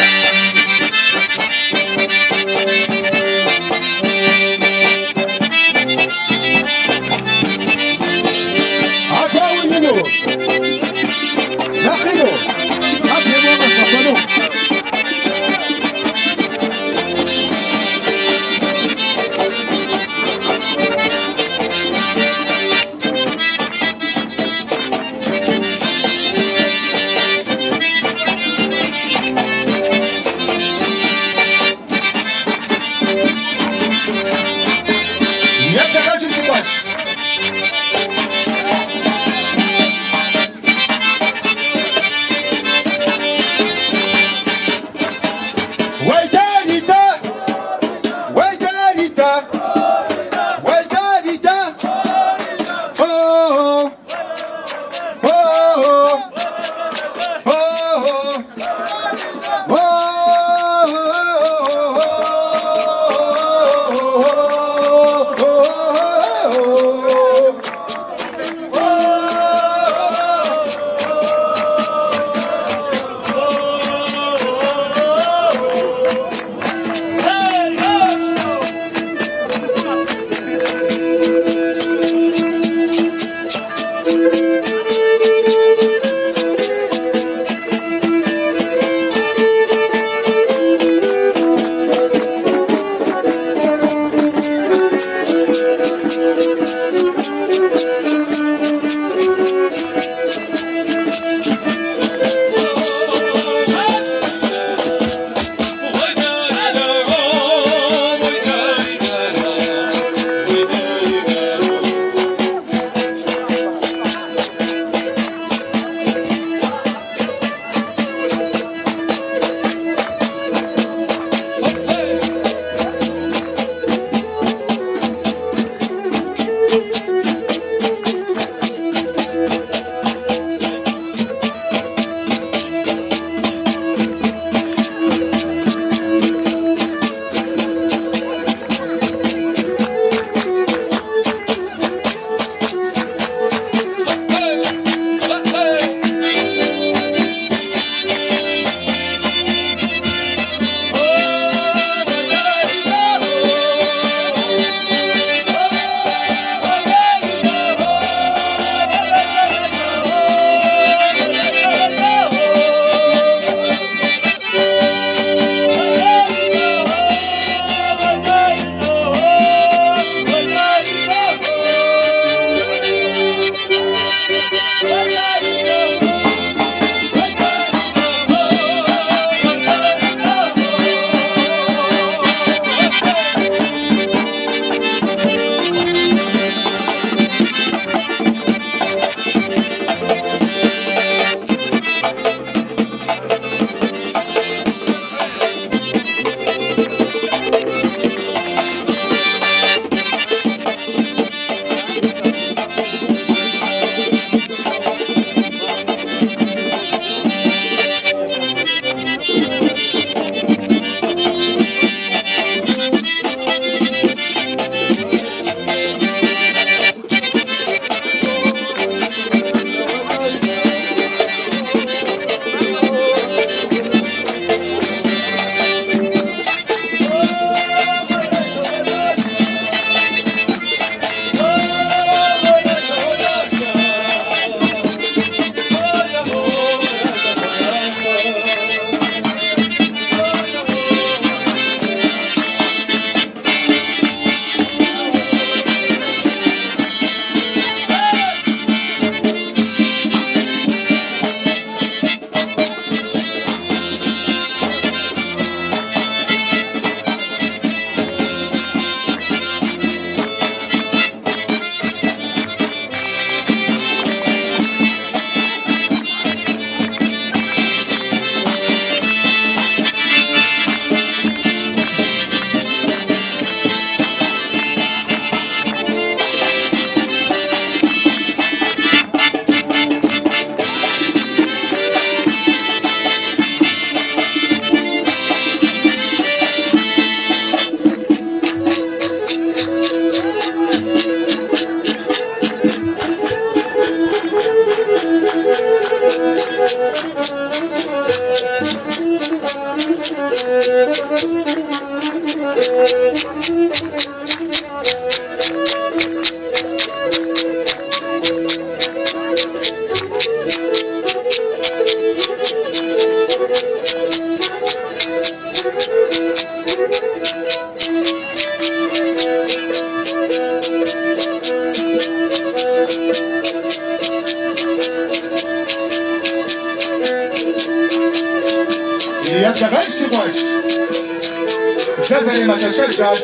زي ما تشجع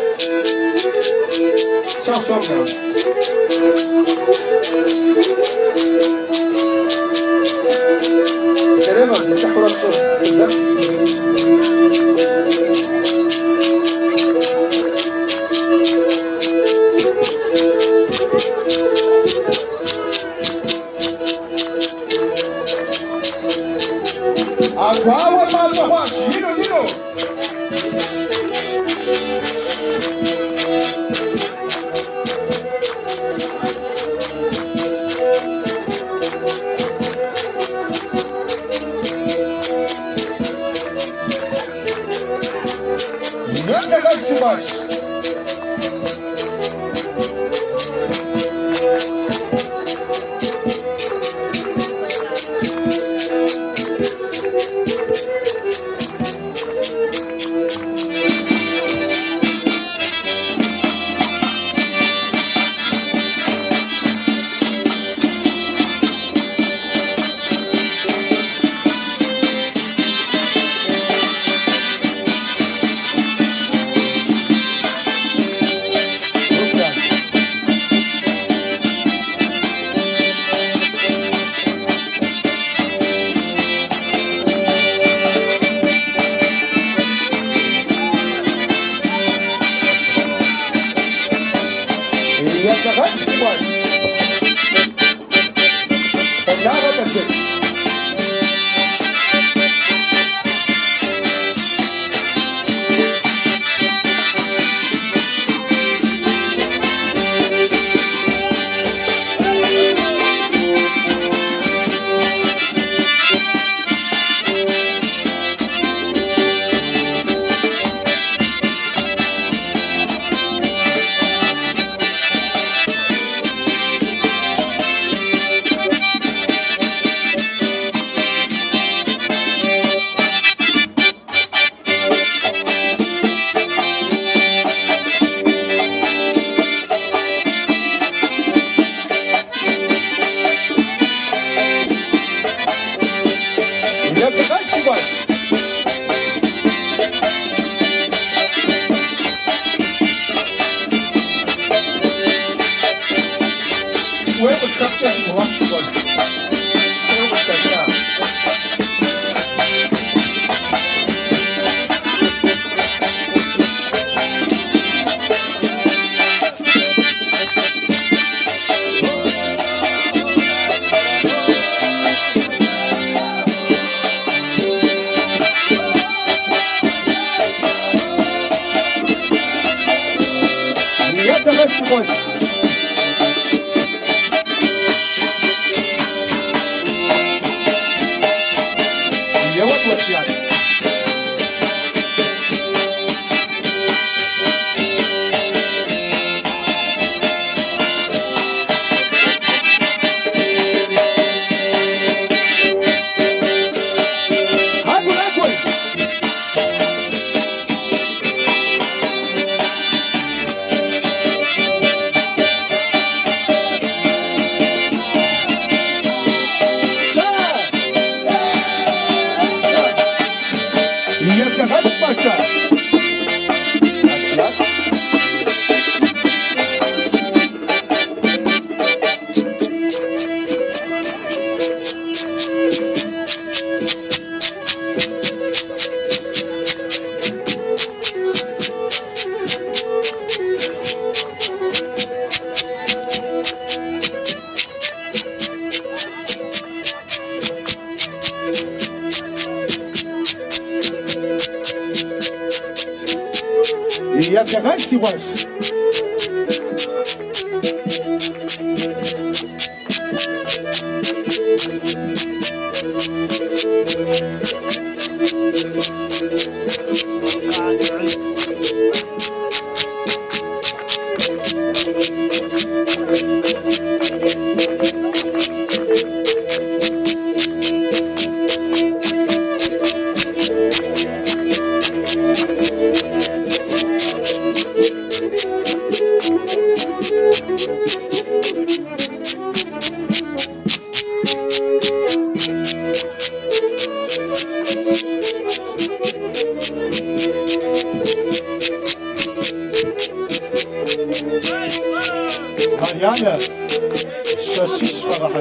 شوف صوبنا سلامة زي تحور الصوت Agua, agua, giro. Nada mais se baixa.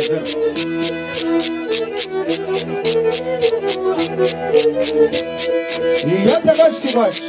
حاضر يا تغش سيغش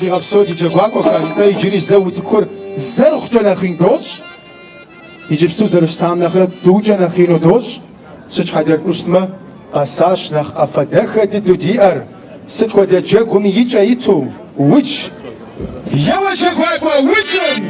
في غبسوتي جواكو خانتا يجري زاوي تكور زرخ جنا خين دوش يجيب سو زرش تام نخرة دو جنا خينو دوش سج حدر كوشتما قاساش نخ قفدخة دو ديار ست ودا جاكومي يجا يتو وش يوا جواكو وشم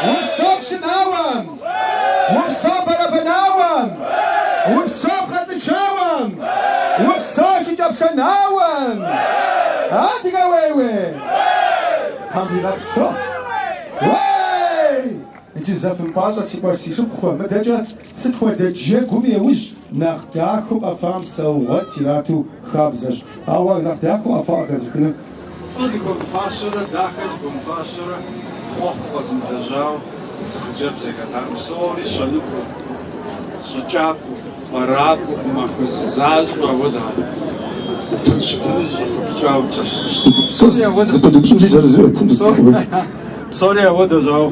وبصوب شناوم وبصوب بربناوم وبصوب خزشاوم وبصوب شجاب شناوم هاتي قويوي خمسي غبصو وي إنتي زفن باشا تسيباشي شبخوا مدجا ستخوا دجا قومي وج ناخداكو أفام سوغت تيراتو خابزش أول ناخداكو أفاق زخنا فازكم فاشرة داخلكم فاشرة خوخ قسم تجاو سخجب زكاتار مصوري شنوكو سجابو فراكو مخزاج وودا Sorry, what is all?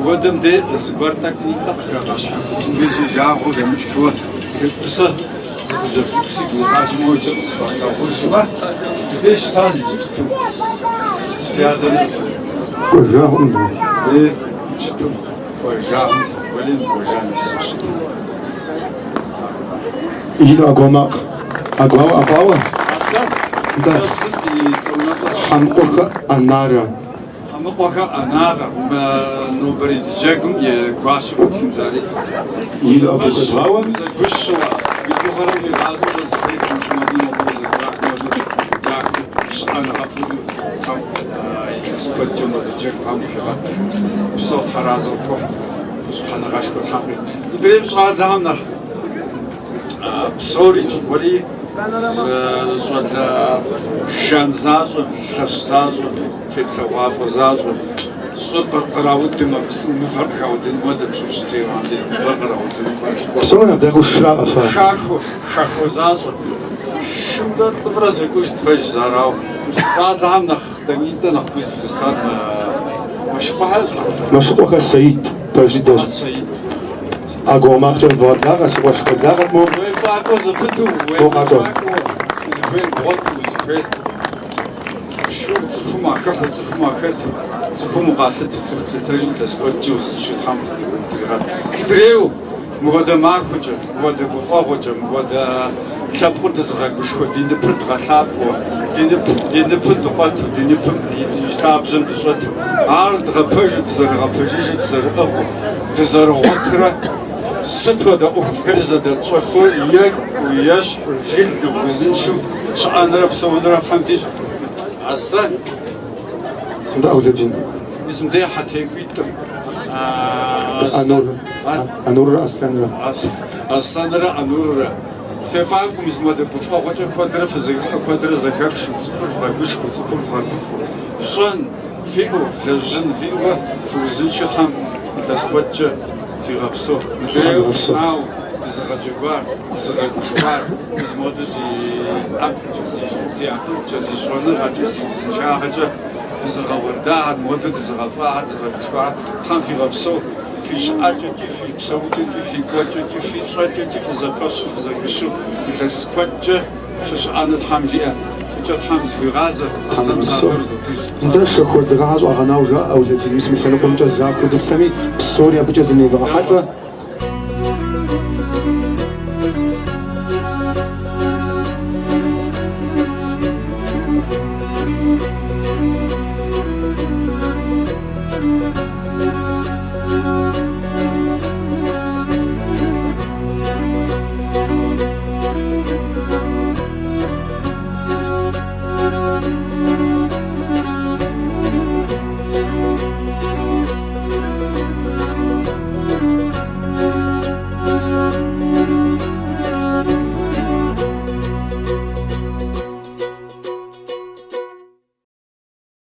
What them did is what I need to do. This is our own short. It's the sun. As more just this study is to مقوكا أناغا نو بريد جاكم يقاشي وتنزالي إلى أبو كتاوة زقشوا يقولون يغالوا زيكم شمالين بوزة جاكم شأنا غفلوا كم يسكت جملة جاكم هم يغالوا بصوت حرازة وكوح سبحان غاشك وتحقق يدريب صغار لهم نخ بصوري ولي زود شانزاز وشستاز في الثوافة زاز صوت قراودي ما بس مفرقة ودين مدة بشوف ستير عندي مفرقة ودين وصلنا بداخل الشراء شاخو زاز شو بدأت تبرز يكوش تفج زاراو بعد عم نخ دميتا نخبز تستار مش بحال مش بحال السيد بجدش السيد أقوى ما أقدر بودلاغ أسوأ شكلاغ مو ويباكو زبطو ويباكو زبين بغطو زبين شو تسخما كفو تسخما كت تسخما قاتلت تسخما تسخما جوز شو تحمل تدريو مغدا ماركوجا مغدا بخوجا مغدا شابور تزغاك وشو دين برد غلاب دين برد قات دين برد يشتاب جن بصوت عارض غبج تزرغ تزرغ ستوى دا أفكرزة دا تصوفو إياك وياش جلد وزنشو شعان رب سوان رب حمديش أصلا سندا أولادين اسم دي حتى يكويتر أنور أصلا أنور في فاقم اسم دا بفا وجه كوادر فزيقا كوادر زكاك شو تصبر غاقوش وتصبر غاقوفو شان فيقو زجن فيقو فوزنشو حم تسبتش في غبصو مدريو ناو تزغى جوار تزغى جوار مزمودو زي أب زي شونر زي شاهجة تزغى ورداعد مودو تزغى فاعد تزغى جوار خان في غبصو في شاجة في بسوجة في قوجة في شاجة في زقش في زقشو في سكوجة شانا تحمجئة جات حمز في غازة زداش خوز غاز وغناوجا أو التي اسم خلقهم جزاك ودفمي سوريا بجزمي حتى